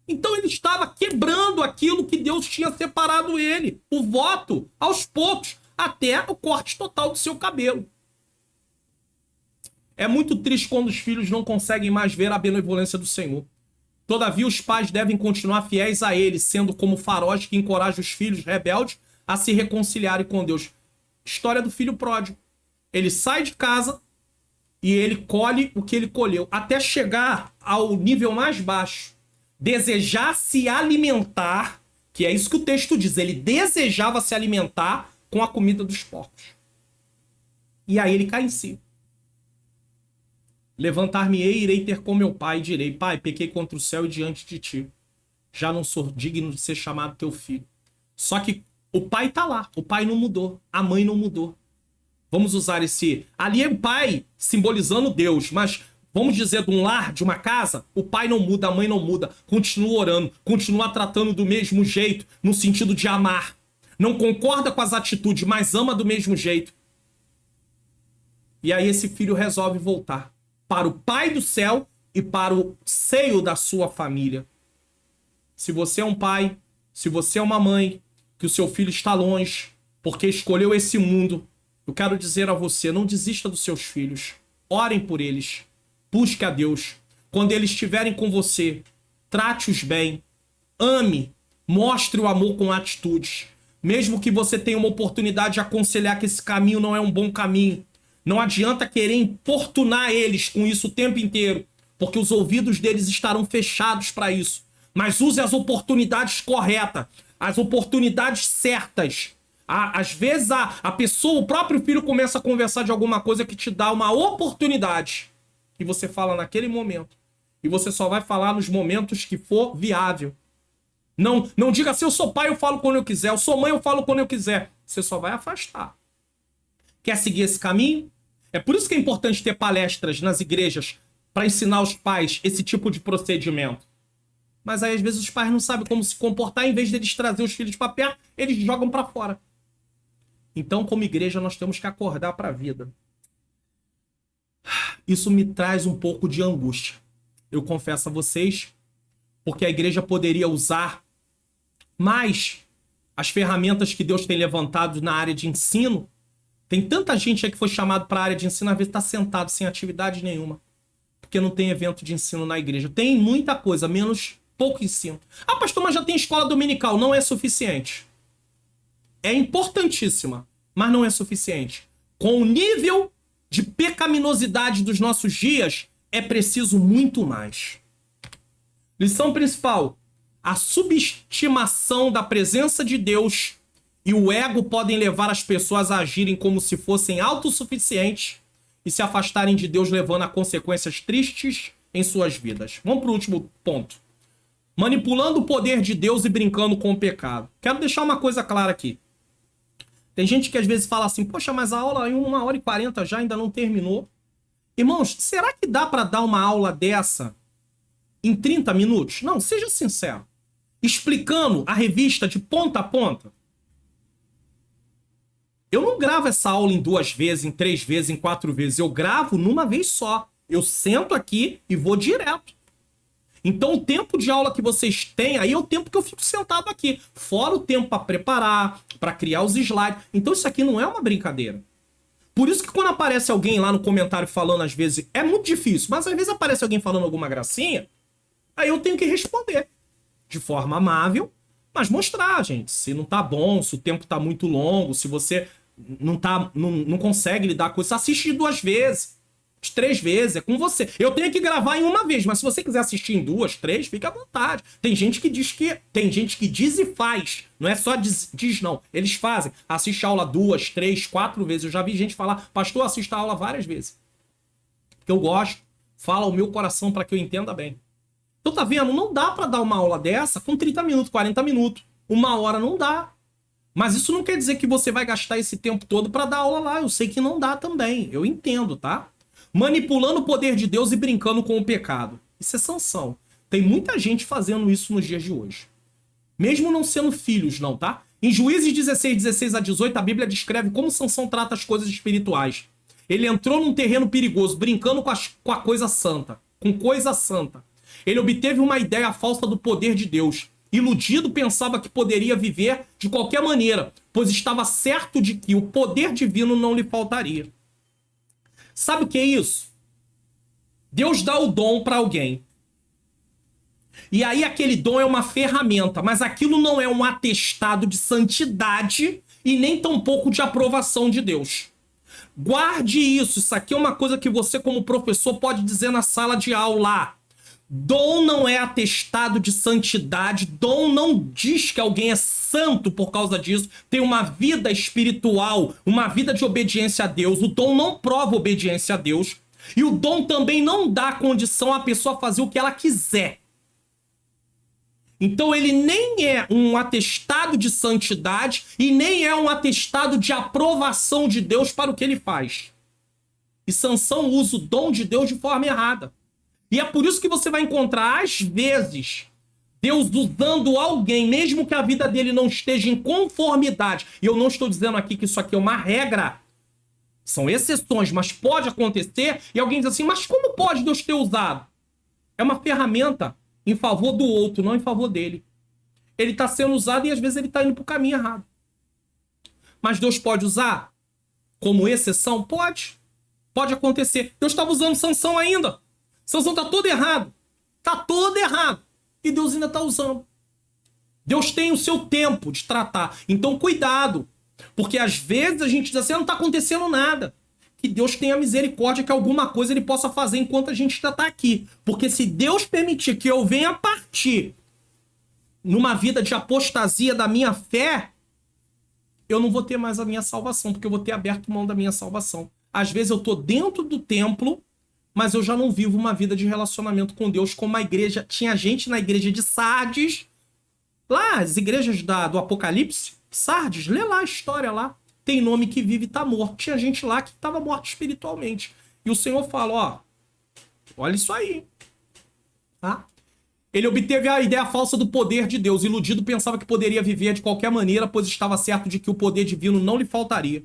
Então ele estava quebrando aquilo que Deus tinha separado ele. O voto, aos poucos, até o corte total do seu cabelo. É muito triste quando os filhos não conseguem mais ver a benevolência do Senhor. Todavia, os pais devem continuar fiéis a ele, sendo como faróis que encorajam os filhos rebeldes a se reconciliarem com Deus. História do filho pródigo. Ele sai de casa e ele colhe o que ele colheu, até chegar ao nível mais baixo. Desejar se alimentar, que é isso que o texto diz, ele desejava se alimentar com a comida dos porcos. E aí ele cai em si. Levantar-me-ei, irei ter com meu pai, e direi, pai, pequei contra o céu e diante de ti. Já não sou digno de ser chamado teu filho. Só que o pai tá lá, o pai não mudou, a mãe não mudou. Vamos usar esse... Ali é o pai simbolizando Deus, mas vamos dizer de um lar, de uma casa, o pai não muda, a mãe não muda. Continua orando, continua tratando do mesmo jeito, no sentido de amar. Não concorda com as atitudes, mas ama do mesmo jeito. E aí esse filho resolve voltar para o Pai do céu e para o seio da sua família. Se você é um pai, se você é uma mãe, que o seu filho está longe, porque escolheu esse mundo, eu quero dizer a você, não desista dos seus filhos. Orem por eles. Busque a Deus. Quando eles estiverem com você, trate-os bem. Ame. Mostre o amor com atitudes. Mesmo que você tenha uma oportunidade de aconselhar que esse caminho não é um bom caminho, não adianta querer importunar eles com isso o tempo inteiro, porque os ouvidos deles estarão fechados para isso. Mas use as oportunidades corretas, as oportunidades certas. Às vezes a pessoa, o próprio filho começa a conversar de alguma coisa que te dá uma oportunidade. E você fala naquele momento. E você só vai falar nos momentos que for viável. Não diga assim, eu sou pai, eu falo quando eu quiser. Eu sou mãe, eu falo quando eu quiser. Você só vai afastar. Quer seguir esse caminho? É por isso que é importante ter palestras nas igrejas para ensinar os pais esse tipo de procedimento. Mas aí às vezes os pais não sabem como se comportar. Em vez deles trazer os filhos para perto, eles jogam para fora. Então, como igreja, nós temos que acordar para a vida. Isso me traz um pouco de angústia. Eu confesso a vocês, porque a igreja poderia usar mais as ferramentas que Deus tem levantado na área de ensino. Tem tanta gente aí que foi chamado para a área de ensino, às vezes está sentado sem atividade nenhuma, porque não tem evento de ensino na igreja. Tem muita coisa, menos pouco ensino. Ah, pastor, mas já tem escola dominical. Não é suficiente. É importantíssima, mas não é suficiente. Com o nível de pecaminosidade dos nossos dias, é preciso muito mais. Lição principal: a subestimação da presença de Deus e o ego podem levar as pessoas a agirem como se fossem autossuficientes e se afastarem de Deus, levando a consequências tristes em suas vidas. Vamos para o último ponto. Manipulando o poder de Deus e brincando com o pecado. Quero deixar uma coisa clara aqui. Tem gente que às vezes fala assim, poxa, mas a aula em 1h40 já ainda não terminou. Irmãos, será que dá para dar uma aula dessa em 30 minutos? Não, seja sincero. Explicando a revista de ponta a ponta. Eu não gravo essa aula em 2 vezes, em 3 vezes, em 4 vezes. Eu gravo numa vez só. Eu sento aqui e vou direto. Então o tempo de aula que vocês têm aí é o tempo que eu fico sentado aqui. Fora o tempo para preparar, para criar os slides. Então isso aqui não é uma brincadeira. Por isso que quando aparece alguém lá no comentário falando, às vezes, é muito difícil, mas às vezes aparece alguém falando alguma gracinha, aí eu tenho que responder. De forma amável, mas mostrar, gente. Se não tá bom, se o tempo tá muito longo, se você não consegue lidar com isso, assiste 2 vezes. 3 vezes, é com você. Eu tenho que gravar em 1 vez, mas se você quiser assistir em 2, 3, fica à vontade. Tem gente que diz e faz. Não é só diz não. Eles fazem. Assiste a aula 2, 3, 4 vezes. Eu já vi gente falar, pastor, assista a aula várias vezes. Porque eu gosto. Fala o meu coração para que eu entenda bem. Então tá vendo? Não dá para dar uma aula dessa com 30 minutos, 40 minutos. 1 hora não dá. Mas isso não quer dizer que você vai gastar esse tempo todo para dar aula lá. Eu sei que não dá também. Eu entendo, tá? Manipulando o poder de Deus e brincando com o pecado. Isso é Sansão. Tem muita gente fazendo isso nos dias de hoje. Mesmo não sendo filhos, não, tá? Em Juízes 16, 16 a 18, a Bíblia descreve como Sansão trata as coisas espirituais. Ele entrou num terreno perigoso, brincando com a coisa santa. Com coisa santa. Ele obteve uma ideia falsa do poder de Deus. Iludido, pensava que poderia viver de qualquer maneira, pois estava certo de que o poder divino não lhe faltaria. Sabe o que é isso? Deus dá o dom para alguém. E aí aquele dom é uma ferramenta, mas aquilo não é um atestado de santidade e nem tampouco de aprovação de Deus. Guarde isso. Isso aqui é uma coisa que você, como professor, pode dizer na sala de aula. Dom não é atestado de santidade. Dom não diz que alguém é santo por causa disso. Tem uma vida espiritual, uma vida de obediência a Deus. O dom não prova obediência a Deus. E o dom também não dá condição à pessoa fazer o que ela quiser. Então ele nem é um atestado de santidade e nem é um atestado de aprovação de Deus para o que ele faz. E Sansão usa o dom de Deus de forma errada. E é por isso que você vai encontrar, às vezes, Deus usando alguém, mesmo que a vida dele não esteja em conformidade. E eu não estou dizendo aqui que isso aqui é uma regra. São exceções, mas pode acontecer. E alguém diz assim, mas como pode Deus ter usado? É uma ferramenta em favor do outro, não em favor dele. Ele está sendo usado e às vezes ele está indo para o caminho errado. Mas Deus pode usar como exceção? Pode. Pode acontecer. Deus estava usando Sansão ainda. Sansão está todo errado. Está todo errado. E Deus ainda está usando. Deus tem o seu tempo de tratar. Então, cuidado. Porque às vezes a gente diz assim, não está acontecendo nada. Que Deus tenha misericórdia, que alguma coisa ele possa fazer enquanto a gente ainda está aqui. Porque se Deus permitir que eu venha partir numa vida de apostasia da minha fé, eu não vou ter mais a minha salvação, porque eu vou ter aberto mão da minha salvação. Às vezes eu estou dentro do templo, mas eu já não vivo uma vida de relacionamento com Deus como a igreja. Tinha gente na igreja de Sardes, lá, as igrejas do Apocalipse, Sardes, lê lá a história lá. Tem nome que vive e está morto. Tinha gente lá que estava morta espiritualmente. E o Senhor fala, ó, olha isso aí. Tá? Ele obteve a ideia falsa do poder de Deus. Iludido, pensava que poderia viver de qualquer maneira, pois estava certo de que o poder divino não lhe faltaria.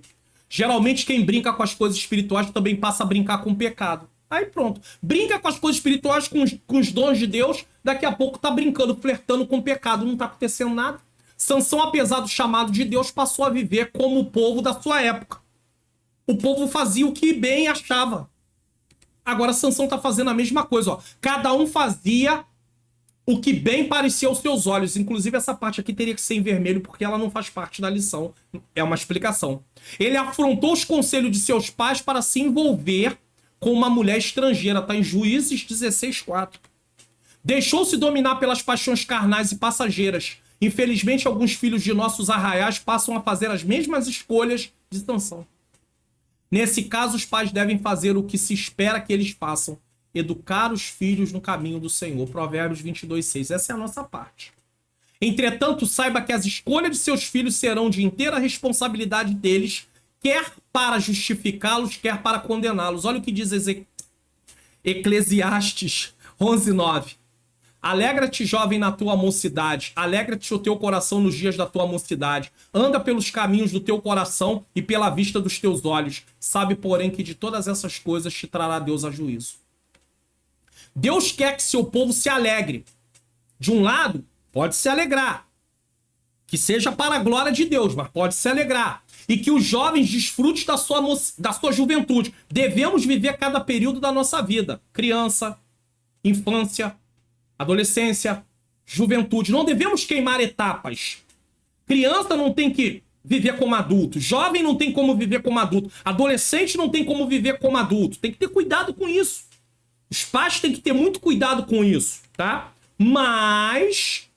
Geralmente, quem brinca com as coisas espirituais também passa a brincar com o pecado. Aí pronto. Brinca com as coisas espirituais, com os dons de Deus, daqui a pouco tá brincando, flertando com o pecado. Não tá acontecendo nada. Sansão, apesar do chamado de Deus, passou a viver como o povo da sua época. O povo fazia o que bem achava. Agora Sansão tá fazendo a mesma coisa, ó. Cada um fazia o que bem parecia aos seus olhos. Inclusive, essa parte aqui teria que ser em vermelho, porque ela não faz parte da lição. É uma explicação. Ele afrontou os conselhos de seus pais para se envolver com uma mulher estrangeira. Tá em Juízes 16:4. Deixou-se dominar pelas paixões carnais e passageiras. Infelizmente, alguns filhos de nossos arraiais passam a fazer as mesmas escolhas de Sansão. Nesse caso, os pais devem fazer o que se espera que eles façam. Educar os filhos no caminho do Senhor. Provérbios 22:6. Essa é a nossa parte. Entretanto, saiba que as escolhas de seus filhos serão de inteira responsabilidade deles, quer para justificá-los, quer para condená-los. Olha o que diz Eclesiastes 11:9. Alegra-te, jovem, na tua mocidade. Alegra-te o teu coração nos dias da tua mocidade. Anda pelos caminhos do teu coração e pela vista dos teus olhos. Sabe, porém, que de todas essas coisas te trará Deus a juízo. Deus quer que seu povo se alegre. De um lado, pode se alegrar. Que seja para a glória de Deus, mas pode se alegrar. E que os jovens desfrutem da sua juventude. Devemos viver cada período da nossa vida. Criança, infância, adolescência, juventude. Não devemos queimar etapas. Criança não tem que viver como adulto. Jovem não tem como viver como adulto. Adolescente não tem como viver como adulto. Tem que ter cuidado com isso. Os pais têm que ter muito cuidado com isso, tá? Mas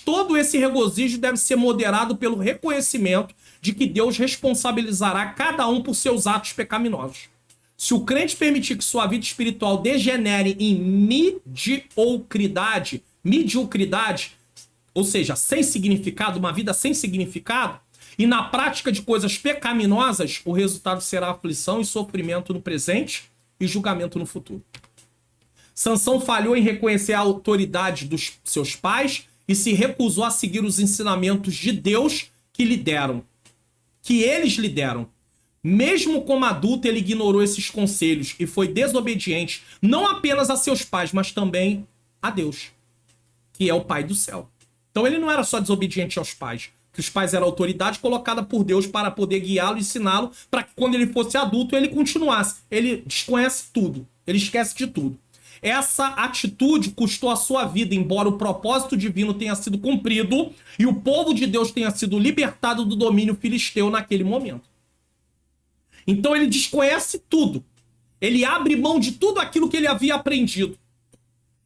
todo esse regozijo deve ser moderado pelo reconhecimento de que Deus responsabilizará cada um por seus atos pecaminosos. Se o crente permitir que sua vida espiritual degenere em mediocridade, ou seja, sem significado, uma vida sem significado, e na prática de coisas pecaminosas, o resultado será aflição e sofrimento no presente e julgamento no futuro. Sansão falhou em reconhecer a autoridade dos seus pais e se recusou a seguir os ensinamentos de Deus que eles lhe deram. Mesmo como adulto, ele ignorou esses conselhos e foi desobediente não apenas a seus pais, mas também a Deus, que é o Pai do céu. Então ele não era só desobediente aos pais, que os pais eram a autoridade colocada por Deus para poder guiá-lo e ensiná-lo para que quando ele fosse adulto ele continuasse. Ele desconhece tudo, ele esquece de tudo. Essa atitude custou a sua vida, embora o propósito divino tenha sido cumprido e o povo de Deus tenha sido libertado do domínio filisteu naquele momento. Então ele desconhece tudo. Ele abre mão de tudo aquilo que ele havia aprendido.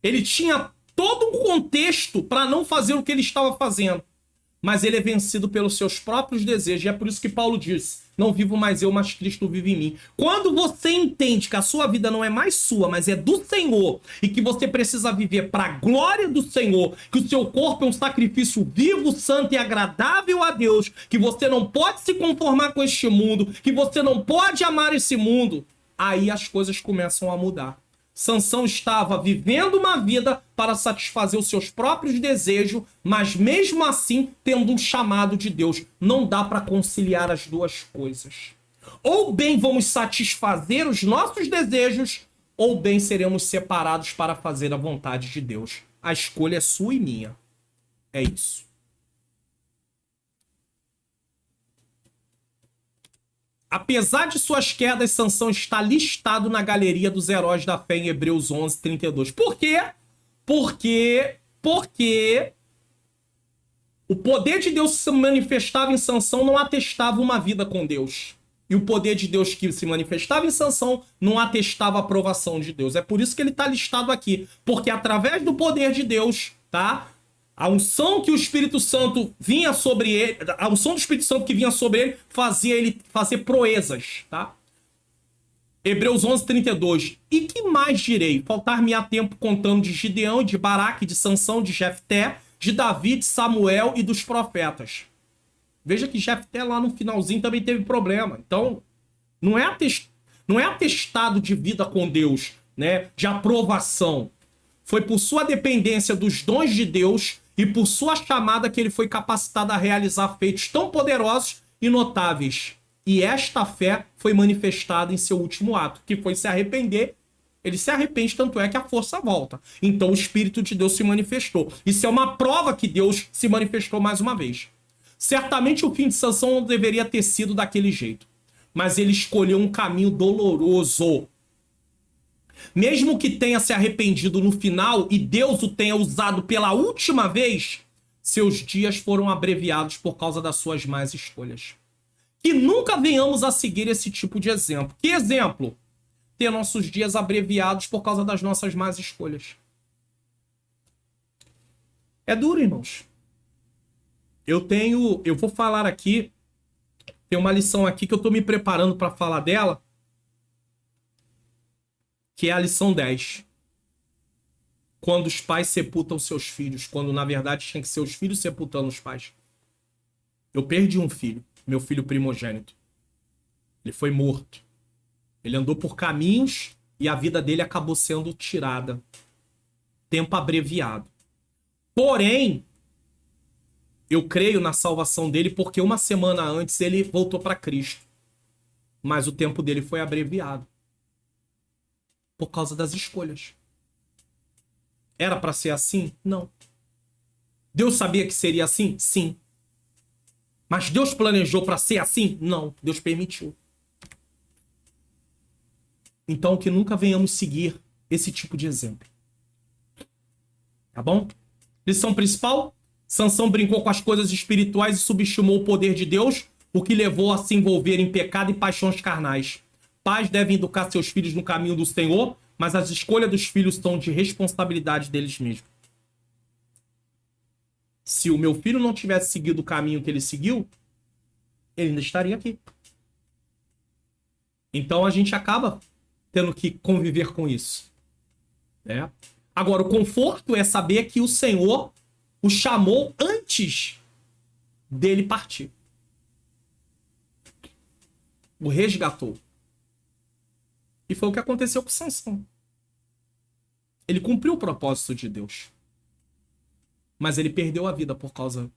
Ele tinha todo um contexto para não fazer o que ele estava fazendo. Mas ele é vencido pelos seus próprios desejos. E é por isso que Paulo diz: não vivo mais eu, mas Cristo vive em mim. Quando você entende que a sua vida não é mais sua, mas é do Senhor, e que você precisa viver para a glória do Senhor, que o seu corpo é um sacrifício vivo, santo e agradável a Deus, que você não pode se conformar com este mundo, que você não pode amar esse mundo, aí as coisas começam a mudar. Sansão estava vivendo uma vida para satisfazer os seus próprios desejos, mas mesmo assim tendo um chamado de Deus. Não dá para conciliar as duas coisas. Ou bem vamos satisfazer os nossos desejos, ou bem seremos separados para fazer a vontade de Deus. A escolha é sua e minha. É isso. Apesar de suas quedas, Sansão está listado na galeria dos heróis da fé em Hebreus 11:32. Por quê? Porque O poder de Deus que se manifestava em Sansão não atestava uma vida com Deus. E o poder de Deus que se manifestava em Sansão não atestava a aprovação de Deus. É por isso que ele está listado aqui. Porque através do poder de Deus, tá? A unção que o Espírito Santo vinha sobre ele, a unção do Espírito Santo que vinha sobre ele, fazia ele fazer proezas, tá? Hebreus 11:32. E que mais direi? Faltar-me-á tempo contando de Gideão, de Baraque, de Sansão, de Jefté, de Davi, de Samuel e dos profetas. Veja que Jefté lá no finalzinho também teve problema. Então, não é atestado de vida com Deus, né? De aprovação. Foi por sua dependência dos dons de Deus e por sua chamada que ele foi capacitado a realizar feitos tão poderosos e notáveis. E esta fé foi manifestada em seu último ato, que foi se arrepender. Ele se arrepende, tanto é que a força volta. Então o Espírito de Deus se manifestou. Isso é uma prova que Deus se manifestou mais uma vez. Certamente o fim de Sansão não deveria ter sido daquele jeito. Mas ele escolheu um caminho doloroso. Mesmo que tenha se arrependido no final e Deus o tenha usado pela última vez, seus dias foram abreviados por causa das suas más escolhas. Que nunca venhamos a seguir esse tipo de exemplo. Que exemplo? Ter nossos dias abreviados por causa das nossas más escolhas. É duro, irmãos. Eu vou falar aqui, tem uma lição aqui que eu tô me preparando para falar dela, que é a lição 10. Quando os pais sepultam seus filhos, quando na verdade tinha que ser os filhos sepultando os pais. Eu perdi um filho, meu filho primogênito. Ele foi morto. Ele andou por caminhos e a vida dele acabou sendo tirada. Tempo abreviado. Porém, eu creio na salvação dele porque uma semana antes ele voltou para Cristo. Mas o tempo dele foi abreviado. Por causa das escolhas. Era para ser assim? Não. Deus sabia que seria assim? Sim. Mas Deus planejou para ser assim? Não. Deus permitiu. Então que nunca venhamos seguir esse tipo de exemplo. Tá bom? Lição principal: Sansão brincou com as coisas espirituais e subestimou o poder de Deus, o que levou a se envolver em pecado e paixões carnais. Pais devem educar seus filhos no caminho do Senhor, mas as escolhas dos filhos estão de responsabilidade deles mesmos. Se o meu filho não tivesse seguido o caminho que ele seguiu, ele ainda estaria aqui. Então a gente acaba tendo que conviver com isso. Né? Agora, o conforto é saber que o Senhor o chamou antes dele partir. O resgatou. E foi o que aconteceu com Sansão. Ele cumpriu o propósito de Deus. Mas ele perdeu a vida por causa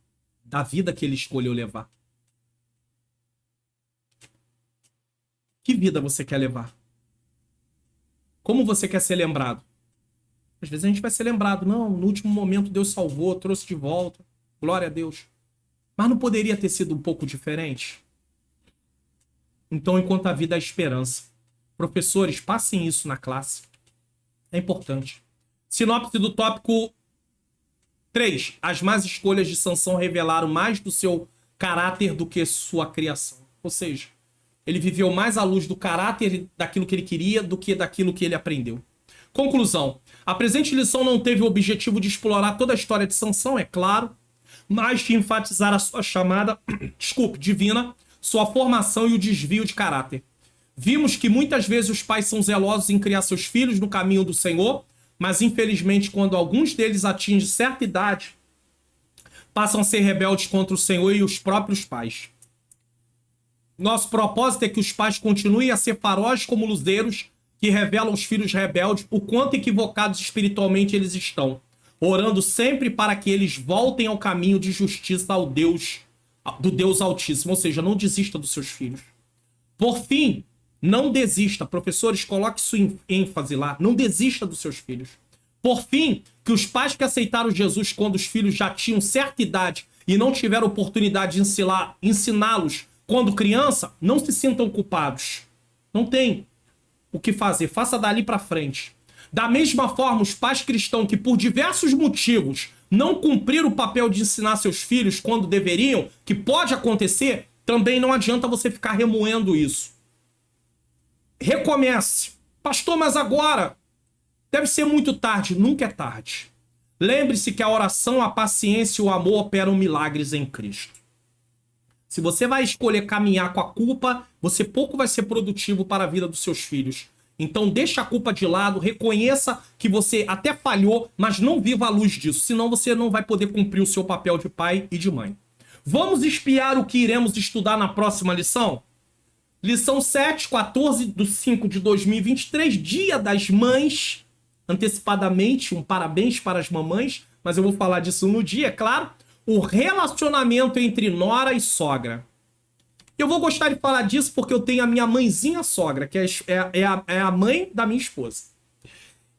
da vida que ele escolheu levar. Que vida você quer levar? Como você quer ser lembrado? Às vezes a gente vai ser lembrado. Não, no último momento Deus salvou, trouxe de volta. Glória a Deus. Mas não poderia ter sido um pouco diferente? Então, enquanto a vida há esperança. Professores, passem isso na classe. É importante. Sinopse do tópico 3. As más escolhas de Sansão revelaram mais do seu caráter do que sua criação. Ou seja, ele viveu mais à luz do caráter daquilo que ele queria do que daquilo que ele aprendeu. Conclusão. A presente lição não teve o objetivo de explorar toda a história de Sansão, é claro, mas de enfatizar a sua chamada, divina, sua formação e o desvio de caráter. Vimos que muitas vezes os pais são zelosos em criar seus filhos no caminho do Senhor, mas infelizmente quando alguns deles atingem certa idade, passam a ser rebeldes contra o Senhor e os próprios pais. Nosso propósito é que os pais continuem a ser faróis como luzeiros que revelam aos filhos rebeldes o quanto equivocados espiritualmente eles estão, orando sempre para que eles voltem ao caminho de justiça do Deus Altíssimo, ou seja, não desista dos seus filhos. Por fim, não desista, professores, coloque isso em ênfase lá, não desista dos seus filhos. Por fim, que os pais que aceitaram Jesus quando os filhos já tinham certa idade e não tiveram oportunidade de ensiná-los quando criança, não se sintam culpados. Não tem o que fazer, faça dali para frente. Da mesma forma, os pais cristãos que por diversos motivos não cumprir o papel de ensinar seus filhos quando deveriam, que pode acontecer, também não adianta você ficar remoendo isso. Recomece. Pastor, mas agora deve ser muito tarde. Nunca é tarde. Lembre-se que a oração, a paciência e o amor operam milagres em Cristo. Se você vai escolher caminhar com a culpa, você pouco vai ser produtivo para a vida dos seus filhos. Então deixa a culpa de lado, reconheça que você até falhou, mas não viva à luz disso, senão você não vai poder cumprir o seu papel de pai e de mãe. Vamos espiar o que iremos estudar na próxima lição? Lição 7, 14/5 de 2023, Dia das Mães. Antecipadamente, um parabéns para as mamães, mas eu vou falar disso no dia, é claro. O relacionamento entre nora e sogra. Eu vou gostar de falar disso porque eu tenho a minha mãezinha sogra, que é a mãe da minha esposa.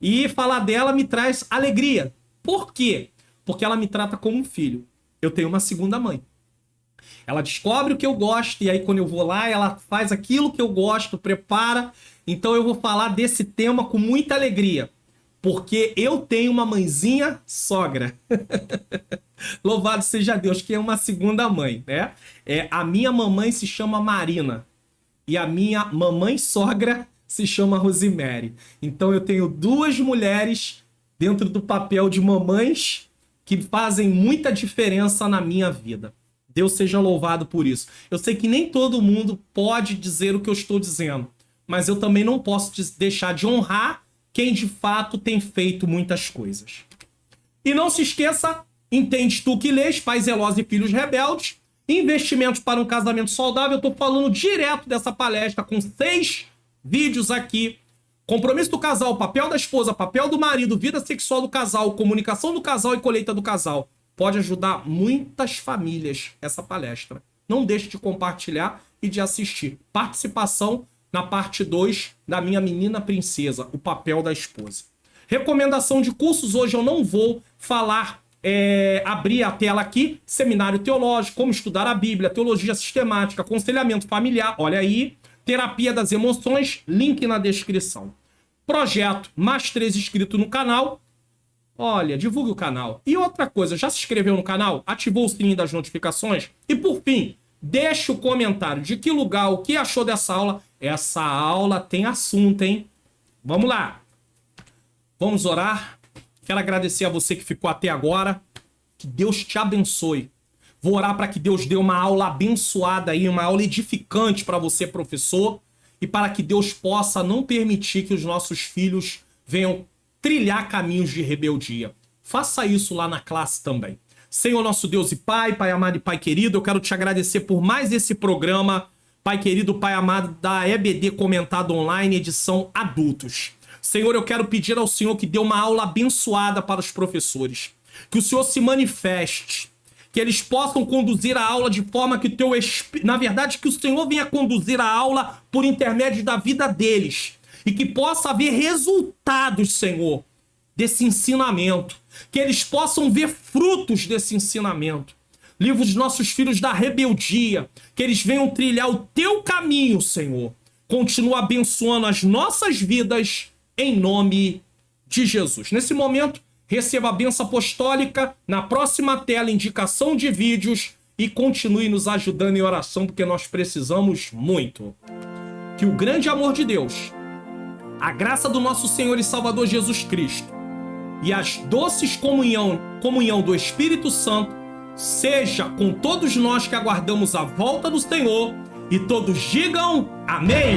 E falar dela me traz alegria. Por quê? Porque ela me trata como um filho. Eu tenho uma segunda mãe. Ela descobre o que eu gosto e aí quando eu vou lá, ela faz aquilo que eu gosto, prepara. Então eu vou falar desse tema com muita alegria. Porque eu tenho uma mãezinha sogra. Louvado seja Deus, que é uma segunda mãe, né? A minha mamãe se chama Marina. E a minha mamãe sogra se chama Rosemary. Então eu tenho duas mulheres dentro do papel de mamães que fazem muita diferença na minha vida. Deus seja louvado por isso. Eu sei que nem todo mundo pode dizer o que eu estou dizendo. Mas eu também não posso deixar de honrar quem de fato tem feito muitas coisas. E não se esqueça, entende tu que lês, Pais Zelosos e Filhos Rebeldes, investimentos para um casamento saudável. Eu estou falando direto dessa palestra com 6 vídeos aqui. Compromisso do casal, papel da esposa, papel do marido, vida sexual do casal, comunicação do casal e colheita do casal. Pode ajudar muitas famílias essa palestra. Não deixe de compartilhar e de assistir. Participação na parte 2 da minha menina princesa, o papel da esposa. Recomendação de cursos, hoje eu não vou falar, abrir a tela aqui, seminário teológico, como estudar a Bíblia, teologia sistemática, aconselhamento familiar, olha aí, terapia das emoções, link na descrição. Projeto mais 3 inscrito no canal, olha, divulgue o canal. E outra coisa, já se inscreveu no canal? Ativou o sininho das notificações? E por fim, deixe o comentário de que lugar, o que achou dessa aula. Essa aula tem assunto, hein? Vamos lá. Vamos orar. Quero agradecer a você que ficou até agora. Que Deus te abençoe. Vou orar para que Deus dê uma aula abençoada aí, uma aula edificante para você, professor, e para que Deus possa não permitir que os nossos filhos venham trilhar caminhos de rebeldia. Faça isso lá na classe também. Senhor nosso Deus e Pai, Pai amado e Pai querido, eu quero te agradecer por mais esse programa, Pai querido, Pai amado, da EBD Comentado Online, edição Adultos. Senhor, eu quero pedir ao Senhor que dê uma aula abençoada para os professores. Que o Senhor se manifeste, que eles possam conduzir a aula de forma que teu Espírito... Na verdade, que o Senhor venha conduzir a aula por intermédio da vida deles. E que possa haver resultados, Senhor, desse ensinamento. Que eles possam ver frutos desse ensinamento. Livra os nossos filhos da rebeldia. Que eles venham trilhar o teu caminho, Senhor. Continua abençoando as nossas vidas em nome de Jesus. Nesse momento, receba a bênção apostólica. Na próxima tela, indicação de vídeos. E continue nos ajudando em oração, porque nós precisamos muito. Que o grande amor de Deus, a graça do nosso Senhor e Salvador Jesus Cristo e as doces comunhão do Espírito Santo seja com todos nós que aguardamos a volta do Senhor, e todos digam amém.